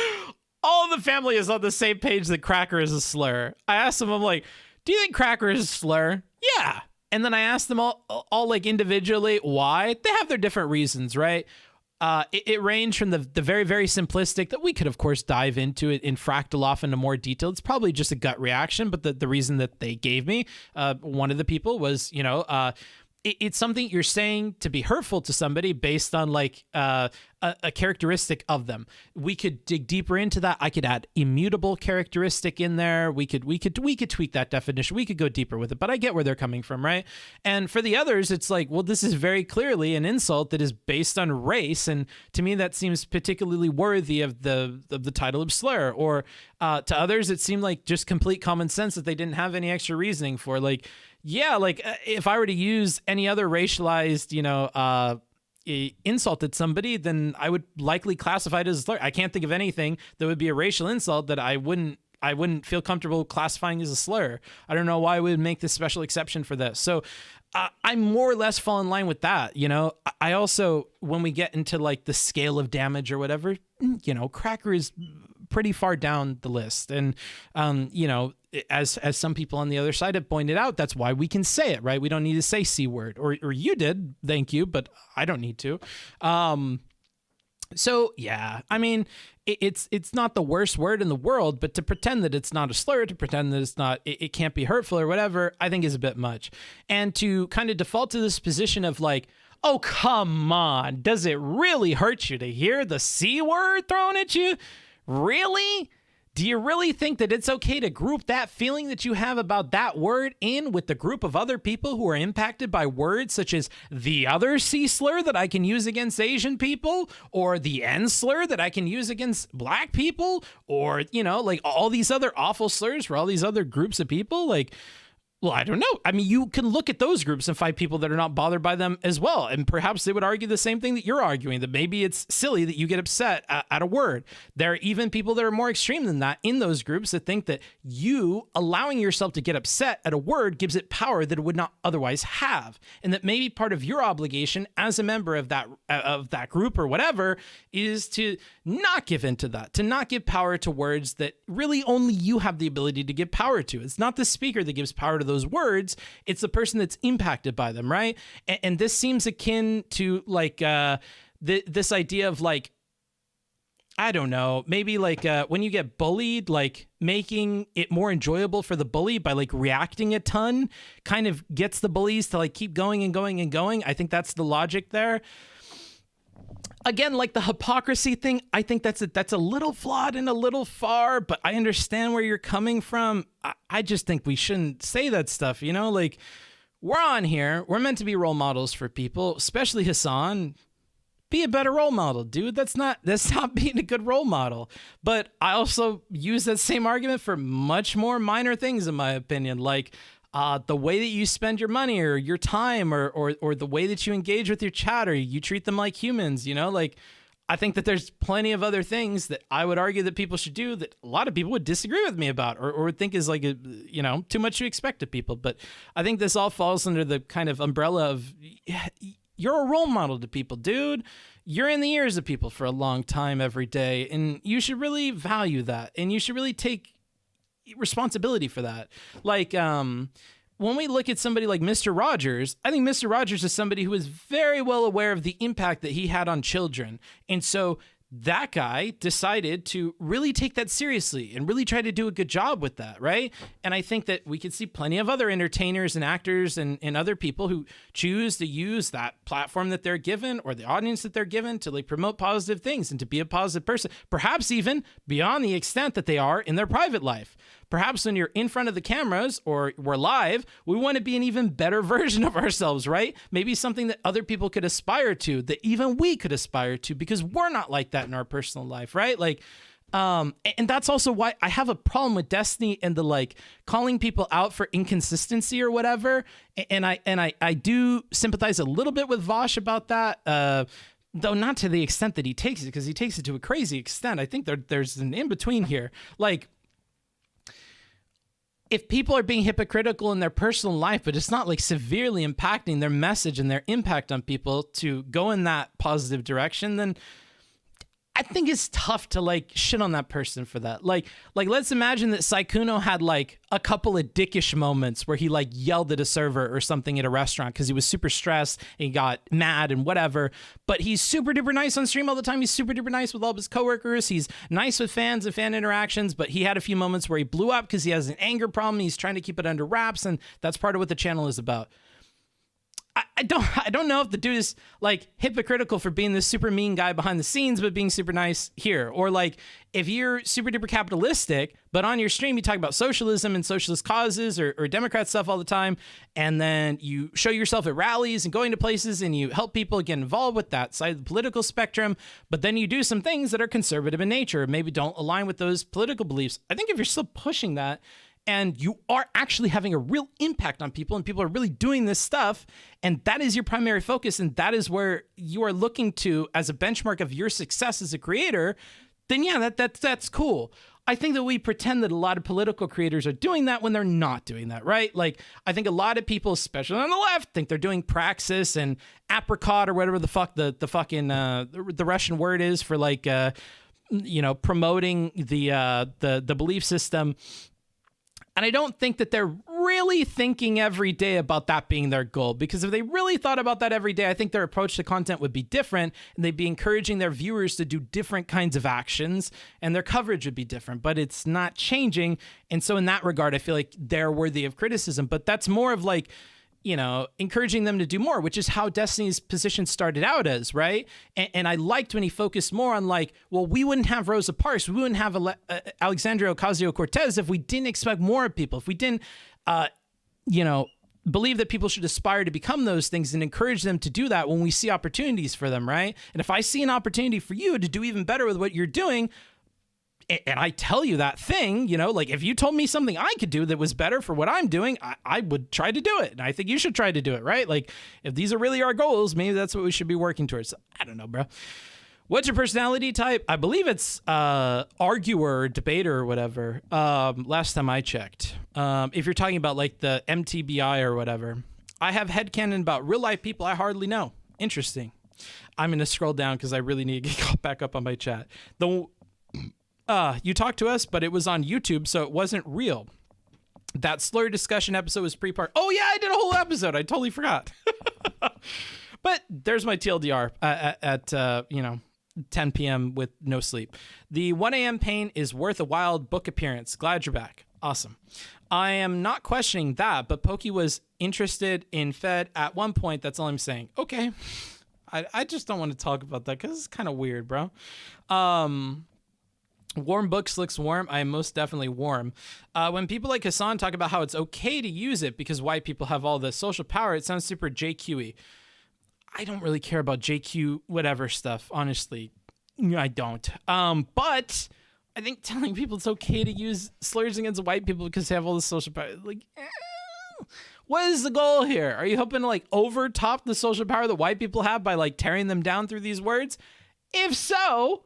the family is on the same page that cracker is a slur. I asked them, I'm like, do you think cracker is a slur? Yeah. And then I asked them all like individually why. They have their different reasons, right? It ranged from the very, very simplistic that we could, of course, dive into it and fractal off into more detail. It's probably just a gut reaction, but the reason that they gave me, one of the people was, it's something you're saying to be hurtful to somebody based on like a characteristic of them. We could dig deeper into that. I could add immutable characteristic in there. We could tweak that definition. We could go deeper with it, but I get where they're coming from, right? And for the others, it's like, well, this is very clearly an insult that is based on race, and to me, that seems particularly worthy of the title of slur. Or to others, it seemed like just complete common sense that they didn't have any extra reasoning for. Like, yeah, like if I were to use any other racialized, insult at somebody, then I would likely classify it as a slur. I can't think of anything that would be a racial insult that I wouldn't feel comfortable classifying as a slur. I don't know why we would make this special exception for this. So I more or less fall in line with that. I also, when we get into like the scale of damage or whatever, cracker is pretty far down the list. And, as some people on the other side have pointed out, that's why we can say it, right? We don't need to say C word, or you did, thank you, but I don't need to. So yeah, I mean, it's not the worst word in the world, but to pretend that it's not a slur, to pretend that it's not, it can't be hurtful or whatever, I think is a bit much. And to kind of default to this position of like, oh, come on, does it really hurt you to hear the C word thrown at you? Really? Do you really think that it's okay to group that feeling that you have about that word in with the group of other people who are impacted by words such as the other C slur that I can use against Asian people, or the N slur that I can use against black people, or, like all these other awful slurs for all these other groups of people? Like, well, I don't know. I mean, you can look at those groups and find people that are not bothered by them as well. And perhaps they would argue the same thing that you're arguing, that maybe it's silly that you get upset at a word. There are even people that are more extreme than that in those groups that think that you allowing yourself to get upset at a word gives it power that it would not otherwise have. And that maybe part of your obligation as a member of that group or whatever is to not give into that, to not give power to words that really only you have the ability to give power to. It's not the speaker that gives power to those words, it's the person that's impacted by them, right? And this seems akin to like this idea of like, I don't know, maybe like when you get bullied, like making it more enjoyable for the bully by like reacting a ton kind of gets the bullies to like keep going and going and going. I think that's the logic there. Again, like the hypocrisy thing, I think that's a little flawed and a little far, but I understand where you're coming from. I just think we shouldn't say that stuff, like we're on here. We're meant to be role models for people, especially Hassan. Be a better role model, dude. That's not being a good role model. But I also use that same argument for much more minor things, in my opinion, like the way that you spend your money or your time or the way that you engage with your chat, or you treat them like humans, like I think that there's plenty of other things that I would argue that people should do that a lot of people would disagree with me about or would think is like, too much to expect of people. But I think this all falls under the kind of umbrella of you're a role model to people, dude. You're in the ears of people for a long time every day, and you should really value that, and you should really take responsibility for that. Like when we look at somebody like Mr. Rogers, I think Mr. Rogers is somebody who is very well aware of the impact that he had on children, and so that guy decided to really take that seriously and really try to do a good job with that, right? And I think that we could see plenty of other entertainers and actors and other people who choose to use that platform that they're given or the audience that they're given to like promote positive things and to be a positive person, perhaps even beyond the extent that they are in their private life. Perhaps when you're in front of the cameras or we're live, we want to be an even better version of ourselves, right? Maybe something that other people could aspire to, that even we could aspire to, because we're not like that in our personal life, right? Like, and that's also why I have a problem with Destiny and the like calling people out for inconsistency or whatever. And I do sympathize a little bit with Vosh about that. Though not to the extent that he takes it, because he takes it to a crazy extent. I think there's an in-between here. Like, if people are being hypocritical in their personal life, but it's not like severely impacting their message and their impact on people to go in that positive direction, then I think it's tough to like shit on that person for that. Like let's imagine that Saikuno had like a couple of dickish moments where he like yelled at a server or something at a restaurant because he was super stressed and he got mad and whatever. But he's super duper nice on stream all the time. He's super duper nice with all of his coworkers. He's nice with fans and fan interactions, but he had a few moments where he blew up because he has an anger problem. He's trying to keep it under wraps, and that's part of what the channel is about. I don't know if the dude is like hypocritical for being this super mean guy behind the scenes, but being super nice here. Or like if you're super duper capitalistic, but on your stream you talk about socialism and socialist causes or Democrat stuff all the time, and then you show yourself at rallies and going to places and you help people get involved with that side of the political spectrum, but then you do some things that are conservative in nature, maybe don't align with those political beliefs. I think if you're still pushing that, and you are actually having a real impact on people, and people are really doing this stuff, and that is your primary focus, and that is where you are looking to as a benchmark of your success as a creator, then yeah, that's cool. I think that we pretend that a lot of political creators are doing that when they're not doing that, right? Like, I think a lot of people, especially on the left, think they're doing praxis and apricot or whatever the fuck the fucking the Russian word is for like promoting the belief system. And I don't think that they're really thinking every day about that being their goal, because if they really thought about that every day, I think their approach to content would be different, and they'd be encouraging their viewers to do different kinds of actions, and their coverage would be different, but it's not changing. And so in that regard, I feel like they're worthy of criticism, but that's more of like, encouraging them to do more, which is how Destiny's position started out as, right? And I liked when he focused more on like, well, we wouldn't have Rosa Parks, we wouldn't have Alexandria Ocasio-Cortez if we didn't expect more of people, if we didn't, believe that people should aspire to become those things and encourage them to do that when we see opportunities for them, right? And if I see an opportunity for you to do even better with what you're doing, and I tell you that thing, like if you told me something I could do that was better for what I'm doing, I would try to do it. And I think you should try to do it, right? Like if these are really our goals, maybe that's what we should be working towards. I don't know, bro. What's your personality type? I believe it's arguer or debater or whatever. Last time I checked. If you're talking about like the MTBI or whatever, I have headcanon about real life people I hardly know. Interesting. I'm going to scroll down because I really need to get caught back up on my chat. You talked to us, but it was on YouTube, so it wasn't real. That slur discussion episode was pre-part. Oh yeah, I did a whole episode. I totally forgot. But there's my TLDR at 10 p.m. with no sleep. The 1 a.m. pain is worth a wild book appearance. Glad you're back. Awesome. I am not questioning that, but Pokey was interested in Fed at one point. That's all I'm saying. Okay. I just don't want to talk about that because it's kind of weird, bro. Warm books looks warm. I am most definitely warm. When people like Hassan talk about how it's okay to use it because white people have all the social power, it sounds super JQ-y. I don't really care about JQ whatever stuff, honestly. I don't. But I think telling people it's okay to use slurs against white people because they have all the social power, like, what is the goal here? Are you hoping to like overtop the social power that white people have by like tearing them down through these words? If so,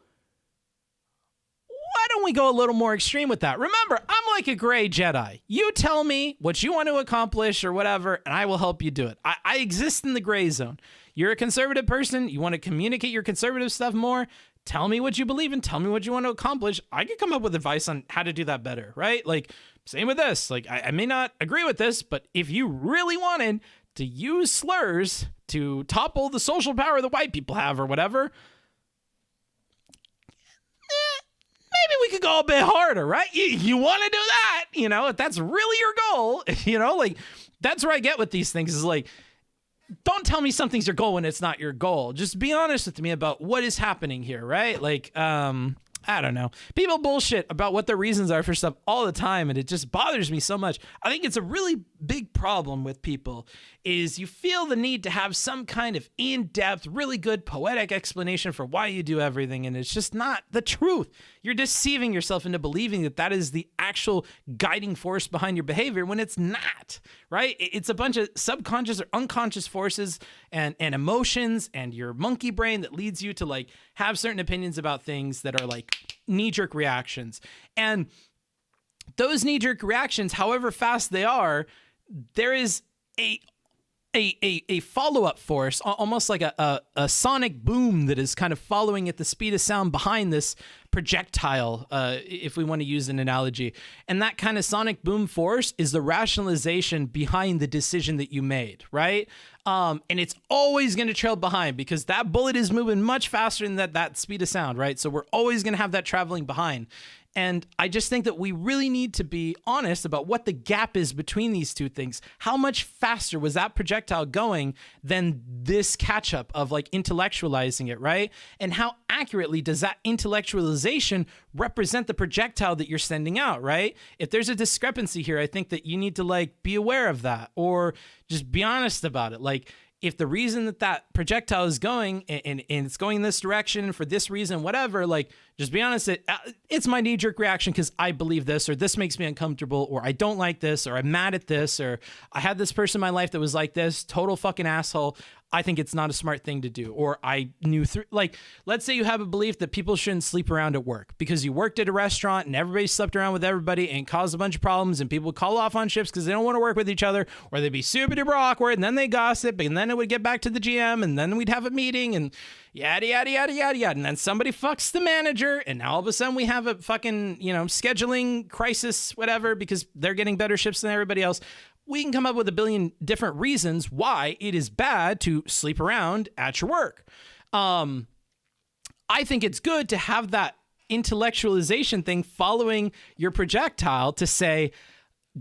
why don't we go a little more extreme with that? Remember, I'm like a gray Jedi. You tell me what you want to accomplish or whatever, and I will help you do it. I exist in the gray zone. You're a conservative person. You want to communicate your conservative stuff more. Tell me what you believe in. Tell me what you want to accomplish. I could come up with advice on how to do that better, right? Like, same with this. Like, I may not agree with this, but if you really wanted to use slurs to topple the social power that white people have or whatever, we could go a bit harder, right? You want to do that, if that's really your goal, like that's where I get with these things is like, don't tell me something's your goal when it's not your goal. Just be honest with me about what is happening here, right? Like, I don't know. People bullshit about what their reasons are for stuff all the time, and it just bothers me so much. I think it's a really big problem with people is you feel the need to have some kind of in-depth, really good poetic explanation for why you do everything, and it's just not the truth. You're deceiving yourself into believing that that is the actual guiding force behind your behavior when it's not, right? It's a bunch of subconscious or unconscious forces and emotions and your monkey brain that leads you to like have certain opinions about things that are like knee-jerk reactions. And those knee-jerk reactions, however fast they are, there is a follow-up force, almost like a sonic boom that is kind of following at the speed of sound behind this projectile, if we want to use an analogy. And that kind of sonic boom force is the rationalization behind the decision that you made, right? And it's always going to trail behind because that bullet is moving much faster than that speed of sound, right? So we're always going to have that traveling behind. And I just think that we really need to be honest about what the gap is between these two things. How much faster was that projectile going than this catch up of like intellectualizing it, right? And how accurately does that intellectualization represent the projectile that you're sending out, right? If there's a discrepancy here, I think that you need to like be aware of that or just be honest about it. Like, if the reason that projectile is going and it's going in this direction for this reason, whatever, like, just be honest, it's my knee-jerk reaction because I believe this, or this makes me uncomfortable, or I don't like this, or I'm mad at this, or I had this person in my life that was like this, total fucking asshole. I think it's not a smart thing to do. Or I knew like, let's say you have a belief that people shouldn't sleep around at work because you worked at a restaurant and everybody slept around with everybody and caused a bunch of problems and people would call off on shifts because they don't want to work with each other, or they'd be super duper awkward and then they gossip and then it would get back to the GM and then we'd have a meeting and yada, yada, yada, yada, yada. And then somebody fucks the manager and now all of a sudden we have a fucking, scheduling crisis, whatever, because they're getting better shifts than everybody else. We can come up with a billion different reasons why it is bad to sleep around at your work. I think it's good to have that intellectualization thing following your projectile to say,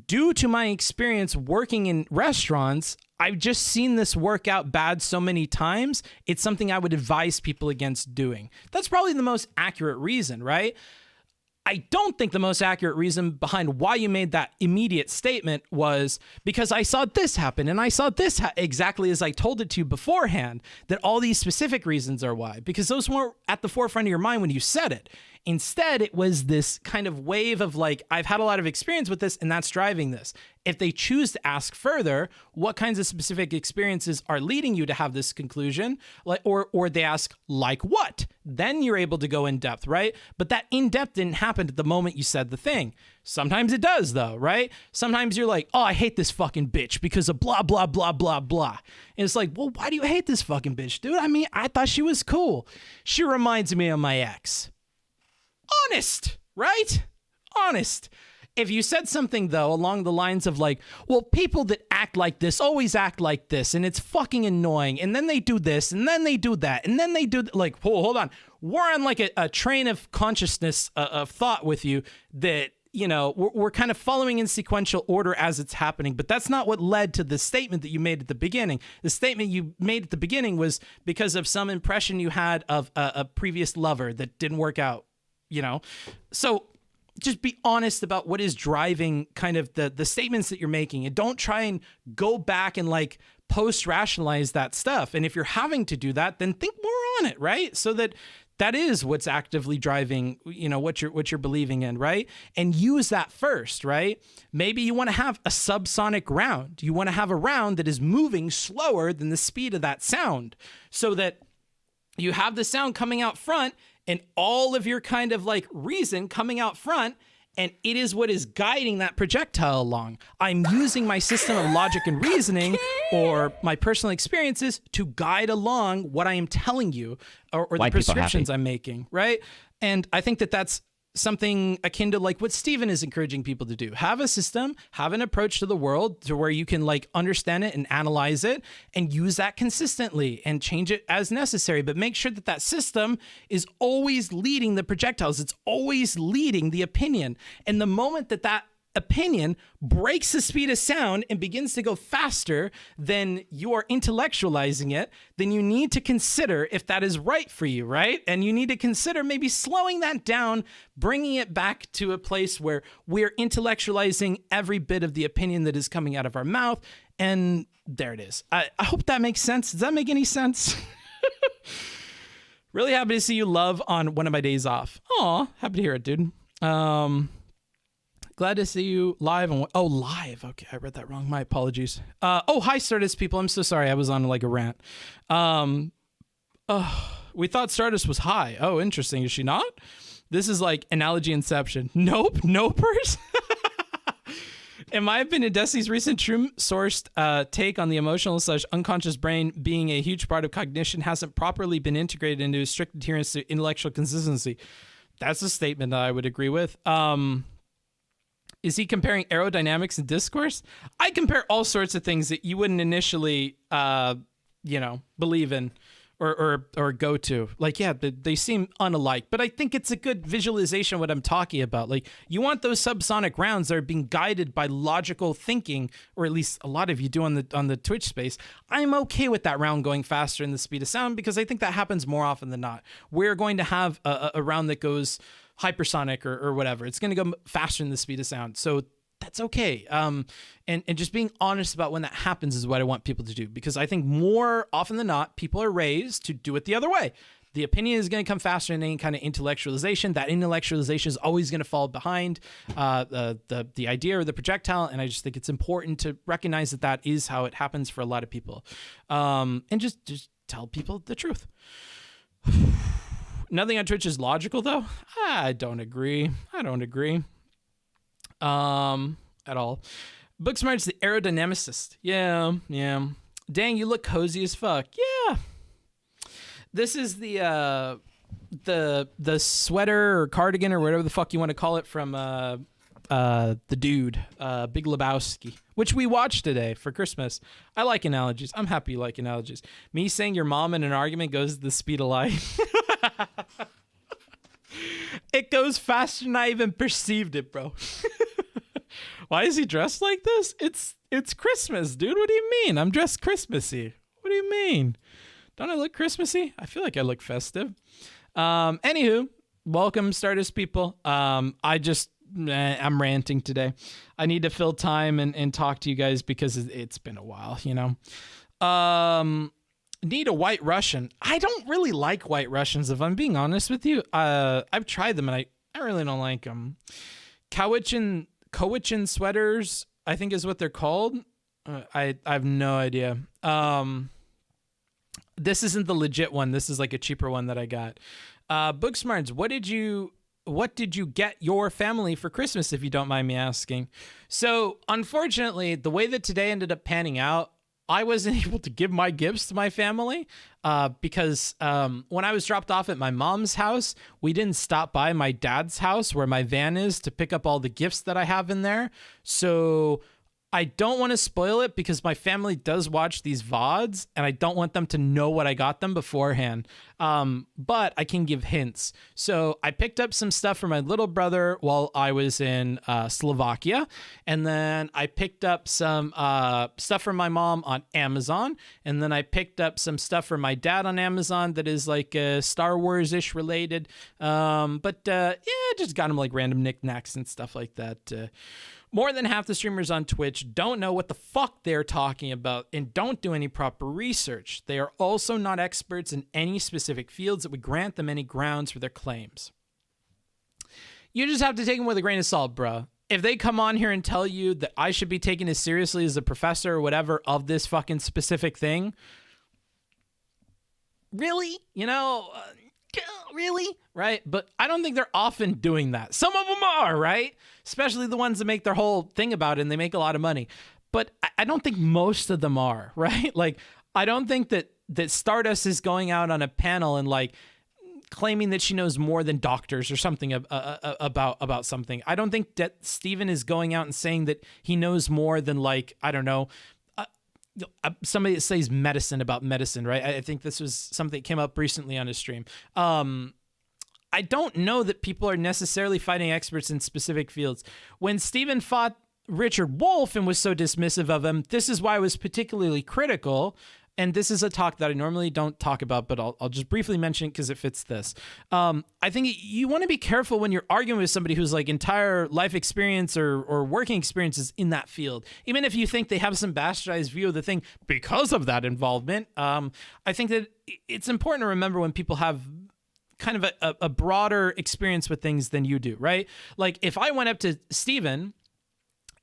due to my experience working in restaurants, I've just seen this work out bad so many times. It's something I would advise people against doing. That's probably the most accurate reason, right? I don't think the most accurate reason behind why you made that immediate statement was because I saw this happen and I saw this exactly as I told it to you beforehand, that all these specific reasons are why, because those weren't at the forefront of your mind when you said it. Instead, it was this kind of wave of like, I've had a lot of experience with this and that's driving this. If they choose to ask further, what kinds of specific experiences are leading you to have this conclusion? Like, or they ask, like what? Then you're able to go in depth, right? But that in depth didn't happen at the moment you said the thing. Sometimes it does though, right? Sometimes you're like, oh, I hate this fucking bitch because of blah, blah, blah, blah, blah. And it's like, well, why do you hate this fucking bitch, dude? I mean, I thought she was cool. She reminds me of my ex. Honest, right? Honest. If you said something, though, along the lines of like, well, people that act like this always act like this, and it's fucking annoying, and then they do this, and then they do that, and then they do, like, hold on. We're on like a train of consciousness of thought with you that, we're kind of following in sequential order as it's happening, but that's not what led to the statement that you made at the beginning. The statement you made at the beginning was because of some impression you had of a previous lover that didn't work out. So just be honest about what is driving kind of the statements that you're making, and don't try and go back and like post rationalize that stuff. And if you're having to do that, then think more on it, right? So that is what's actively driving, what you're believing in, right? And use that first, right? Maybe you want to have a subsonic round. You want to have a round that is moving slower than the speed of that sound, so that you have the sound coming out front and all of your kind of like reason coming out front, and it is what is guiding that projectile along. I'm using my system of logic and reasoning or my personal experiences to guide along what I am telling you or the prescriptions I'm making, right? And I think that that's something akin to like what Steven is encouraging people to do. Have a system, have an approach to the world to where you can like understand it and analyze it and use that consistently and change it as necessary. But make sure that that system is always leading the projectiles. It's always leading the opinion. And the moment that that opinion breaks the speed of sound and begins to go faster than you are intellectualizing it, then you need to consider if that is right for you, right? And you need to consider maybe slowing that down, bringing it back to a place where we're intellectualizing every bit of the opinion that is coming out of our mouth. And there it is. I hope that makes sense. Does that make any sense? Really happy to see you, Love, on one of my days off. Aw, happy to hear it, dude. Glad to see you live. Live. Okay, I read that wrong. My apologies. Hi, Stardust people. I'm so sorry. I was on like a rant. We thought Stardust was high. Oh, interesting. Is she not? This is like analogy inception. Nope. Nopers. In my opinion, Destiny's recent true-sourced take on the emotional/unconscious brain being a huge part of cognition hasn't properly been integrated into a strict adherence to intellectual consistency. That's a statement that I would agree with. Is he comparing aerodynamics and discourse? I compare all sorts of things that you wouldn't initially, believe in or go to. Like, yeah, they seem unalike, but I think it's a good visualization of what I'm talking about. Like, you want those subsonic rounds that are being guided by logical thinking, or at least a lot of you do on the Twitch space. I'm okay with that round going faster than the speed of sound because I think that happens more often than not. We're going to have a round that goes hypersonic or whatever. It's going to go faster than the speed of sound. So that's okay. And just being honest about when that happens is what I want people to do, because I think more often than not, people are raised to do it the other way. The opinion is going to come faster than any kind of intellectualization. That intellectualization is always going to fall behind the idea or the projectile. And I just think it's important to recognize that that is how it happens for a lot of people. And just tell people the truth. Nothing on Twitch is logical, though. I don't agree. At all. Booksmart's the aerodynamicist. Yeah. Dang, you look cozy as fuck. Yeah. This is the sweater or cardigan or whatever the fuck you want to call it from the dude, Big Lebowski, which we watched today for Christmas. I like analogies. I'm happy you like analogies. Me saying your mom in an argument goes at the speed of light. It goes faster than I even perceived it, bro. Why is he dressed like this? It's Christmas, dude. What do you mean? I'm dressed Christmassy. What do you mean? Don't I look Christmassy? I feel like I look festive. Anywho, welcome, Stardust people. I'm ranting today. I need to fill time and talk to you guys because it's been a while, you know. Need a White Russian. I don't really like White Russians, if I'm being honest with you. I've tried them and I really don't like them. Cowichan sweaters, I think is what they're called. I have no idea. This isn't the legit one. This is like a cheaper one that I got. Booksmarts, what did you get your family for Christmas, if you don't mind me asking? So unfortunately, the way that today ended up panning out, I wasn't able to give my gifts to my family because when I was dropped off at my mom's house, we didn't stop by my dad's house where my van is to pick up all the gifts that I have in there. So I don't want to spoil it because my family does watch these VODs and I don't want them to know what I got them beforehand. But I can give hints. So I picked up some stuff for my little brother while I was in Slovakia. And then I picked up some stuff for my mom on Amazon. And then I picked up some stuff for my dad on Amazon that is like Star Wars-ish related. Just got him like random knickknacks and stuff like that. More than half the streamers on Twitch don't know what the fuck they're talking about and don't do any proper research. They are also not experts in any specific fields that would grant them any grounds for their claims. You just have to take them with a grain of salt, bruh. If they come on here and tell you that I should be taken as seriously as a professor or whatever of this fucking specific thing, really? Really? Right? But I don't think they're often doing that. Some of them are, right? Especially the ones that make their whole thing about it and they make a lot of money. But I don't think most of them are, right? Like, I don't think that Stardust is going out on a panel and like claiming that she knows more than doctors or something about something. I don't think that Stephen is going out and saying that he knows more than, like, I don't know, somebody that says medicine about medicine, right? I think this was something that came up recently on his stream. I don't know that people are necessarily fighting experts in specific fields. When Stephen fought Richard Wolff and was so dismissive of him, this is why I was particularly critical. And this is a talk that I normally don't talk about, but I'll just briefly mention it because it fits this. I think you want to be careful when you're arguing with somebody whose like entire life experience or working experience is in that field. Even if you think they have some bastardized view of the thing because of that involvement, I think that it's important to remember when people have kind of a broader experience with things than you do, right? Like if I went up to Steven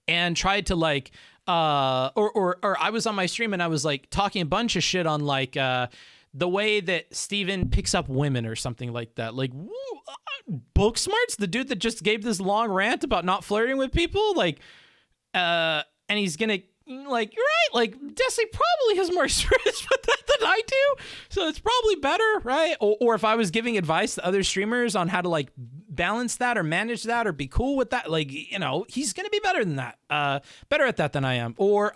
and tried to like, or I was on my stream and I was like talking a bunch of shit on like the way that Steven picks up women or something like that. Like, Book Smart's the dude that just gave this long rant about not flirting with people. Like, and he's gonna, like, you're right, like, Desi probably has more experience with that than I do, so it's probably better, right? Or if I was giving advice to other streamers on how to, like, balance that or manage that or be cool with that, like, you know, he's gonna be better than that, better at that than I am. Or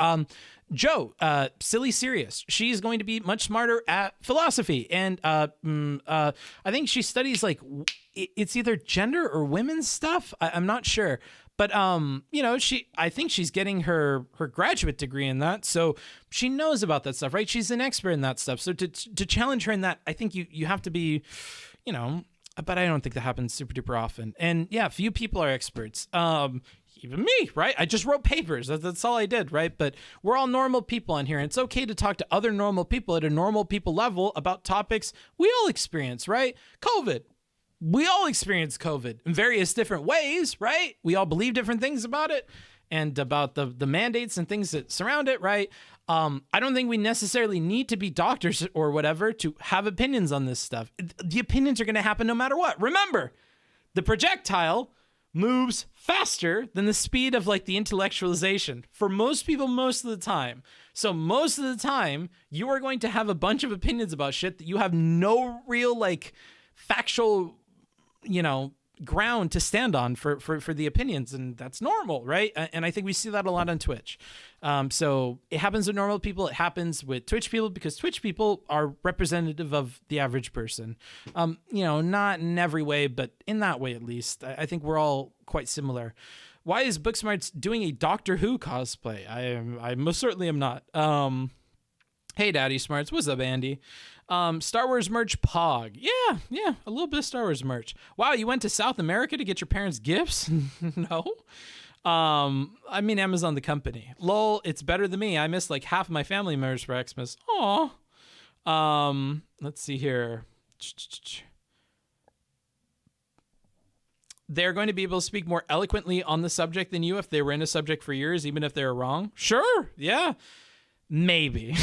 Joe, Silly Serious, she's going to be much smarter at philosophy, and I think she studies, like, it's either gender or women's stuff, I'm not sure. But, you know, I think she's getting her graduate degree in that. So she knows about that stuff, right? She's an expert in that stuff. So to challenge her in that, I think you have to be, you know, but I don't think that happens super duper often. And yeah, few people are experts. Even me, right? I just wrote papers. That's all I did, right? But we're all normal people on here. And it's okay to talk to other normal people at a normal people level about topics we all experience, right? COVID. We all experience COVID in various different ways, right? We all believe different things about it and about the mandates and things that surround it, right? I don't think we necessarily need to be doctors or whatever to have opinions on this stuff. The opinions are going to happen no matter what. Remember, the projectile moves faster than the speed of like the intellectualization for most people most of the time. So most of the time, you are going to have a bunch of opinions about shit that you have no real like factual, you know, ground to stand on for the opinions, and that's normal, right? And I think we see that a lot on Twitch. So it happens with normal people. It happens with Twitch people because Twitch people are representative of the average person. You know, not in every way, but in that way at least. I think we're all quite similar. Why is Booksmarts doing a Doctor Who cosplay? I most certainly am not. Hey, Daddy Smarts. What's up, Andy? Star Wars merch pog. Yeah, a little bit of Star Wars merch. Wow, you went to South America to get your parents gifts? No. I mean, Amazon the company. Lol, it's better than me. I missed like half of my family members for Xmas. Aw. Let's see here. They're going to be able to speak more eloquently on the subject than you if they were in a subject for years, even if they were wrong. Sure, yeah. Maybe.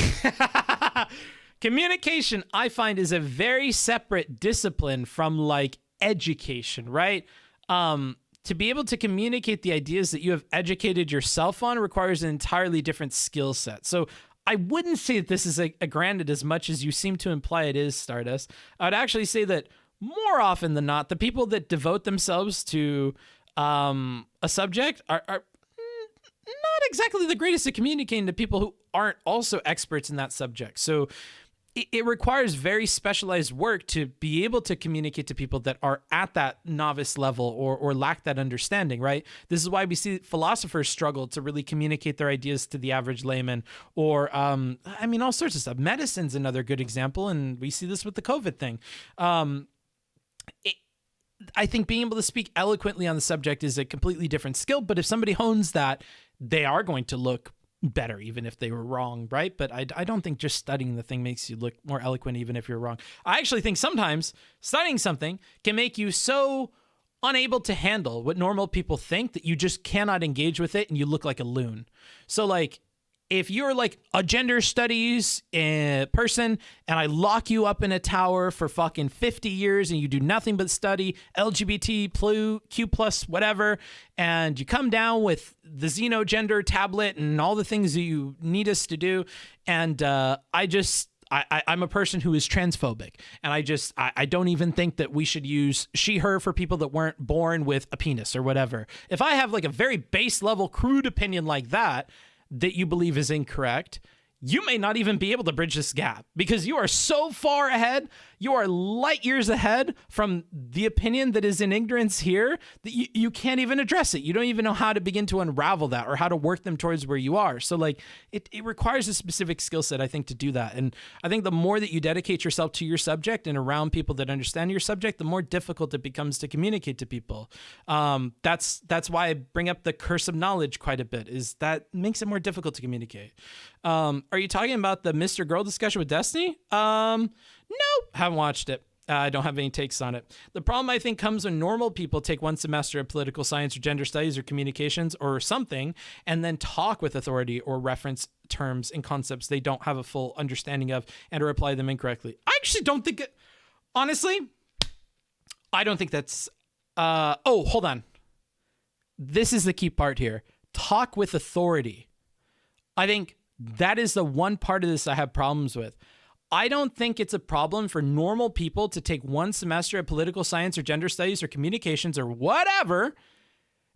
Communication, I find, is a very separate discipline from like education, right? To be able to communicate the ideas that you have educated yourself on requires an entirely different skill set. So I wouldn't say that this is a granted as much as you seem to imply it is, Stardust. I would actually say that more often than not, the people that devote themselves to a subject are not exactly the greatest at communicating to people who aren't also experts in that subject. So it requires very specialized work to be able to communicate to people that are at that novice level or lack that understanding, right? This is why we see philosophers struggle to really communicate their ideas to the average layman, or, I mean, all sorts of stuff. Medicine's another good example, and we see this with the COVID thing. I think being able to speak eloquently on the subject is a completely different skill, but if somebody hones that, they are going to look better, even if they were wrong, right? But I don't think just studying the thing makes you look more eloquent, even if you're wrong. I actually think sometimes studying something can make you so unable to handle what normal people think that you just cannot engage with it and you look like a loon. So like, if you're like a gender studies person and I lock you up in a tower for fucking 50 years and you do nothing but study LGBTQ+, whatever, and you come down with the xenogender tablet and all the things that you need us to do, and I I'm a person who is transphobic, and I don't even think that we should use she, her for people that weren't born with a penis or whatever. If I have like a very base level, crude opinion like that you believe is incorrect, you may not even be able to bridge this gap because you are so far ahead. You are light years ahead from the opinion that is in ignorance here that you can't even address it. You don't even know how to begin to unravel that or how to work them towards where you are. So like it requires a specific skill set, I think, to do that. And I think the more that you dedicate yourself to your subject and around people that understand your subject, the more difficult it becomes to communicate to people. That's why I bring up the curse of knowledge quite a bit, is that makes it more difficult to communicate. Are you talking about the Mr. Girl discussion with Destiny? No, haven't watched it. I don't have any takes on it. The problem, I think, comes when normal people take one semester of political science or gender studies or communications or something and then talk with authority or reference terms and concepts they don't have a full understanding of and or apply them incorrectly. I actually don't think it, honestly, I don't think that's, hold on. This is the key part here. Talk with authority. I think that is the one part of this I have problems with. I don't think it's a problem for normal people to take one semester of political science or gender studies or communications or whatever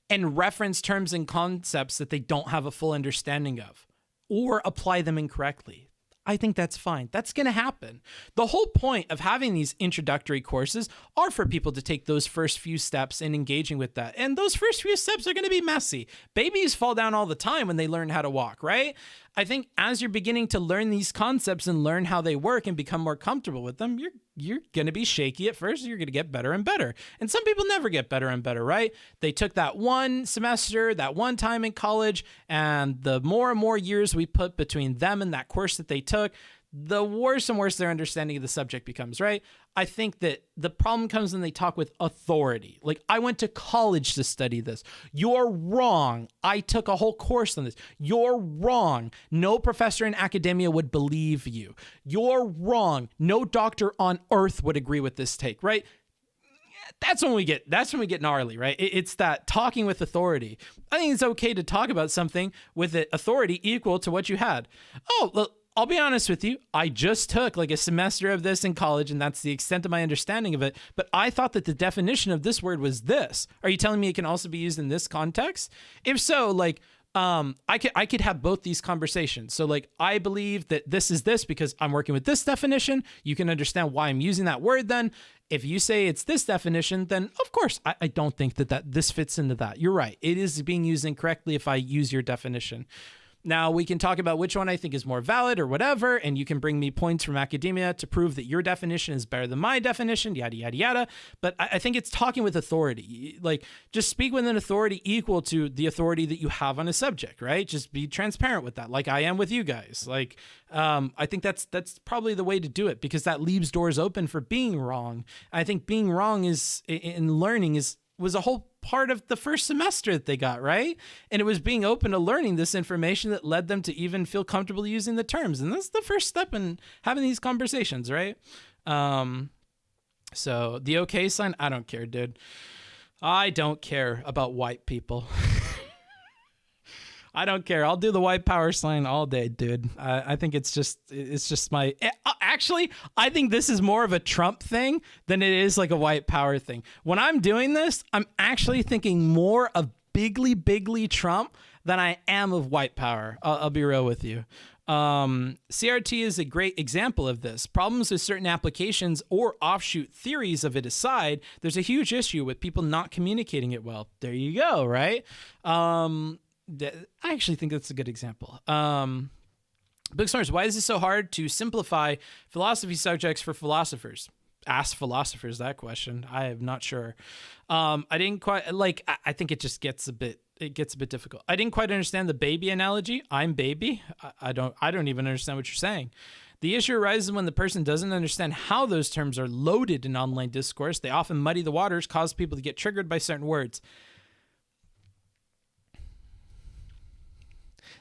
and reference terms and concepts that they don't have a full understanding of or apply them incorrectly. I think that's fine. That's going to happen. The whole point of having these introductory courses are for people to take those first few steps in engaging with that. And those first few steps are going to be messy. Babies fall down all the time when they learn how to walk, right? I think as you're beginning to learn these concepts and learn how they work and become more comfortable with them, you're going to be shaky at first. You're going to get better and better. And some people never get better and better, right? They took that one semester, that one time in college, and the more and more years we put between them and that course that they took, the worse and worse their understanding of the subject becomes, right? I think that the problem comes when they talk with authority. Like, I went to college to study this. You're wrong. I took a whole course on this. You're wrong. No professor in academia would believe you. You're wrong. No doctor on earth would agree with this take, right? That's when we get gnarly, right? It's that talking with authority. I think it's okay to talk about something with the authority equal to what you had. Oh, look, I'll be honest with you. I just took like a semester of this in college, and that's the extent of my understanding of it. But I thought that the definition of this word was this. Are you telling me it can also be used in this context? If so, like, I could have both these conversations. So like, I believe that this is this because I'm working with this definition. You can understand why I'm using that word then. If you say it's this definition, then of course, I don't think that this fits into that. You're right. It is being used incorrectly if I use your definition. Now, we can talk about which one I think is more valid or whatever, and you can bring me points from academia to prove that your definition is better than my definition, yada, yada, yada. But I think it's talking with authority. Like, just speak with an authority equal to the authority that you have on a subject, right? Just be transparent with that, like I am with you guys. Like, I think that's probably the way to do it, because that leaves doors open for being wrong. I think being wrong is in learning was a whole part of the first semester that they got, right? And it was being open to learning this information that led them to even feel comfortable using the terms. And that's the first step in having these conversations, right? So the okay sign, I don't care, dude. I don't care about white people. I don't care. I'll do the white power sign all day, dude. I think it's just my... Actually, I think this is more of a Trump thing than it is like a white power thing. When I'm doing this, I'm actually thinking more of bigly Trump than I am of white power. I'll be real with you. CRT is a great example of this. Problems with certain applications or offshoot theories of it aside, there's a huge issue with people not communicating it well. There you go, right? I actually think that's a good example. Booksmart, why is it so hard to simplify philosophy subjects for philosophers? Ask philosophers that question. I am not sure. I didn't quite like. I think it just gets a bit difficult. I didn't quite understand the baby analogy. I'm baby. I don't even understand what you're saying. The issue arises when the person doesn't understand how those terms are loaded in online discourse. They often muddy the waters, cause people to get triggered by certain words.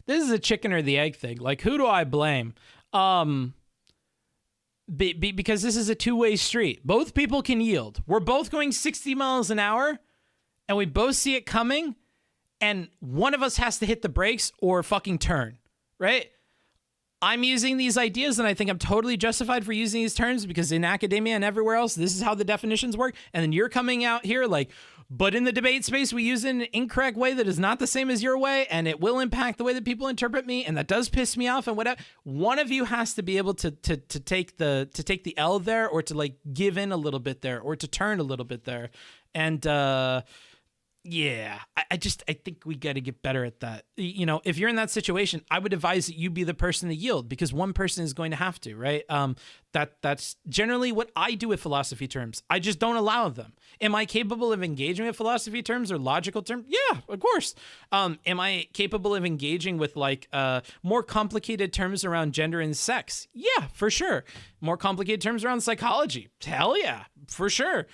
This is a chicken or the egg thing. Like, who do I blame? Because this is a two-way street. Both people can yield. We're both going 60 miles an hour, and we both see it coming, and one of us has to hit the brakes or fucking turn, right? I'm using these ideas and I think I'm totally justified for using these terms because in academia and everywhere else, this is how the definitions work. And then you're coming out here like, but in the debate space, we use it in an incorrect way that is not the same as your way, and it will impact the way that people interpret me, and that does piss me off and whatever. One of you has to be able to take the L there, or to like give in a little bit there, or to turn a little bit there. And yeah, I think we got to get better at that. You know, if you're in that situation, I would advise that you be the person to yield, because one person is going to have to, right? That's generally what I do with philosophy terms. I just don't allow them. Am I capable of engaging with philosophy terms or logical terms? Yeah, of course. Am I capable of engaging with like more complicated terms around gender and sex? Yeah, for sure. More complicated terms around psychology? Hell yeah, for sure.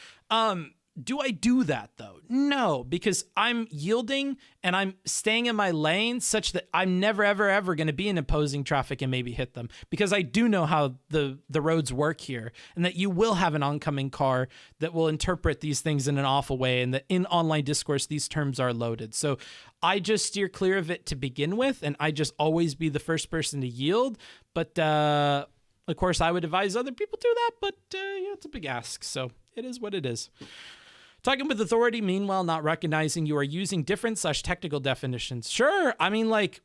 Do I do that though? No, because I'm yielding and I'm staying in my lane such that I'm never, ever, ever going to be in opposing traffic and maybe hit them, because I do know how the roads work here, and that you will have an oncoming car that will interpret these things in an awful way, and that in online discourse, these terms are loaded. So I just steer clear of it to begin with, and I just always be the first person to yield. But of course, I would advise other people do that, but yeah, it's a big ask. So it is what it is. Talking with authority, meanwhile, not recognizing you are using different / technical definitions. Sure, I mean, like,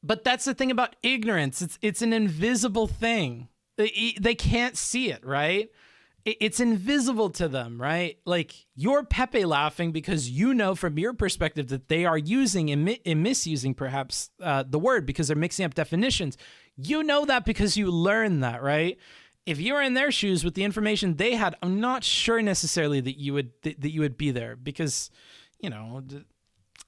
but that's the thing about ignorance. It's an invisible thing. They can't see it, right? It's invisible to them, right? Like, you're Pepe laughing because you know from your perspective that they are using and misusing perhaps the word, because they're mixing up definitions. You know that because you learn that, right? If you were in their shoes with the information they had, I'm not sure necessarily that you would be there, because, you know,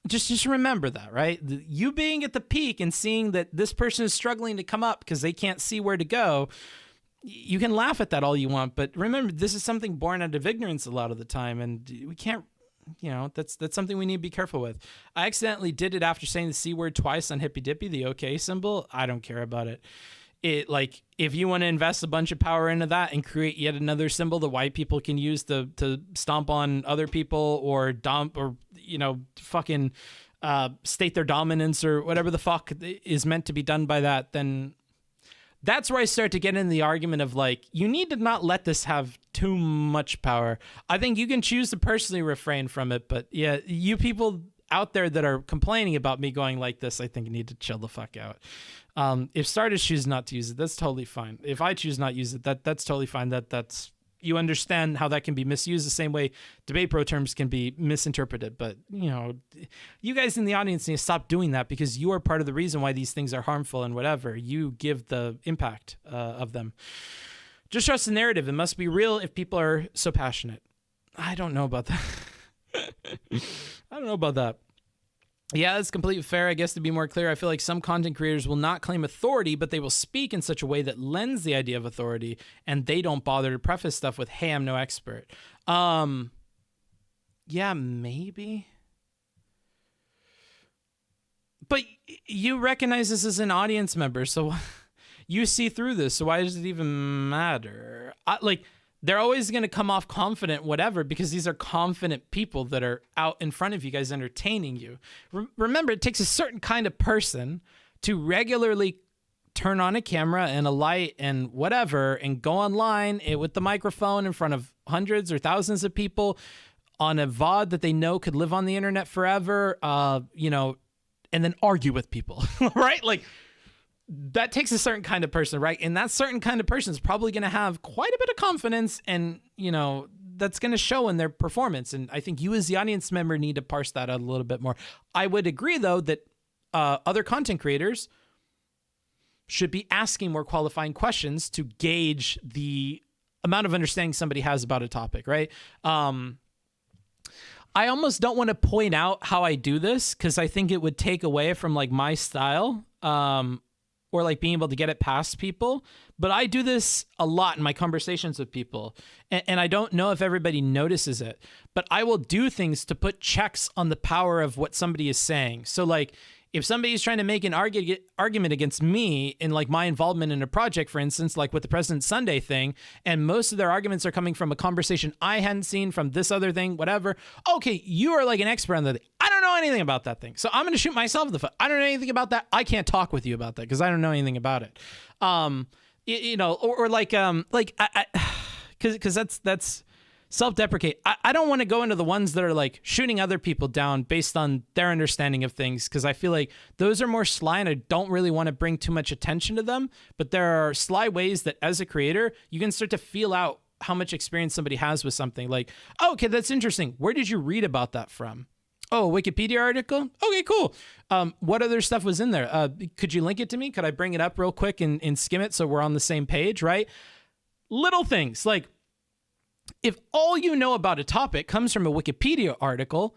just remember that, right? You being at the peak and seeing that this person is struggling to come up because they can't see where to go, you can laugh at that all you want, but remember, this is something born out of ignorance a lot of the time, and we can't, you know, that's something we need to be careful with. I accidentally did it after saying the C word twice on Hippy Dippy, the OK symbol. I don't care about it. It, like, if you want to invest a bunch of power into that and create yet another symbol that white people can use to stomp on other people, or you know, fucking state their dominance, or whatever the fuck is meant to be done by that, then that's where I start to get in the argument of like, you need to not let this have too much power. I think you can choose to personally refrain from it, but yeah, you people out there that are complaining about me going like this, I think you need to chill the fuck out. If starters choose not to use it, that's totally fine. If I choose not to use it, that's totally fine. That's you understand how that can be misused the same way debate pro terms can be misinterpreted. But, you know, you guys in the audience need to stop doing that, because you are part of the reason why these things are harmful, and whatever. You give the impact of them. Just trust the narrative. It must be real if people are so passionate. I don't know about that. I don't know about that. Yeah, that's completely fair. I guess to be more clear, I feel like some content creators will not claim authority, but they will speak in such a way that lends the idea of authority, and they don't bother to preface stuff with, hey, I'm no expert. Yeah, maybe. But you recognize this as an audience member, so you see through this, so why does it even matter? They're always going to come off confident, whatever, because these are confident people that are out in front of you guys entertaining you. Remember, it takes a certain kind of person to regularly turn on a camera and a light and whatever and go online with the microphone in front of hundreds or thousands of people on a VOD that they know could live on the internet forever, you know, and then argue with people, right? Like, that takes a certain kind of person, right? And that certain kind of person is probably going to have quite a bit of confidence, and, you know, that's going to show in their performance. And I think you as the audience member need to parse that out a little bit more. I would agree, though, that other content creators should be asking more qualifying questions to gauge the amount of understanding somebody has about a topic, right? I almost don't want to point out how I do this, because I think it would take away from like my style. Or like being able to get it past people. But I do this a lot in my conversations with people. And I don't know if everybody notices it, but I will do things to put checks on the power of what somebody is saying. So like, if somebody's trying to make an argument against me in like my involvement in a project, for instance, like with the President Sunday thing, and most of their arguments are coming from a conversation I hadn't seen from this other thing, whatever. Okay, you are like an expert on that thing. I don't know anything about that thing. So I'm going to shoot myself in the foot. I don't know anything about that. I can't talk with you about that because I don't know anything about it. Because that's self-deprecate. I don't want to go into the ones that are like shooting other people down based on their understanding of things, because I feel like those are more sly and I don't really want to bring too much attention to them. But there are sly ways that as a creator, you can start to feel out how much experience somebody has with something. Like, oh, okay, that's interesting. Where did you read about that from? Oh, a Wikipedia article? Okay, cool. What other stuff was in there? Could you link it to me? Could I bring it up real quick and skim it so we're on the same page, right? Little things like, if all you know about a topic comes from a Wikipedia article,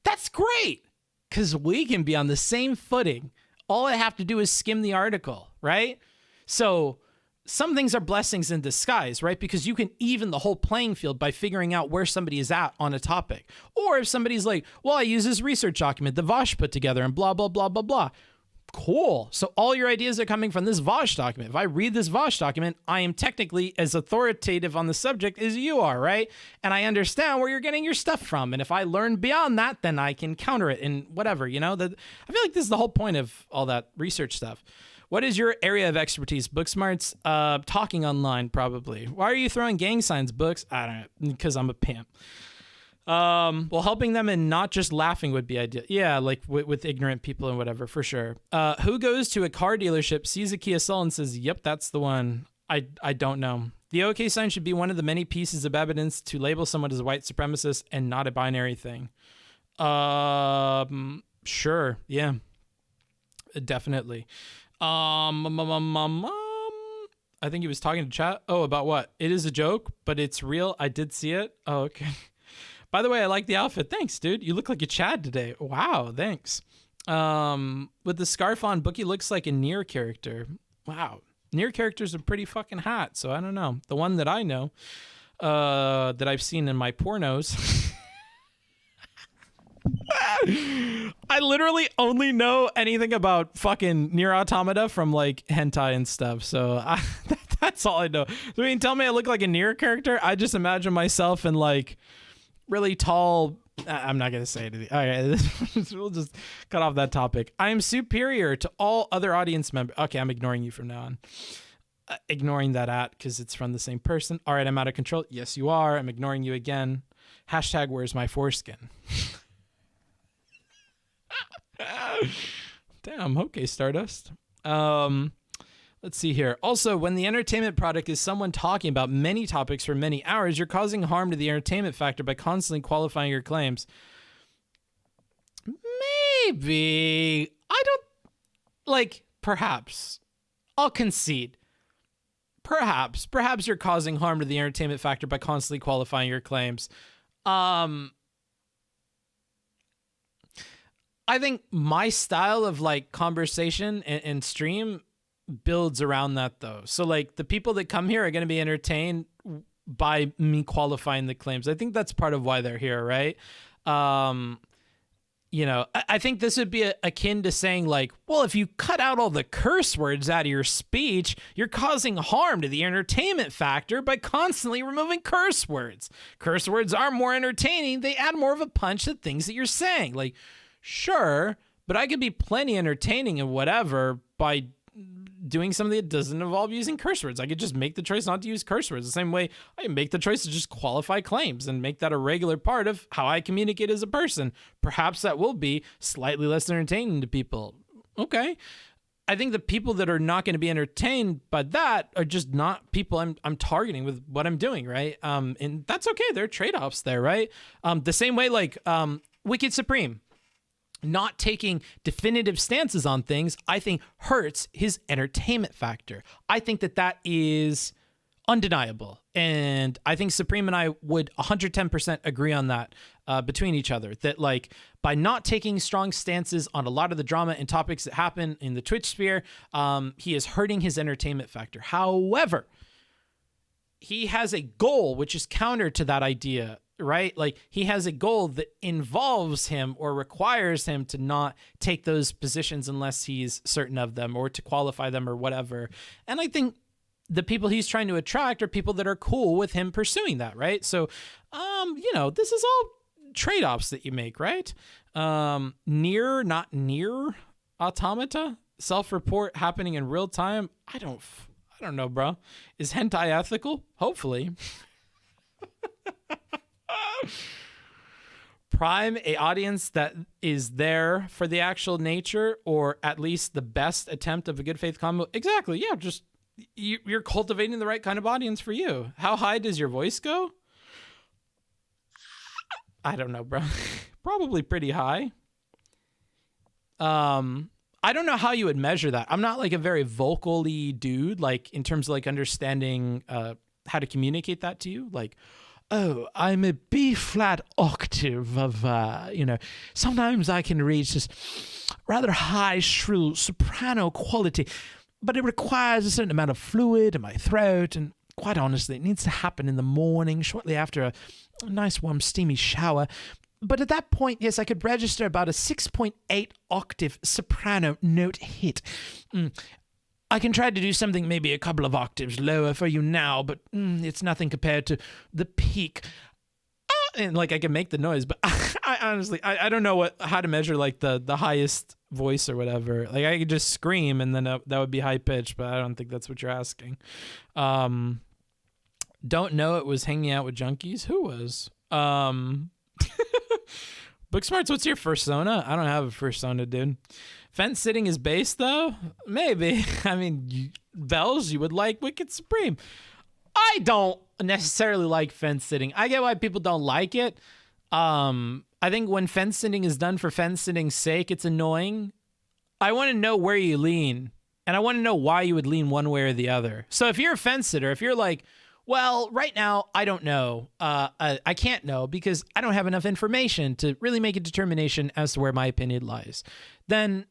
that's great, because we can be on the same footing. All I have to do is skim the article, right? So some things are blessings in disguise, right? Because you can even the whole playing field by figuring out where somebody is at on a topic. Or if somebody's like, well, I use this research document that Vosh put together and blah, blah, blah, blah, blah. Cool. So all your ideas are coming from this Vosh document. If I read this Vosh document, I am technically as authoritative on the subject as you are, right? And I understand where you're getting your stuff from. And if I learn beyond that, then I can counter it and whatever, you know? I feel like this is the whole point of all that research stuff. What is your area of expertise? Book smarts? Talking online, probably. Why are you throwing gang signs, books? I don't know, because I'm a pimp. Well, helping them and not just laughing would be ideal. Yeah, like with ignorant people and whatever, for sure. Who goes to a car dealership, sees a Kia Soul and says, yep, that's the one? I don't know. The OK sign should be one of the many pieces of evidence to label someone as a white supremacist and not a binary thing. Sure. Yeah, definitely. I think he was talking to chat. Oh, about what? It is a joke, but it's real. I did see it. Oh, okay. By the way, I like the outfit. Thanks, dude. You look like a Chad today. Wow, thanks. With the scarf on, Bookie looks like a Nier character. Wow. Nier characters are pretty fucking hot, so I don't know. The one that I know, that I've seen in my pornos. I literally only know anything about fucking Nier Automata from like hentai and stuff, so that's all I know. So you can tell me I look like a Nier character? I just imagine myself in like really tall. I'm not gonna say anything. All right, we'll just cut off that topic. I am superior to all other audience members. Okay, I'm ignoring you from now on. Ignoring that because it's from the same person. All right, I'm out of control. Yes, you are. I'm ignoring you again. Hashtag where's my foreskin? Damn. Okay, Stardust. Let's see here. Also, when the entertainment product is someone talking about many topics for many hours, you're causing harm to the entertainment factor by constantly qualifying your claims. Maybe. I don't... Like, perhaps. I'll concede. Perhaps you're causing harm to the entertainment factor by constantly qualifying your claims. I think my style of like conversation and stream builds around that though. So like the people that come here are going to be entertained by me qualifying the claims. I think that's part of why they're here, right? You know, I think this would be akin to saying like, well, if you cut out all the curse words out of your speech, you're causing harm to the entertainment factor by constantly removing curse words. Curse words are more entertaining. They add more of a punch to things that you're saying. Like, sure, but I could be plenty entertaining and whatever by doing something that doesn't involve using curse words. I could just make the choice not to use curse words. The same way I can make the choice to just qualify claims and make that a regular part of how I communicate as a person. Perhaps that will be slightly less entertaining to people. Okay. I think the people that are not going to be entertained by that are just not people I'm targeting with what I'm doing, right? And that's okay. There are trade-offs there, right? The same way like Wicked Supreme. Not taking definitive stances on things, I think hurts his entertainment factor. I think that is undeniable. And I think Supreme and I would 110% agree on that between each other. That like by not taking strong stances on a lot of the drama and topics that happen in the Twitch sphere, he is hurting his entertainment factor. However, he has a goal which is counter to that idea right? Like he has a goal that involves him or requires him to not take those positions unless he's certain of them or to qualify them or whatever. And I think the people he's trying to attract are people that are cool with him pursuing that, right? So, this is all trade-offs that you make, right? Near, not near automata, self-report happening in real time. I don't know, bro. Is hentai ethical? Hopefully. Prime a audience that is there for the actual nature or at least the best attempt of a good faith combo. Exactly. Yeah. Just you're cultivating the right kind of audience for you. How high does your voice go? I don't know, bro. Probably pretty high. I don't know how you would measure that. I'm not like a very vocally dude, like in terms of like understanding how to communicate that to you. Like, oh, I'm a B flat octave of, sometimes I can reach this rather high, shrill soprano quality, but it requires a certain amount of fluid in my throat. And quite honestly, it needs to happen in the morning, shortly after a nice, warm, steamy shower. But at that point, yes, I could register about a 6.8 octave soprano note hit. I can try to do something maybe a couple of octaves lower for you now, but it's nothing compared to the peak. And like I can make the noise, but I honestly, I don't know how to measure like the highest voice or whatever. Like I could just scream and then that would be high pitched, but I don't think that's what you're asking. Don't know it was hanging out with junkies. Who was? Booksmarts, what's your fursona? I don't have a fursona, dude. Fence sitting is base, though? Maybe. I mean, Bells, you would like Wicked Supreme. I don't necessarily like fence sitting. I get why people don't like it. I think when fence sitting is done for fence sitting's sake, it's annoying. I want to know where you lean, and I want to know why you would lean one way or the other. So if you're a fence sitter, if you're like, well, right now, I don't know. I can't know because I don't have enough information to really make a determination as to where my opinion lies. Then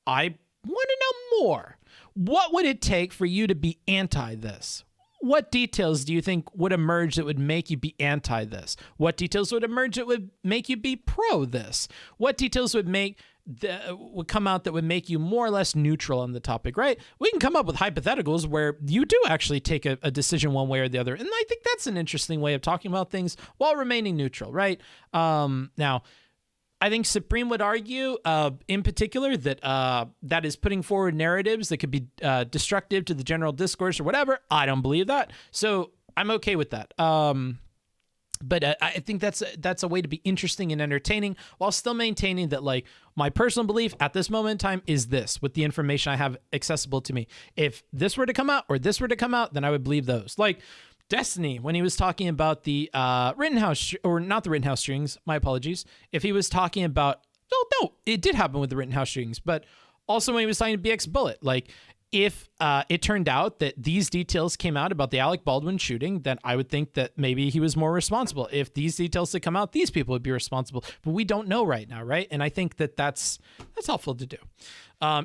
I want to know more. What would it take for you to be anti this? What details do you think would emerge that would make you be anti this? What details would emerge that would make you be pro this? What details would come out that would make you more or less neutral on the topic, right? We can come up with hypotheticals where you do actually take a decision one way or the other. And I think that's an interesting way of talking about things while remaining neutral, right? Now, I think Supreme would argue, in particular, that that is putting forward narratives that could be destructive to the general discourse or whatever. I don't believe that. So I'm okay with that. But I think that's a way to be interesting and entertaining while still maintaining that, like, my personal belief at this moment in time is this with the information I have accessible to me. If this were to come out or this were to come out, then I would believe those. Like Destiny, when he was talking about the Rittenhouse, or not the Rittenhouse shootings, my apologies. If he was talking about, no, it did happen with the Rittenhouse shootings, but also when he was talking to BX Bullet, like, if it turned out that these details came out about the Alec Baldwin shooting, then I would think that maybe he was more responsible. If these details had come out, these people would be responsible. But we don't know right now, right? And I think that that's helpful to do.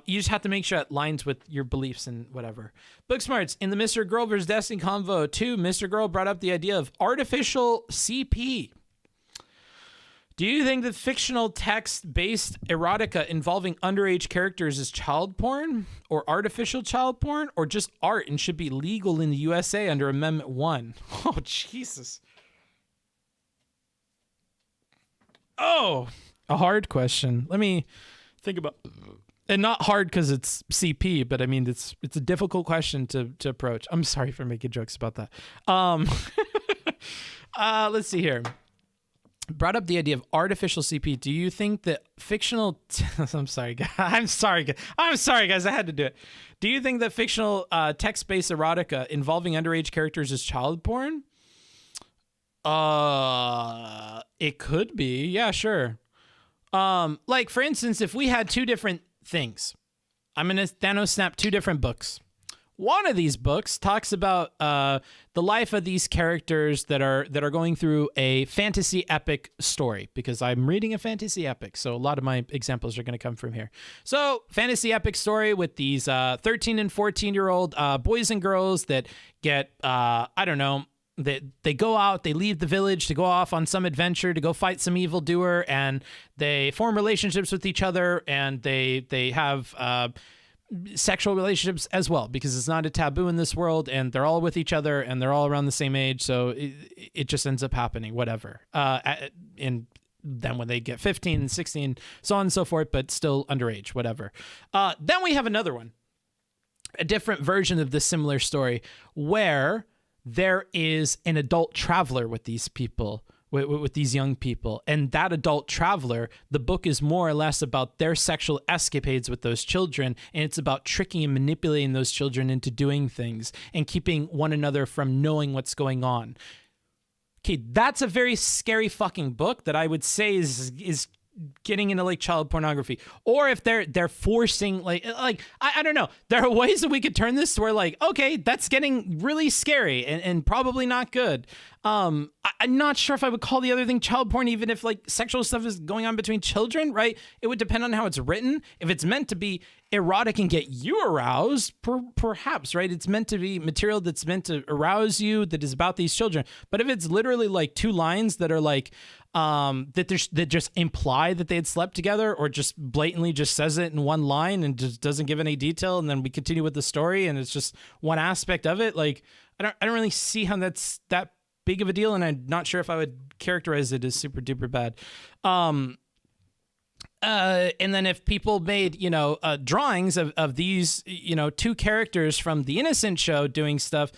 You just have to make sure it lines with your beliefs and whatever. Booksmarts, in the Mr. Girl vs. Destiny convo 2, Mr. Girl brought up the idea of artificial CP. Do you think that fictional text-based erotica involving underage characters is child porn or artificial child porn or just art and should be legal in the USA under Amendment 1? Oh, Jesus. Oh, a hard question. Let me think about, and not hard because it's CP, but I mean, it's a difficult question to approach. I'm sorry for making jokes about that. Let's see here. Brought up the idea of artificial CP. Do you think that fictional I'm sorry guys. I'm sorry guys. I had to do it. Do you think that fictional text-based erotica involving underage characters is child porn? It could be. Yeah, sure. Like for instance, if we had two different things, I'm going to Thanos snap two different books. One of these books talks about the life of these characters that are going through a fantasy epic story, because I'm reading a fantasy epic, so a lot of my examples are going to come from here. So fantasy epic story with these 13 and 14-year-old boys and girls that get, they go out, they leave the village to go off on some adventure to go fight some evildoer, and they form relationships with each other, and they have sexual relationships as well, because it's not a taboo in this world, and they're all with each other, and they're all around the same age, so it just ends up happening, whatever. And then when they get 15 and 16, so on and so forth, but still underage, whatever. Then we have another one, a different version of this similar story, where there is an adult traveler with these people, with these young people. And that adult traveler, the book is more or less about their sexual escapades with those children. And it's about tricking and manipulating those children into doing things and keeping one another from knowing what's going on. Okay, that's a very scary fucking book that I would say is getting into like child pornography. Or if they're forcing like I don't know, there are ways that we could turn this to where like, okay, that's getting really scary and probably not good. I'm not sure if I would call the other thing child porn, even if like sexual stuff is going on between children, right? It would depend on how it's written. If it's meant to be erotic and get you aroused, perhaps, right? It's meant to be material that's meant to arouse you, that is about these children. But if it's literally like two lines that are like that just imply that they had slept together, or just blatantly just says it in one line and just doesn't give any detail, and then we continue with the story and it's just one aspect of it, like I don't really see how that's that big of a deal, and I'm not sure if I would characterize it as super duper bad. And then if people made, drawings of these, two characters from the Innocent show doing stuff,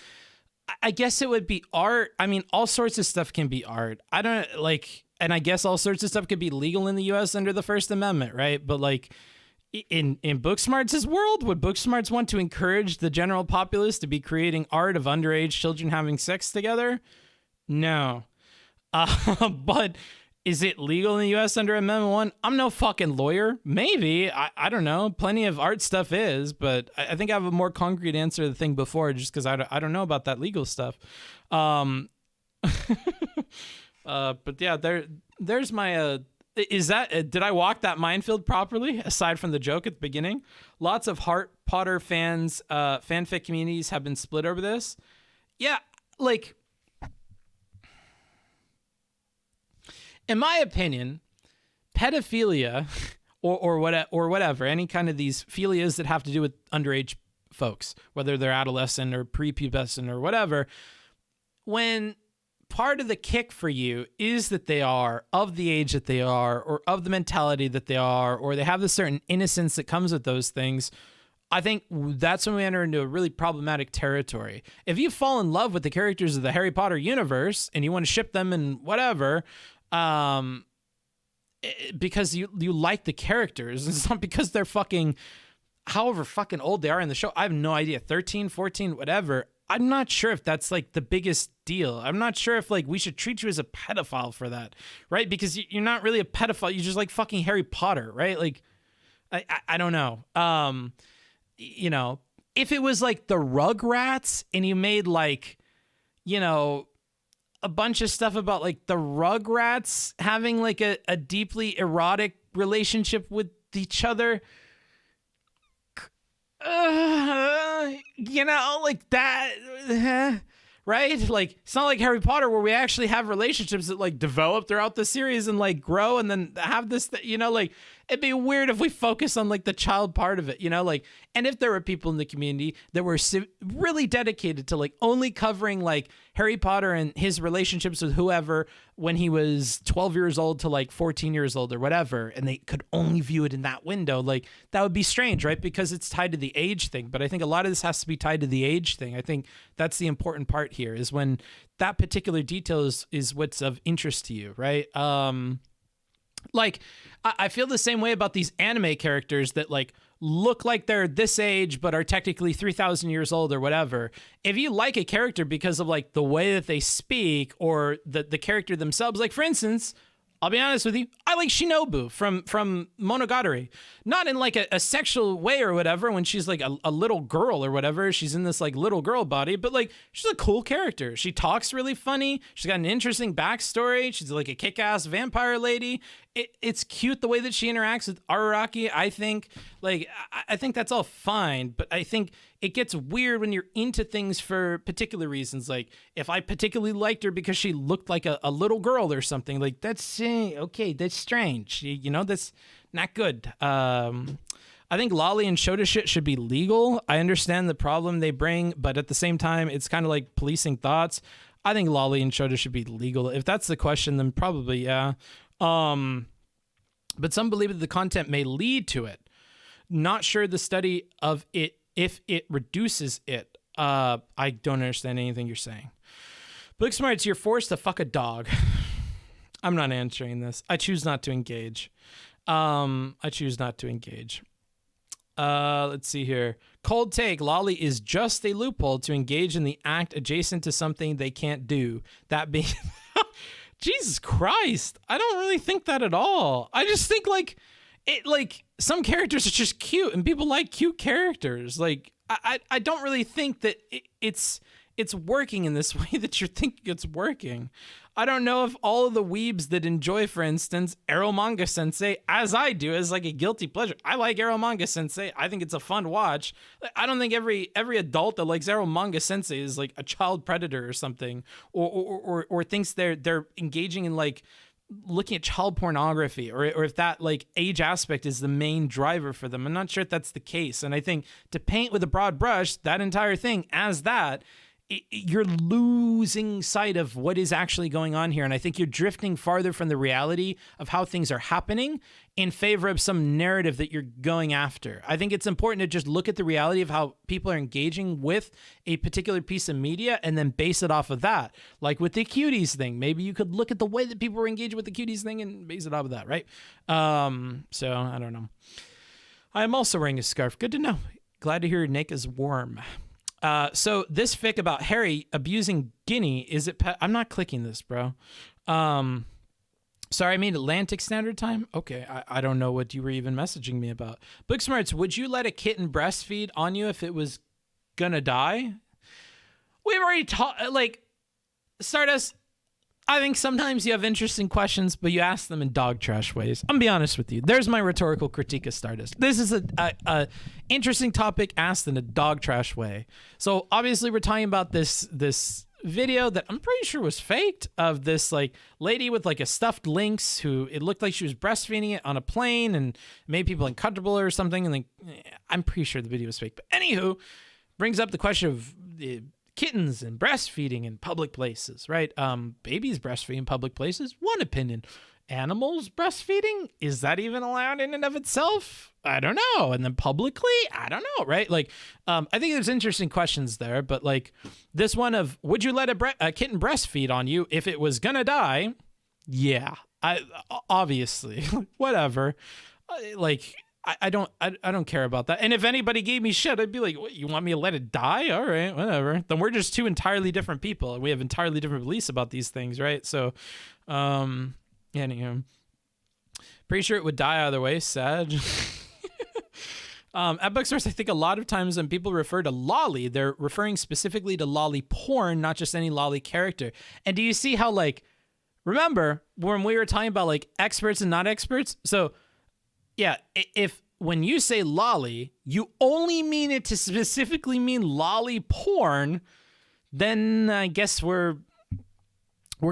I guess it would be art. I mean, all sorts of stuff can be art. I don't like, and I guess all sorts of stuff could be legal in the US under the First Amendment, right? But like in Booksmart's world, would Booksmarts want to encourage the general populace to be creating art of underage children having sex together? No. But is it legal in the U.S. under Amendment 1? I'm no fucking lawyer. Maybe. I don't know. Plenty of art stuff is, but I think I have a more concrete answer to the thing before, just because I don't know about that legal stuff. But yeah, there's my... Is that... did I walk that minefield properly, aside from the joke at the beginning? Lots of Potter fans, fanfic communities have been split over this. Yeah, like... In my opinion, pedophilia or whatever, any kind of these philias that have to do with underage folks, whether they're adolescent or prepubescent or whatever, when part of the kick for you is that they are of the age that they are, or of the mentality that they are, or they have the certain innocence that comes with those things, I think that's when we enter into a really problematic territory. If you fall in love with the characters of the Harry Potter universe and you want to ship them and whatever... because you like the characters. It's not because they're fucking, however fucking old they are in the show. I have no idea, 13, 14, whatever. I'm not sure if that's like the biggest deal. I'm not sure if like we should treat you as a pedophile for that, right? Because you're not really a pedophile. You just like fucking Harry Potter, right? Like, I don't know. If it was like the Rugrats and you made like, a bunch of stuff about like the Rugrats having like a deeply erotic relationship with each other, like that, right? Like it's not like Harry Potter where we actually have relationships that like develop throughout the series and like grow and then have this, like it'd be weird if we focus on like the child part of it, like, and if there were people in the community that were really dedicated to like only covering like Harry Potter and his relationships with whoever when he was 12 years old to like 14 years old or whatever, and they could only view it in that window, like that would be strange, right? Because it's tied to the age thing. But I think a lot of this has to be tied to the age thing. I think that's the important part here, is when that particular detail is what's of interest to you, right? Like, I feel the same way about these anime characters that like look like they're this age but are technically 3,000 years old or whatever. If you like a character because of like the way that they speak or the character themselves, like for instance, I'll be honest with you, I I like Shinobu from Monogatari, not in like a sexual way or whatever. When she's like a little girl or whatever, she's in this like little girl body, but like she's a cool character. She talks really funny. She's got an interesting backstory. She's like a kick-ass vampire lady. It's cute the way that she interacts with Araraki. I think I think that's all fine, but I think it gets weird when you're into things for particular reasons. Like if I particularly liked her because she looked like a little girl or something, like that's okay, that's strange. You know, that's not good. I think lolly and shota shit should be legal. I understand the problem they bring, but at the same time, it's kind of like policing thoughts. I think lolly and shota should be legal. If that's the question, then probably yeah. But some believe that the content may lead to it. Not sure the study of it, if it reduces it. I don't understand anything you're saying. Booksmarts, you're forced to fuck a dog. I'm not answering this. I choose not to engage. Let's see here. Cold take. Lolly is just a loophole to engage in the act adjacent to something they can't do. That being... Jesus Christ. I don't really think that at all. I just think like some characters are just cute and people like cute characters. Like I don't really think that it's working in this way that you're thinking it's working. I don't know if all of the weebs that enjoy, for instance, Arrow Manga Sensei, as I do, as like a guilty pleasure. I like Arrow Manga Sensei. I think it's a fun watch. I don't think every adult that likes Arrow Manga Sensei is like a child predator or something, or thinks they're engaging in like looking at child pornography, or if that like age aspect is the main driver for them. I'm not sure if that's the case. And I think to paint with a broad brush that entire thing as that, you're losing sight of what is actually going on here. And I think you're drifting farther from the reality of how things are happening in favor of some narrative that you're going after. I think it's important to just look at the reality of how people are engaging with a particular piece of media and then base it off of that. Like with the cuties thing, maybe you could look at the way that people were engaging with the cuties thing and base it off of that, right? So I don't know. I am also wearing a scarf. Good to know. Glad to hear your neck is warm. So this fic about Harry abusing Guinea, is it I'm not clicking this, bro. Sorry, I mean Atlantic Standard Time? Okay, I don't know what you were even messaging me about. Booksmarts, would you let a kitten breastfeed on you if it was gonna die? We've already talked, like, Stardust, I think sometimes you have interesting questions, but you ask them in dog trash ways. I'm gonna be honest with you. There's my rhetorical critique of Stardust. This is a interesting topic asked in a dog trash way. So obviously we're talking about this video that I'm pretty sure was faked, of this like lady with like a stuffed lynx who it looked like she was breastfeeding it on a plane and made people uncomfortable or something. And like, I'm pretty sure the video was fake. But anywho, brings up the question of kittens and breastfeeding in public places, right? Babies breastfeeding in public places, one opinion. Animals breastfeeding, is that even allowed in and of itself? I don't know. And then publicly, I don't know, right? Like, I think there's interesting questions there, but like this one of, would you let a kitten breastfeed on you if it was gonna die? Yeah, obviously, whatever. I don't care about that. And if anybody gave me shit, I'd be like, what, you want me to let it die? All right, whatever. Then we're just two entirely different people, and we have entirely different beliefs about these things, right? So, anywho, pretty sure it would die either way. Sad. At Bookstores, I think a lot of times when people refer to lolly, they're referring specifically to lolly porn, not just any lolly character. And do you see how, like, remember when we were talking about like experts and not experts? So yeah, if when you say lolly, you only mean it to specifically mean lolly porn, then I guess we're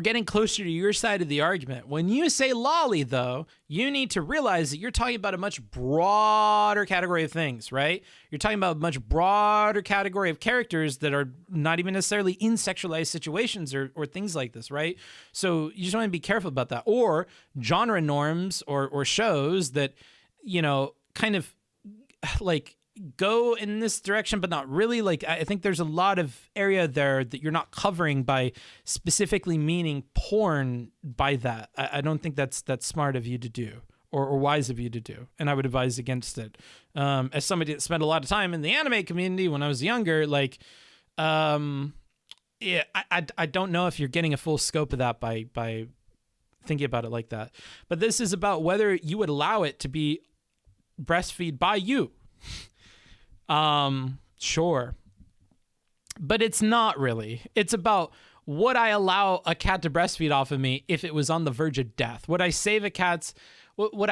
getting closer to your side of the argument. When you say lolly, though, you need to realize that you're talking about a much broader category of things, right? You're talking about a much broader category of characters that are not even necessarily in sexualized situations or things like this, right? So you just want to be careful about that. Or genre norms or shows that, you know, kind of like go in this direction, but not really. Like, I think there's a lot of area there that you're not covering by specifically meaning porn by that. I don't think that's smart of you to do or wise of you to do. And I would advise against it. As somebody that spent a lot of time in the anime community when I was younger, like, yeah, I don't know if you're getting a full scope of that by thinking about it like that. But this is about whether you would allow it to be breastfeed by you. Sure. But it's not really. It's about, would I allow a cat to breastfeed off of me if it was on the verge of death? Would I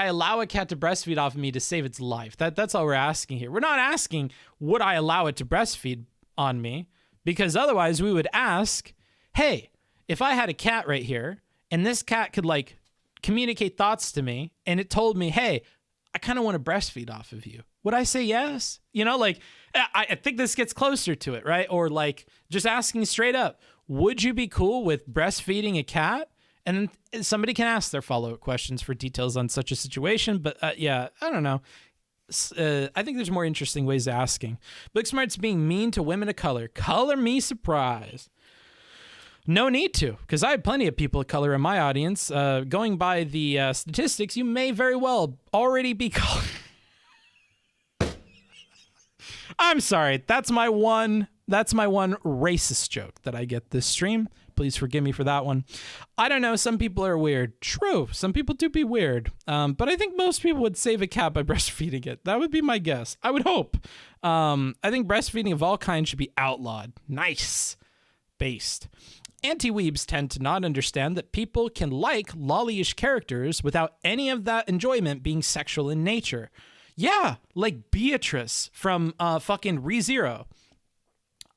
allow a cat to breastfeed off of me to save its life? That's all we're asking here. We're not asking, would I allow it to breastfeed on me? Because otherwise we would ask, hey, if I had a cat right here and this cat could like communicate thoughts to me and it told me, hey, I kind of want to breastfeed off of you, would I say yes? You know, like, I think this gets closer to it, right? Or like just asking straight up, would you be cool with breastfeeding a cat? And then somebody can ask their follow-up questions for details on such a situation. But yeah, I don't know. I think there's more interesting ways of asking. Booksmart's being mean to women of color. Color me surprised. No need to, because I have plenty of people of color in my audience. Going by the statistics, you may very well already be color. I'm sorry. That's my one racist joke that I get this stream. Please forgive me for that one. I don't know. Some people are weird. True. Some people do be weird. But I think most people would save a cat by breastfeeding it. That would be my guess. I would hope. I think breastfeeding of all kinds should be outlawed. Nice. Based. Anti-weebs tend to not understand that people can like lolly-ish characters without any of that enjoyment being sexual in nature. Yeah, like Beatrice from fucking ReZero.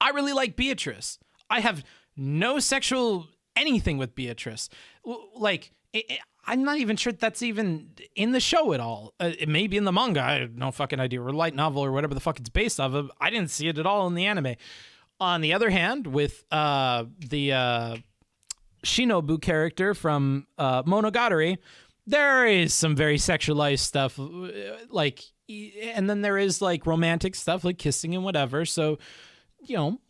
I really like Beatrice. I have no sexual anything with Beatrice. Like, I'm not even sure that's even in the show at all. It may be in the manga. I have no fucking idea. Or light novel or whatever the fuck it's based off of. I didn't see it at all in the anime. On the other hand, with the Shinobu character from Monogatari, there is some very sexualized stuff, like, and then there is like romantic stuff like kissing and whatever. So, you know, more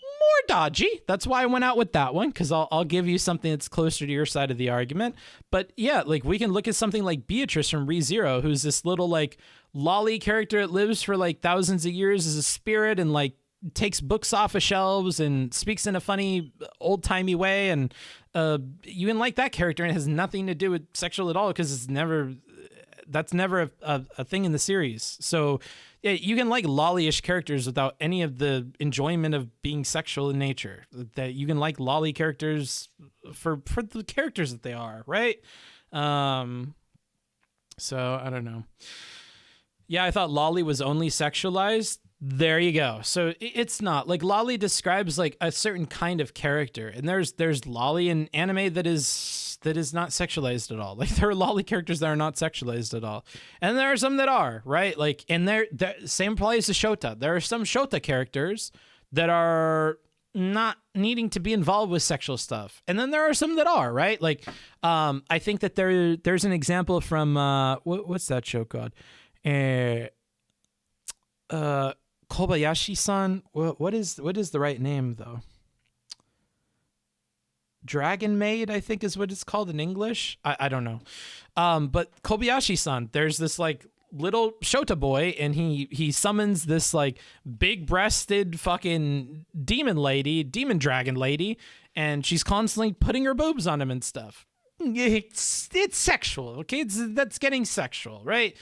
dodgy. That's why I went out with that one, because I'll give you something that's closer to your side of the argument. But yeah, like we can look at something like Beatrice from ReZero, who's this little like lolly character that lives for like thousands of years as a spirit and like takes books off of shelves and speaks in a funny old-timey way, and you can like that character, and it has nothing to do with sexual at all, because that's never a thing in the series. So yeah, you can like lolly-ish characters without any of the enjoyment of being sexual in nature. That you can like lolly characters for the characters that they are, right? So I don't know. Yeah, I thought lolly was only sexualized. There you go. So it's not. Like, lolly describes like a certain kind of character, and there's lolly in anime that is not sexualized at all. Like, there are lolly characters that are not sexualized at all, and there are some that are, right? Like, and there same applies to Shota. There are some Shota characters that are not needing to be involved with sexual stuff, and then there are some that are, right? Like, I think that there's an example from what's that show called? Kobayashi-san. What is the right name though? Dragon Maid, I think is what it's called in English. I don't know. But Kobayashi-san, there's this like little Shota boy, and he summons this like big-breasted fucking demon dragon lady, and she's constantly putting her boobs on him and stuff. It's sexual, okay? That's getting sexual, right?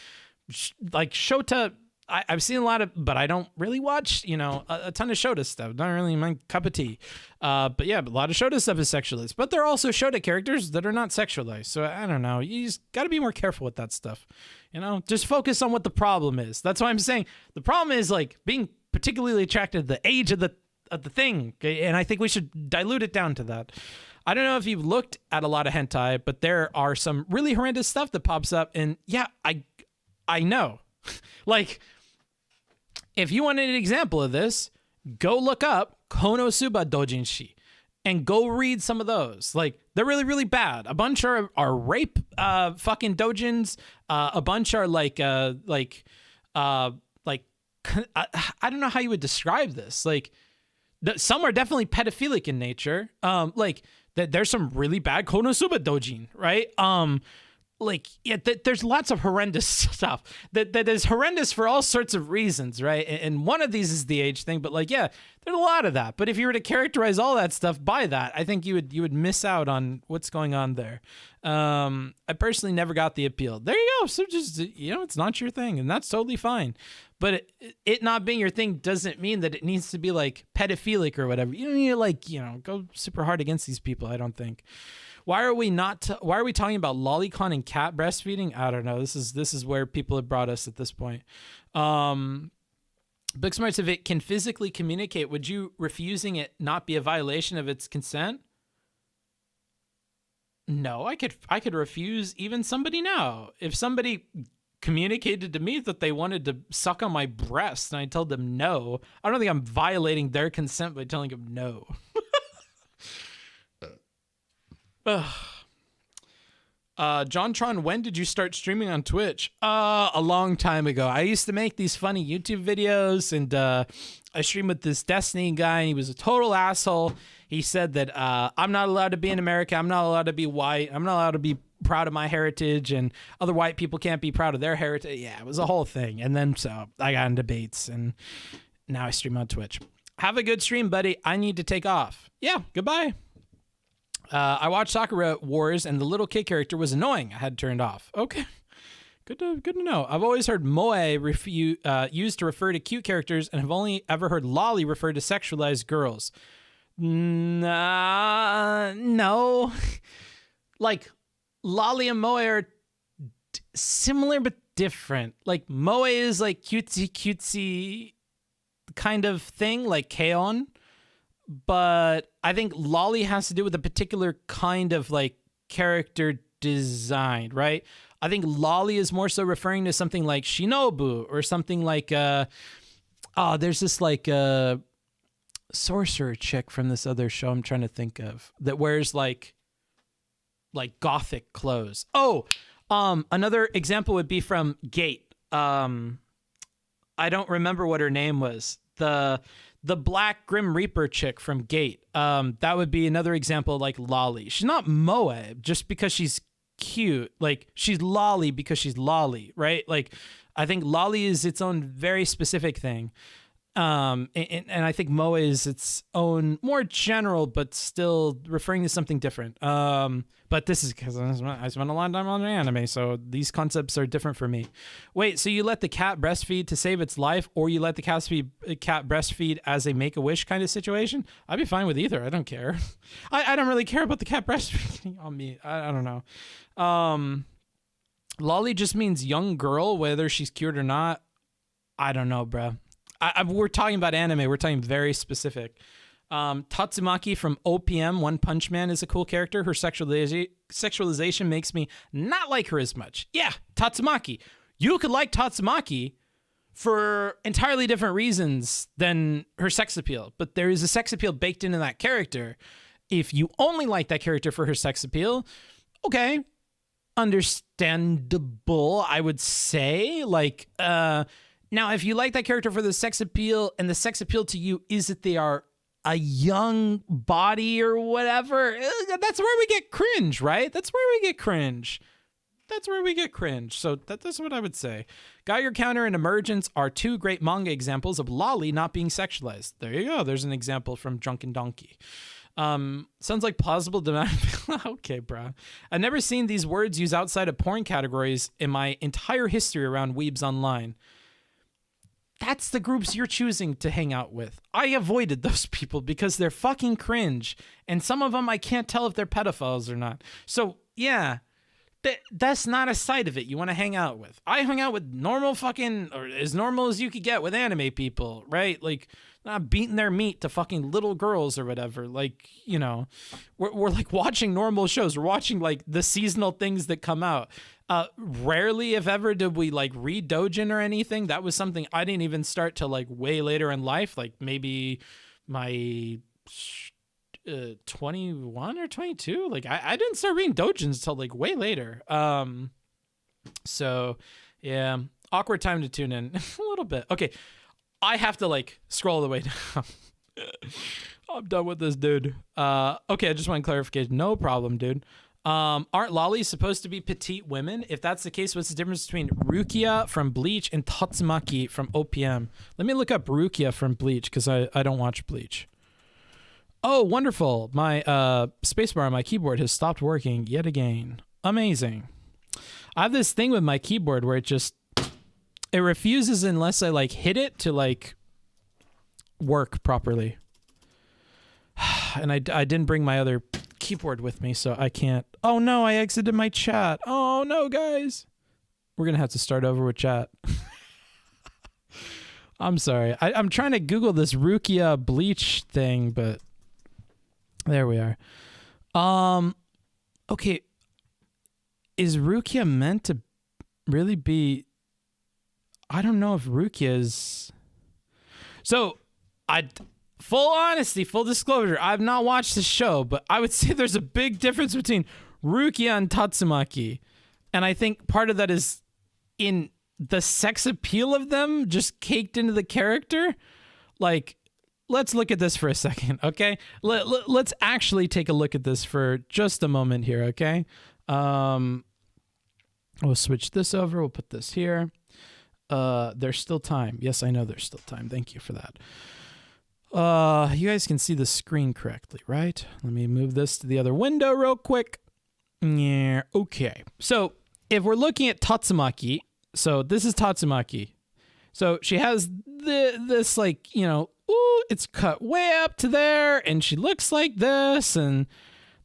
Like Shota, I've seen a lot of, but I don't really watch, a ton of Shota stuff. Not really my cup of tea. But yeah, a lot of Shota stuff is sexualized. But there are also Shota characters that are not sexualized. So I don't know. You just got to be more careful with that stuff. Just focus on what the problem is. That's why I'm saying the problem is like being particularly attracted to the age of the thing. Okay? And I think we should dilute it down to that. I don't know if you've looked at a lot of hentai, but there are some really horrendous stuff that pops up. And yeah, I know. Like, if you wanted an example of this, go look up Konosuba Dojinshi and go read some of those. Like, they're really, really bad. A bunch are rape fucking dojins. A bunch are like I don't know how you would describe this. Like, some are definitely pedophilic in nature. Like, there's some really bad Konosuba dojin, right? There's lots of horrendous stuff that is horrendous for all sorts of reasons, right? And one of these is the age thing, but like, yeah, There's a lot of that. But if you were to characterize all that stuff by that, I think you would miss out on what's going on there. I personally never got the appeal. There you go. So just, it's not your thing, and that's totally fine. But it not being your thing doesn't mean that it needs to be like pedophilic or whatever. You don't need to go super hard against these people, I don't think. Why are we talking about lolicon and cat breastfeeding? I don't know. This is where people have brought us at this point. Booksmarts, if it can physically communicate, would you refusing it not be a violation of its consent? No, I could refuse even somebody now. If somebody communicated to me that they wanted to suck on my breast and I told them no, I don't think I'm violating their consent by telling them no. JohnTron, when did you start streaming on Twitch? A long time ago. I used to make these funny YouTube videos, and I streamed with this Destiny guy, and he was a total asshole. He said that I'm not allowed to be in America. I'm not allowed to be white. I'm not allowed to be proud of my heritage, and other white people can't be proud of their heritage. Yeah, it was a whole thing. And then so I got in debates, and now I stream on Twitch. Have a good stream, buddy. I need to take off. Yeah, goodbye. I watched Sakura Wars, and the little kid character was annoying. I had turned off. Okay, good to know. I've always heard moe used to refer to cute characters, and have only ever heard lolly referred to sexualized girls. No. Like, lolly and moe are similar but different. Like, moe is like cutesy kind of thing, like K-on! But I think lolly has to do with a particular kind of like character design, right? I think lolly is more so referring to something like Shinobu or something like there's this like sorcerer chick from this other show I'm trying to think of that wears like gothic clothes. Another example would be from Gate. I don't remember what her name was. The Black Grim Reaper chick from Gate. That would be another example like lolly. She's not moe just because she's cute. Like, she's lolly because she's lolly, right? Like, I think lolly is its own very specific thing. And I think moe is its own more general, but still referring to something different. But this is because I spent a lot of time on anime, so these concepts are different for me. Wait, so you let the cat breastfeed to save its life, or you let the cat breastfeed as a Make-A-Wish kind of situation? I'd be fine with either. I don't care. I don't really care about the cat breastfeeding on me. I don't know. Lolly just means young girl, whether she's cute or not. I don't know, bruh. We're talking about anime. We're talking very specific. Tatsumaki from OPM, One Punch Man, is a cool character. Her sexualization makes me not like her as much. Yeah, Tatsumaki. You could like Tatsumaki for entirely different reasons than her sex appeal, but there is a sex appeal baked into that character. If you only like that character for her sex appeal, okay, understandable, I would say. Like, now, if you like that character for the sex appeal, and the sex appeal to you is that they are a young body or whatever, that's where we get cringe, right? That's where we get cringe. So that's what I would say. Geiger Counter and Emergence are two great manga examples of lolly not being sexualized. There you go. There's an example from Drunken Donkey. Sounds like plausible demand. Okay, bro. I've never seen these words used outside of porn categories in my entire history around weebs online. That's the groups you're choosing to hang out with. I avoided those people because they're fucking cringe. And some of them I can't tell if they're pedophiles or not. So, yeah, that's not a side of it you want to hang out with. I hung out with normal fucking, or as normal as you could get with anime people, right? Like, not beating their meat to fucking little girls or whatever. Like, you know, we're like watching normal shows. We're watching like the seasonal things that come out. Rarely, if ever, did we like read doujin or anything. That was something I didn't even start till like way later in life, like maybe my 21 or 22. Like I didn't start reading doujins till like way later. So yeah, awkward time to tune in a little bit. Okay, I have to like scroll the way down. I'm done with this, dude. Okay, I just want clarification. No problem, dude. Aren't lollies supposed to be petite women? If that's the case, what's the difference between Rukia from Bleach and Tatsumaki from OPM? Let me look up Rukia from Bleach because I don't watch Bleach. Oh, wonderful. My spacebar on my keyboard has stopped working yet again. Amazing. I have this thing with my keyboard where it refuses unless I like hit it to like work properly. And I didn't bring my other keyboard with me, so I can't. Oh no, I exited my chat. Oh no, guys. We're going to have to start over with chat. I'm sorry. I'm trying to Google this Rukia Bleach thing, but there we are. Okay. Is Rukia meant to really be... I don't know if Rukia is... So, full honesty, full disclosure, I've not watched the show, but I would say there's a big difference between Rukia and Tatsumaki. And I think part of that is in the sex appeal of them just caked into the character. Like, let's look at this for a second, okay? Let's actually take a look at this for just a moment here, okay? We'll switch this over. We'll put this here. There's still time. Yes, I know there's still time. Thank you for that. You guys can see the screen correctly, right? Let me move this to the other window real quick. Yeah, okay. So if we're looking at Tatsumaki, so this is Tatsumaki. So she has this like, you know, ooh, it's cut way up to there, and she looks like this, and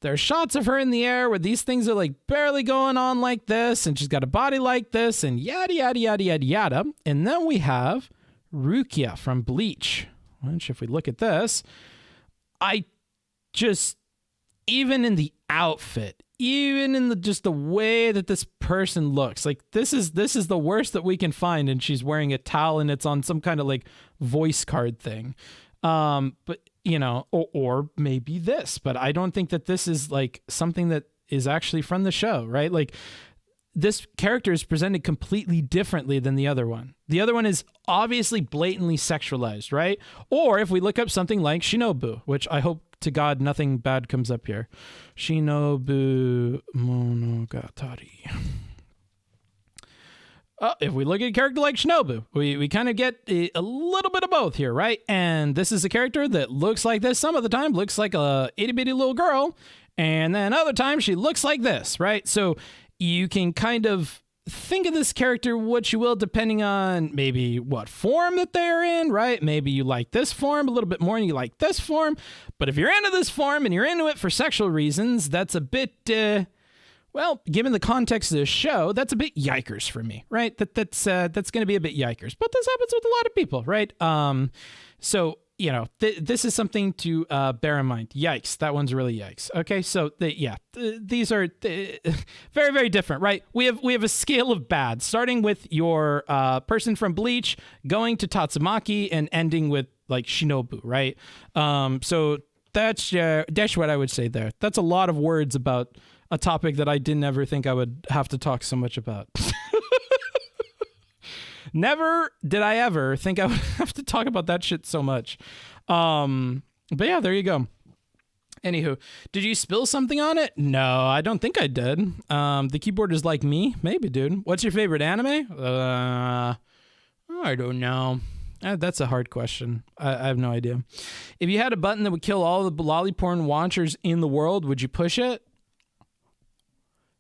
there's shots of her in the air where these things are like barely going on like this, and she's got a body like this, and yada, yada, yada, yada, yada. And then we have Rukia from Bleach, which if we look at this, even in the outfit, even in the way that this person looks, like this is the worst that we can find, and she's wearing a towel and it's on some kind of like voice card thing. But you know, or maybe this, but I don't think that this is like something that is actually from the show, right? Like this character is presented completely differently than the other one. The other one is obviously blatantly sexualized, right? Or if we look up something like Shinobu, which I hope to God nothing bad comes up here. Shinobu Monogatari. If we look at a character like Shinobu, we kind of get a little bit of both here, right? And this is a character that looks like this. Some of the time looks like a itty-bitty little girl. And then other times she looks like this, right? So you can kind of think of this character what you will, depending on maybe what form that they're in, right? Maybe you like this form a little bit more and you like this form. But if you're into this form and you're into it for sexual reasons, that's a bit... well, given the context of the show, that's a bit yikers for me, right? That's going to be a bit yikers, but this happens with a lot of people, right? So you know, this is something to bear in mind. Yikes, that one's really yikes. Okay, so these are very, very different, right? We have a scale of bad, starting with your person from Bleach, going to Tatsumaki, and ending with like Shinobu, right? So that's what I would say there. That's a lot of words about a topic that I didn't ever think I would have to talk so much about. Never did I ever think I would have to talk about that shit so much. But yeah, there you go. Anywho, did you spill something on it? No, I don't think I did. The keyboard is like me. Maybe, dude. What's your favorite anime? I don't know. That's a hard question. I have no idea. If you had a button that would kill all the lolliporn watchers in the world, would you push it?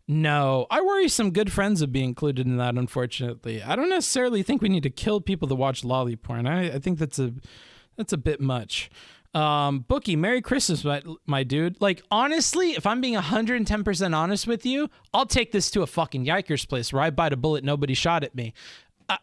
No, I worry some good friends would be included in that, unfortunately. I don't necessarily think we need to kill people that watch lolly porn. I think that's a bit much. Bookie, Merry Christmas, my dude. Like, honestly, if I'm being 110% honest with you, I'll take this to a fucking yikers place where I bite a bullet, nobody shot at me.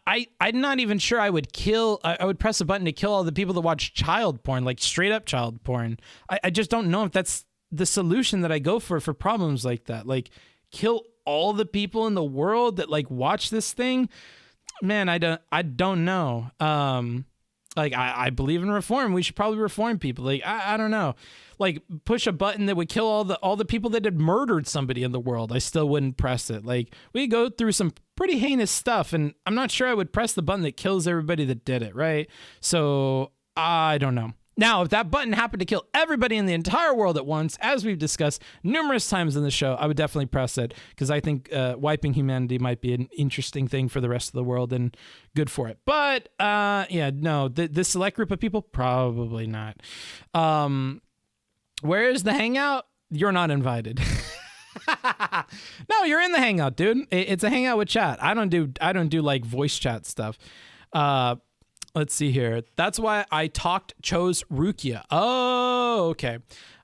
I'm not even sure I would press a button to kill all the people that watch child porn, like straight up child porn. I just don't know if that's the solution that I go for problems like that. Like, kill all the people in the world that like watch this thing. Man, I don't know. Like I believe in reform. We should probably reform people. Like I don't know. Like push a button that would kill all the people that had murdered somebody in the world. I still wouldn't press it. Like we go through some pretty heinous stuff, and I'm not sure I would press the button that kills everybody that did it. Right? So I don't know. Now, if that button happened to kill everybody in the entire world at once, as we've discussed numerous times in the show, I would definitely press it because I think wiping humanity might be an interesting thing for the rest of the world and good for it. But this select group of people, probably not. Where is the Hangout? You're not invited. No, you're in the Hangout, dude. It's a Hangout with chat. I don't do like voice chat stuff. Let's see here. That's why I chose Rukia. Oh, okay.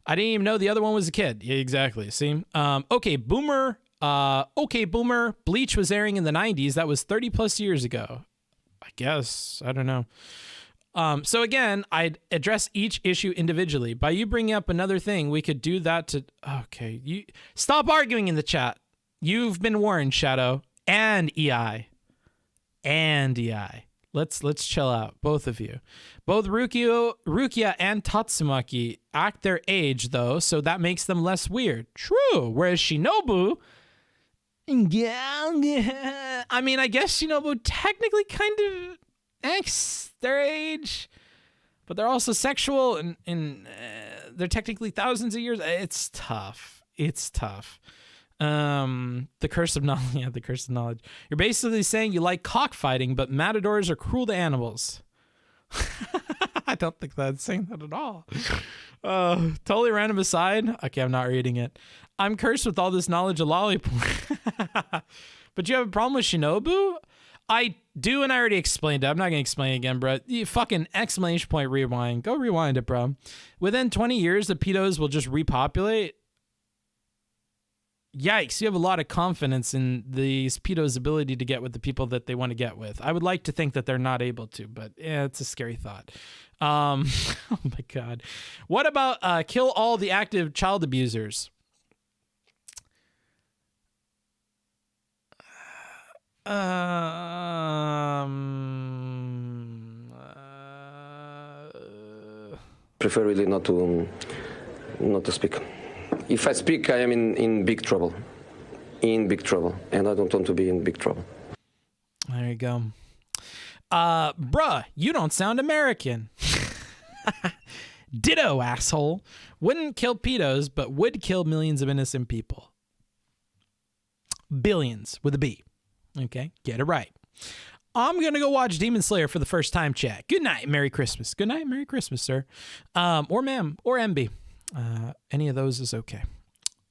I didn't even know the other one was a kid. Yeah, exactly. See? Okay, Boomer. Boomer. Bleach was airing in the 90s. That was 30 plus years ago. I guess. I don't know. So again, I'd address each issue individually. By you bringing up another thing, we could do that to... Okay, you stop arguing in the chat. You've been warned, Shadow. And EI. Let's chill out, both of you. Both Rukia and Tatsumaki act their age, though, so that makes them less weird. True. Whereas Shinobu... Yeah. I mean, I guess Shinobu technically kind of acts their age, but they're also sexual, and they're technically thousands of years. It's tough. The curse of knowledge. Yeah, the curse of knowledge. You're basically saying you like cockfighting, but matadors are cruel to animals. I don't think that's saying that at all. Totally random aside. Okay, I'm not reading it. I'm cursed with all this knowledge of lollipop. But you have a problem with Shinobu? I do, and I already explained it. I'm not going to explain it again, bro. You fucking exclamation point rewind. Go rewind it, bro. Within 20 years, the pedos will just repopulate. Yikes, you have a lot of confidence in these pedos' ability to get with the people that they want to get with. I would like to think that they're not able to, but yeah, it's a scary thought. Oh my God. What about kill all the active child abusers? Prefer really not to speak. If I speak, I am in big trouble. In big trouble. And I don't want to be in big trouble. There you go. Bruh, you don't sound American. Ditto, asshole. Wouldn't kill pedos, but would kill millions of innocent people. Billions with a B. Okay, get it right. I'm going to go watch Demon Slayer for the first time, chat. Good night, Merry Christmas. Good night, Merry Christmas, sir. Or ma'am, or MB. Any of those is okay.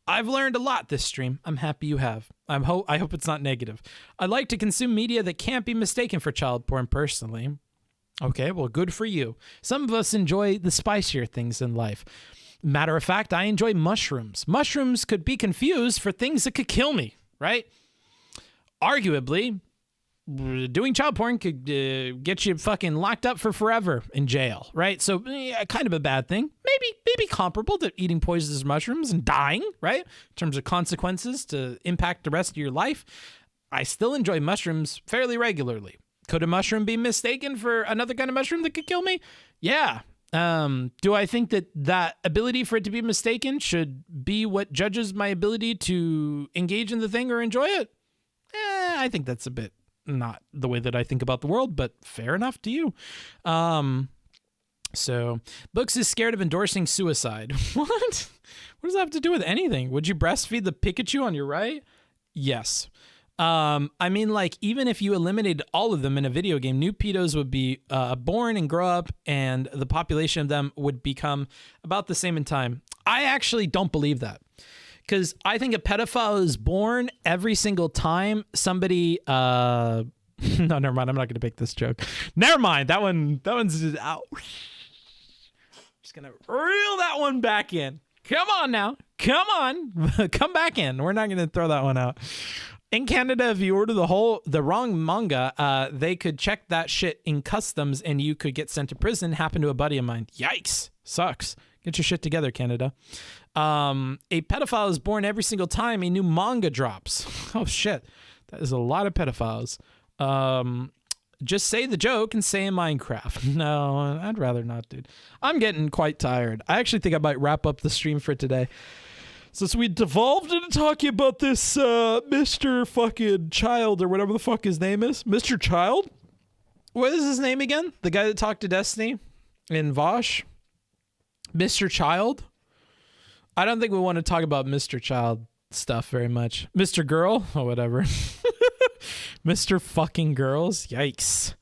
I've learned a lot this stream. I'm happy you have. I hope it's not negative. I like to consume media that can't be mistaken for child porn personally. Okay, well, good for you. Some of us enjoy the spicier things in life. Matter of fact, I enjoy mushrooms. Mushrooms could be confused for things that could kill me, right? Arguably, doing child porn could get you fucking locked up for forever in jail, right? So kind of a bad thing. Maybe comparable to eating poisonous mushrooms and dying, right? In terms of consequences to impact the rest of your life. I still enjoy mushrooms fairly regularly. Could a mushroom be mistaken for another kind of mushroom that could kill me? Yeah. Do I think that ability for it to be mistaken should be what judges my ability to engage in the thing or enjoy it? I think that's a bit not the way that I think about the world, but fair enough to you. So Books is scared of endorsing suicide. What? What does that have to do with anything? Would you breastfeed the Pikachu on your right? Yes. I mean, like, even if you eliminated all of them in a video game, new pedos would be born and grow up, and the population of them would become about the same in time. I actually don't believe that. Because I think a pedophile is born every single time somebody... No, never mind. I'm not going to make this joke. Never mind. That one's just out. Just going to reel that one back in. Come on now. Come on. Come back in. We're not going to throw that one out. In Canada, if you order the wrong manga, they could check that shit in customs and you could get sent to prison. Happened to a buddy of mine. Yikes. Sucks. Get your shit together, Canada. A pedophile is born every single time a new manga drops. Oh, shit. That is a lot of pedophiles. Just say the joke and say in Minecraft. No, I'd rather not, dude. I'm getting quite tired. I actually think I might wrap up the stream for today. Since we devolved into talking about this Mr. fucking Child or whatever the fuck his name is. Mr. Child? What is his name again? The guy that talked to Destiny in Vosh? Mr. Child? I don't think we want to talk about Mr. Child stuff very much. Mr. Girl? Or whatever. Mr. fucking girls? Yikes.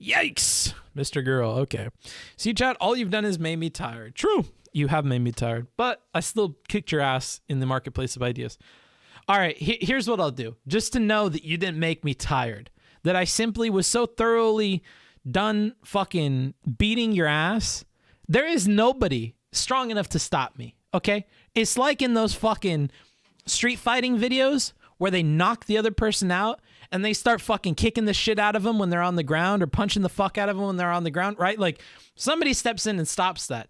Yikes. Mr. Girl. Okay. See, chat, all you've done is made me tired. True. You have made me tired. But I still kicked your ass in the marketplace of ideas. All right. Here's what I'll do. Just to know that you didn't make me tired. That I simply was so thoroughly done fucking beating your ass. There is nobody strong enough to stop me. Okay? It's like in those fucking street fighting videos where they knock the other person out and they start fucking kicking the shit out of them when they're on the ground or punching the fuck out of them when they're on the ground, right? Like somebody steps in and stops that.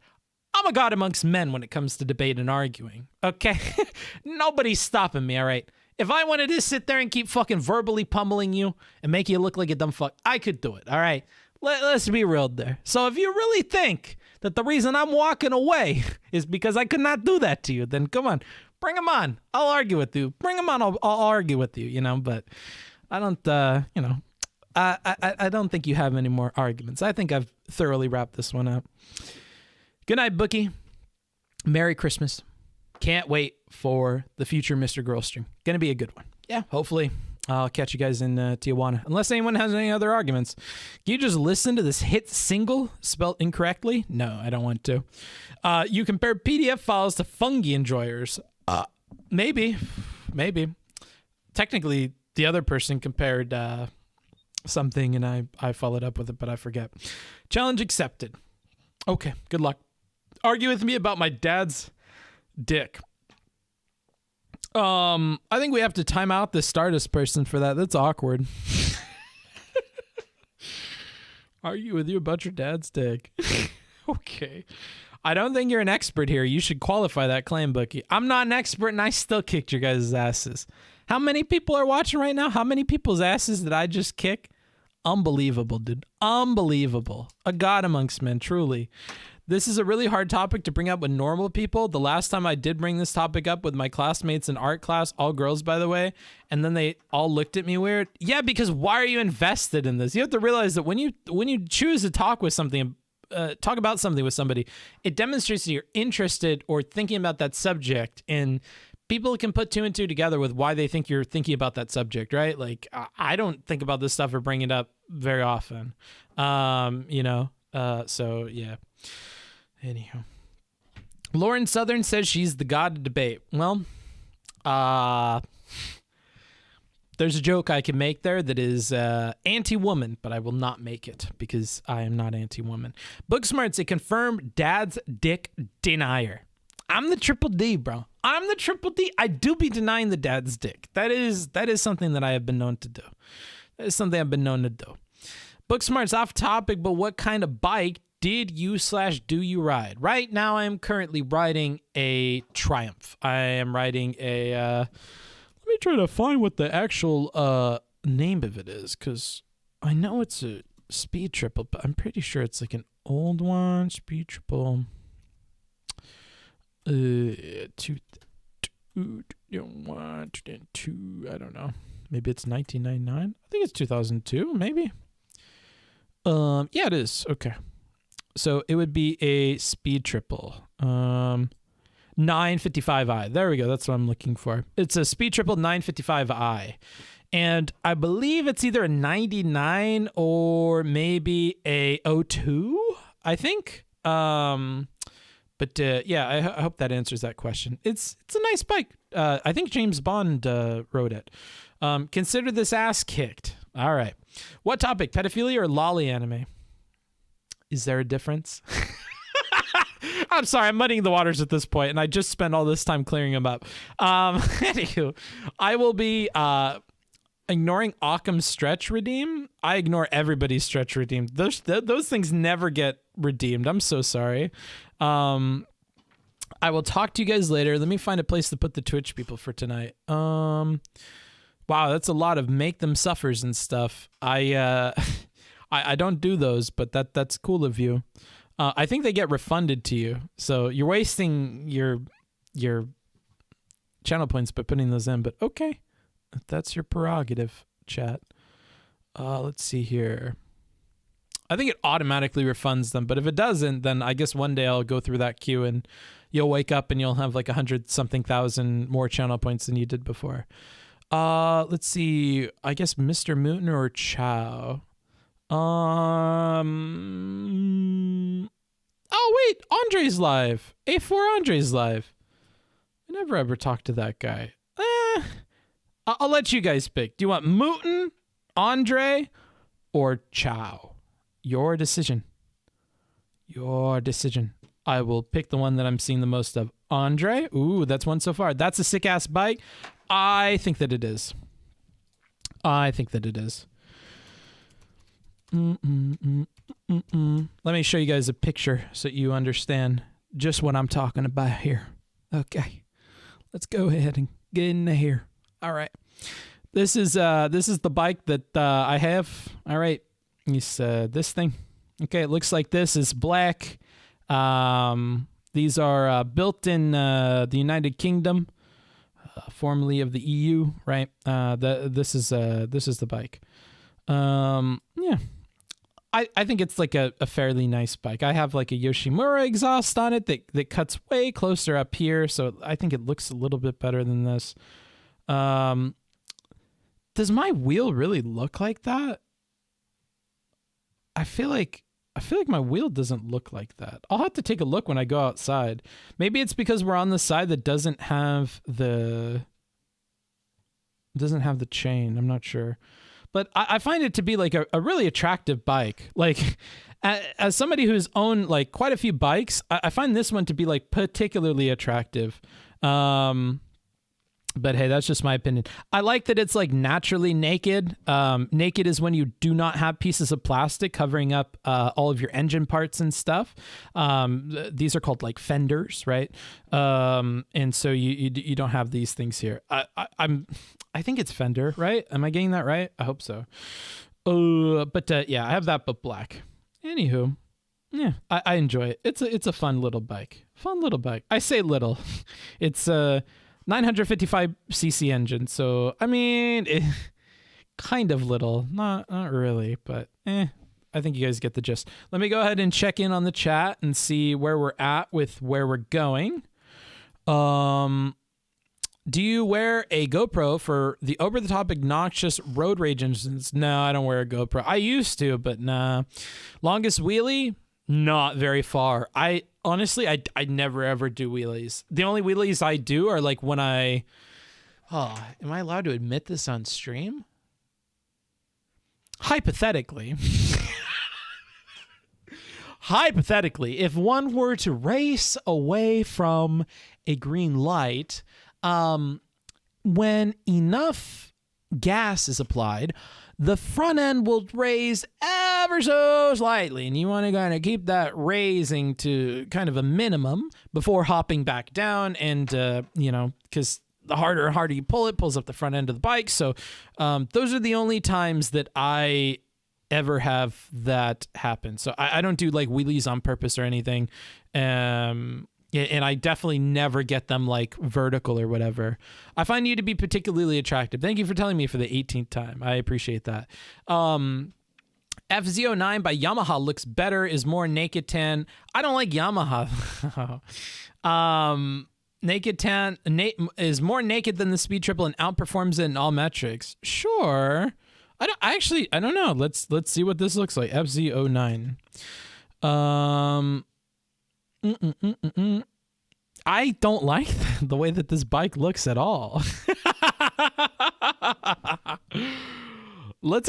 I'm a god amongst men when it comes to debate and arguing, okay? Nobody's stopping me, all right? If I wanted to sit there and keep fucking verbally pummeling you and make you look like a dumb fuck, I could do it, all right? Let's be real there. So if you really think that the reason I'm walking away is because I could not do that to you, then come on, bring them on. I'll argue with you. Bring them on. I'll argue with you, but I don't, I don't think you have any more arguments. I think I've thoroughly wrapped this one up. Good night, Bookie. Merry Christmas. Can't wait for the future Mr. Girl stream. Gonna be a good one. Yeah, hopefully. I'll catch you guys in Tijuana. Unless anyone has any other arguments. Can you just listen to this hit single spelled incorrectly? No, I don't want to. You compare PDF files to fungi enjoyers. Maybe. Technically, the other person compared something and I followed up with it, but I forget. Challenge accepted. Okay, good luck. Argue with me about my dad's dick. I think we have to time out the Stardust person for that. That's awkward. Argue with you about your dad's dick. Okay. I don't think you're an expert here. You should qualify that claim, Bookie. I'm not an expert and I still kicked your guys' asses. How many people are watching right now? How many people's asses did I just kick? Unbelievable, dude. Unbelievable. A god amongst men, truly. This is a really hard topic to bring up with normal people. The last time I did bring this topic up with my classmates in art class, all girls, by the way, and then they all looked at me weird. Yeah, because why are you invested in this? You have to realize that when you choose to talk with something, talk about something with somebody, it demonstrates that you're interested or thinking about that subject, and people can put two and two together with why they think you're thinking about that subject, right? Like, I don't think about this stuff or bring it up very often, so yeah. Anyhow, Lauren Southern says she's the god of debate. Well, there's a joke I can make there that is anti-woman, but I will not make it because I am not anti-woman. Booksmart's a confirmed dad's dick denier. I'm the triple D, bro. I'm the triple D. I do be denying the dad's dick. That is something that I have been known to do. That is something I've been known to do. Booksmart's off topic, but what kind of bike did you/do you ride? Right now, I am currently riding a Triumph. I am riding a, let me try to find what the actual name of it is, because I know it's a Speed Triple, but I'm pretty sure it's like an old one. Speed Triple. 2, 1, 2, I don't know. Maybe it's 1999. I think it's 2002, maybe. Yeah, it is. Okay. So it would be a Speed Triple. 955i. There we go. That's what I'm looking for. It's a Speed Triple 955i. And I believe it's either a 99 or maybe a 02, I think. Yeah, I hope that answers that question. It's a nice bike. I think James Bond rode it. Consider this ass kicked. All right. What topic? Pedophilia or lolly anime? Is there a difference? I'm sorry, I'm muddying the waters at this point, and I just spent all this time clearing them up. Anywho, I will be ignoring Occam's stretch redeem. I ignore everybody's stretch redeem. Those things never get redeemed. I'm so sorry. I will talk to you guys later. Let me find a place to put the Twitch people for tonight. Wow, that's a lot of make them suffers and stuff. I don't do those, but that's cool of you. I think they get refunded to you, so you're wasting your channel points by putting those in. But okay, that's your prerogative, chat. Let's see here. I think it automatically refunds them, but if it doesn't, then I guess one day I'll go through that queue and you'll wake up and you'll have like 100-something thousand more channel points than you did before. Let's see. I guess Mr. Mooten or Chow. Oh wait, Andre's live. A4 Andre's live. I never ever talked to that guy. I'll let you guys pick. Do you want Mooten, Andre, or Chow? Your decision. Your decision. I will pick the one that I'm seeing the most of. Andre. Ooh, that's one so far. That's a sick ass bike. I think that it is. I think that it is. Let me show you guys a picture so you understand just what I'm talking about here. Okay. Let's go ahead and get in here. All right. This is the bike that I have. All right. This thing. Okay, it looks like this is black. These are built in the United Kingdom, formerly of the EU, right? This is the bike. Yeah. I think it's like a fairly nice bike. I have like a Yoshimura exhaust on it that cuts way closer up here, so I think it looks a little bit better than this. Does my wheel really look like that? I feel like my wheel doesn't look like that. I'll have to take a look when I go outside. Maybe it's because we're on the side that doesn't have the chain. I'm not sure. But I find it to be like a really attractive bike. Like as somebody who's owned like quite a few bikes, I find this one to be like particularly attractive. But hey, that's just my opinion. I like that it's like naturally naked. Naked is when you do not have pieces of plastic covering up all of your engine parts and stuff. These are called like fenders, right? And so you don't have these things here. I think it's fender, right? Am I getting that right? I hope so. But yeah, I have that but black. Anywho, yeah, I enjoy it. It's a fun little bike. Fun little bike. I say little. It's 955cc engine, so I mean, kind of little, not really, but I think you guys get the gist. Let me go ahead and check in on the chat and see where we're at with where we're going. Do you wear a GoPro for the over-the-top obnoxious road rage incidents? No, I don't wear a GoPro. I used to, but nah. Longest wheelie? Not very far. Honestly, I never ever do wheelies. The only wheelies I do are like when am I allowed to admit this on stream? Hypothetically, if one were to race away from a green light, when enough gas is applied, the front end will raise ever so slightly, and you want to kind of keep that raising to kind of a minimum before hopping back down, and because the harder and harder you pull, it pulls up the front end of the bike. So those are the only times that I ever have that happen. So I don't do like wheelies on purpose or anything. And I definitely never get them like vertical or whatever. I find you to be particularly attractive. Thank you for telling me for the 18th time. I appreciate that. FZ09 by Yamaha looks better, is more naked tan. I don't like Yamaha. Naked tan is more naked than the Speed Triple and outperforms it in all metrics. Sure. I don't know. Let's see what this looks like. FZ09. I don't like the way that this bike looks at all. Let's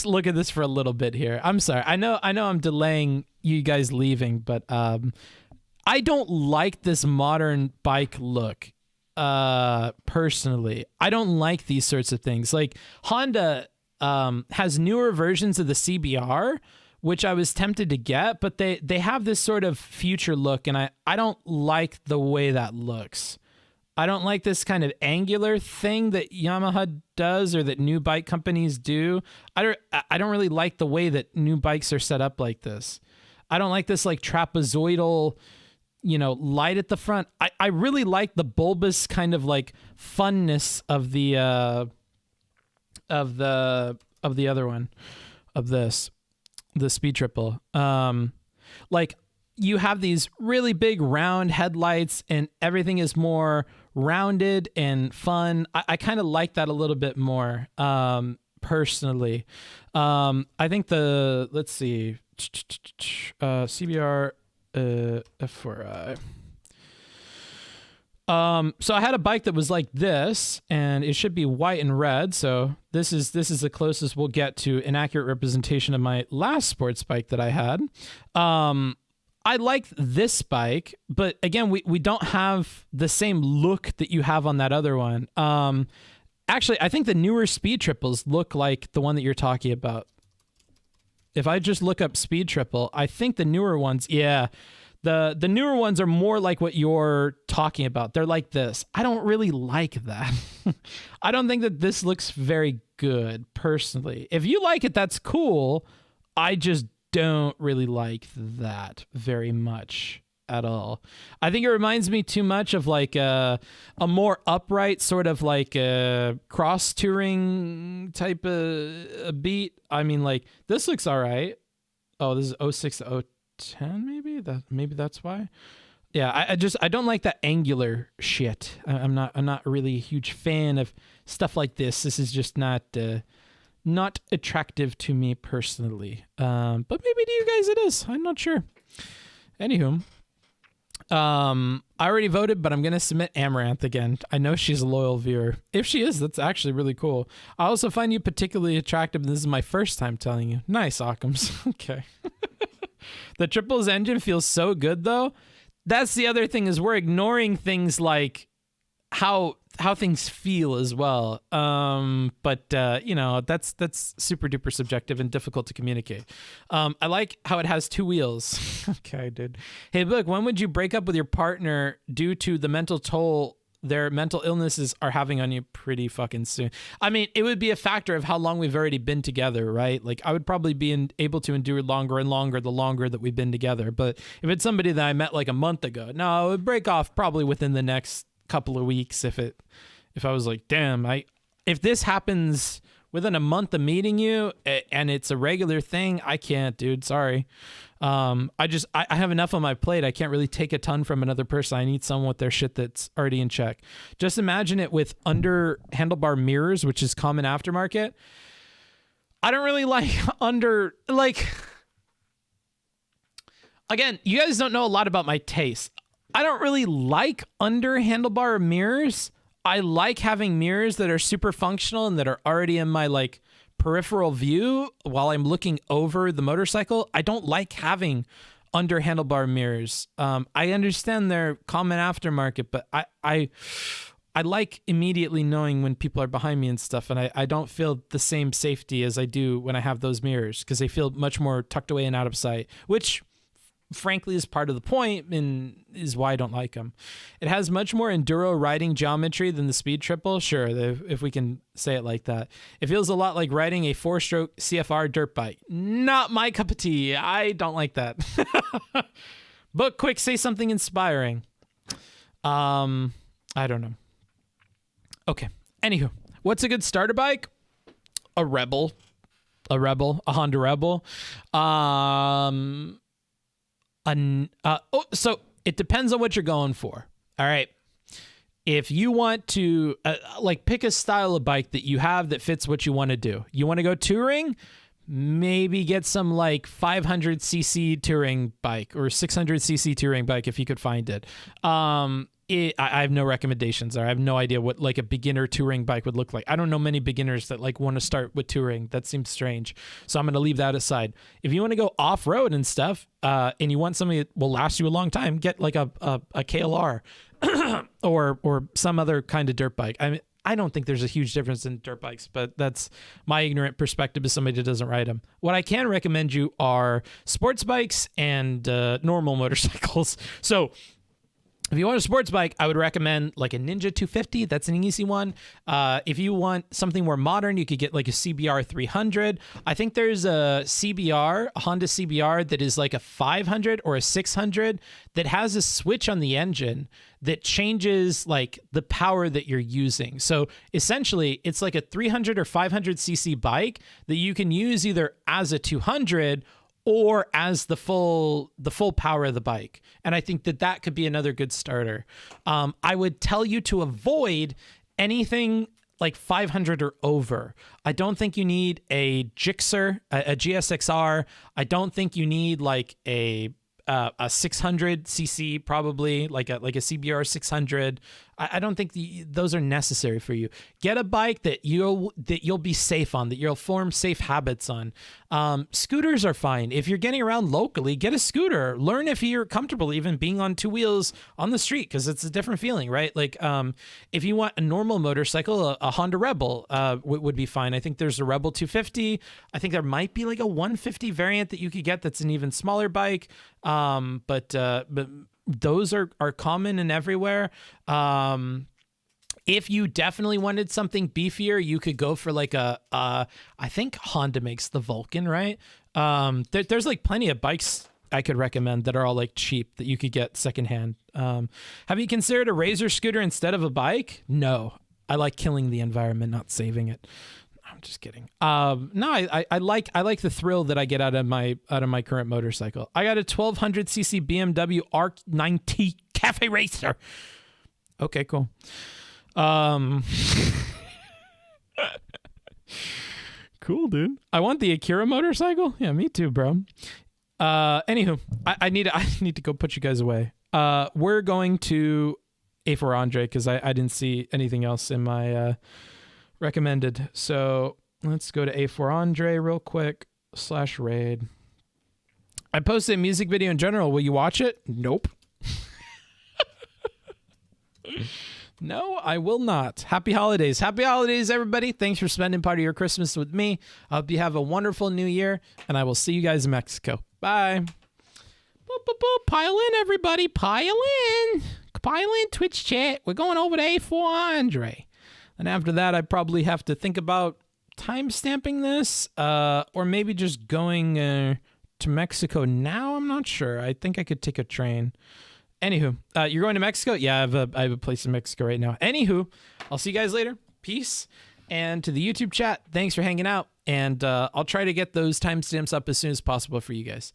look at this for a little bit here. I'm sorry. I know I'm delaying you guys leaving, but I don't like this modern bike look. Personally, I don't like these sorts of things. Like Honda has newer versions of the CBR, which I was tempted to get, but they have this sort of future look, and I don't like the way that looks. I don't like this kind of angular thing that Yamaha does or that new bike companies do. I don't really like the way that new bikes are set up like this. I don't like this like trapezoidal, light at the front. I really like the bulbous kind of like funness of the other one, of this. the speed triple. Like you have these really big round headlights and everything is more rounded and fun. I kind of like that a little bit more, personally. I think let's see, CBR, F4I. So I had a bike that was like this, and it should be white and red. So this is the closest we'll get to an accurate representation of my last sports bike that I had. I like this bike, but again, we don't have the same look that you have on that other one. Actually, I think the newer speed triples look like the one that you're talking about. If I just look up speed triple, I think the newer ones, yeah. The newer ones are more like what you're talking about. They're like this. I don't really like that. I don't think that this looks very good, personally. If you like it, that's cool. I just don't really like that very much at all. I think it reminds me too much of like a more upright sort of like a cross touring type of a beat. I mean, like this looks all right. Oh, this is 06 to 010 maybe that's why. Yeah, I don't like that angular shit. I'm not really a huge fan of stuff like this. This is just not attractive to me personally. But maybe to you guys it is. I'm not sure. Anywho, I already voted, but I'm gonna submit Amaranth again. I know she's a loyal viewer. If she is, that's actually really cool. I also find you particularly attractive. This is my first time telling you. Nice, Occams. Okay. The triples engine feels so good though. That's the other thing, is we're ignoring things like how things feel as well. But you know, that's super duper subjective and difficult to communicate. I like how it has two wheels. Okay, dude. Hey, look, when would you break up with your partner due to the mental toll their mental illnesses are having on you? Pretty fucking soon. I mean, it would be a factor of how long we've already been together, right? Like I would probably be able to endure longer and longer the longer that we've been together. But if it's somebody that I met like a month ago, no, it would break off probably within the next couple of weeks. If I was like, damn, if this happens within a month of meeting you and it's a regular thing, I can't, dude. Sorry. I have enough on my plate. I can't really take a ton from another person. I need someone with their shit that's already in check. Just imagine it with under handlebar mirrors, which is common aftermarket. I don't really like again, you guys don't know a lot about my taste. I don't really like under handlebar mirrors. I like having mirrors that are super functional and that are already in my like peripheral view while I'm looking over the motorcycle. I don't like having under handlebar mirrors. I understand they're common aftermarket, but I like immediately knowing when people are behind me and stuff, and I don't feel the same safety as I do when I have those mirrors, because they feel much more tucked away and out of sight, which frankly is part of the point and is why I don't like them. It has much more enduro riding geometry than the speed triple. Sure, if we can say it like that. It feels a lot like riding a 4-stroke CFR dirt bike. Not my cup of tea. I don't like that. But quick, say something inspiring. I don't know. Okay. Anywho, what's a good starter bike? A Rebel, a Honda Rebel. So it depends on what you're going for. All right. If you want to pick a style of bike that you have that fits what you want to do. You want to go touring? Maybe get some like 500cc touring bike or 600cc touring bike if you could find it. I have no recommendations there. I have no idea what like a beginner touring bike would look like. I don't know many beginners that like want to start with touring. That seems strange. So I'm going to leave that aside. If you want to go off-road and stuff, and you want something that will last you a long time, get like a KLR or some other kind of dirt bike. I mean, I don't think there's a huge difference in dirt bikes, but that's my ignorant perspective as somebody that doesn't ride them. What I can recommend you are sports bikes and normal motorcycles. So if you want a sports bike, I would recommend like a Ninja 250. That's an easy one. If you want something more modern, you could get like a CBR 300. I think there's a Honda CBR that is like a 500 or a 600 that has a switch on the engine that changes like the power that you're using. So essentially, it's like a 300 or 500cc bike that you can use either as a 200 or as the full power of the bike. And I think that could be another good starter. I would tell you to avoid anything like 500 or over. I don't think you need a Gixxer, a GSXR. I don't think you need like a 600 cc, probably like a CBR 600. I don't think those are necessary for you. Get a bike that you'll be safe on, that you'll form safe habits on. Scooters are fine. If you're getting around locally, get a scooter. Learn if you're comfortable even being on two wheels on the street, because it's a different feeling, right? Like if you want a normal motorcycle, a Honda Rebel would be fine. I think there's a Rebel 250. I think there might be like a 150 variant that you could get that's an even smaller bike. But those are common and everywhere. If you definitely wanted something beefier, you could go for like I think Honda makes the Vulcan, right? There's like plenty of bikes I could recommend that are all like cheap that you could get secondhand. Have you considered a Razor scooter instead of a bike? No, I like killing the environment, not saving it. I'm just kidding. No, I like the thrill that I get out of my current motorcycle. I got a 1200cc BMW R9T Cafe Racer. Okay, cool. Cool, dude. I want the Akira motorcycle. Yeah, me too, bro. Anywho, I need to go put you guys away. We're going to A4 Andre because I didn't see anything else in my recommended. So let's go to A4 Andre real quick /raid. I posted a music video in general. Will you watch it? Nope. No, I will not. Happy holidays. Happy holidays, everybody. Thanks for spending part of your Christmas with me. I hope you have a wonderful new year, and I will see you guys in Mexico. Bye. Boop, boop, boop. Pile in, everybody. Pile in. Pile in, Twitch chat. We're going over to A4 Andre. And after that, I probably have to think about time stamping this, or maybe just going to Mexico now. I'm not sure. I think I could take a train. Anywho, you're going to Mexico? Yeah, I have a place in Mexico right now. Anywho, I'll see you guys later. Peace. And to the YouTube chat, thanks for hanging out. And I'll try to get those timestamps up as soon as possible for you guys.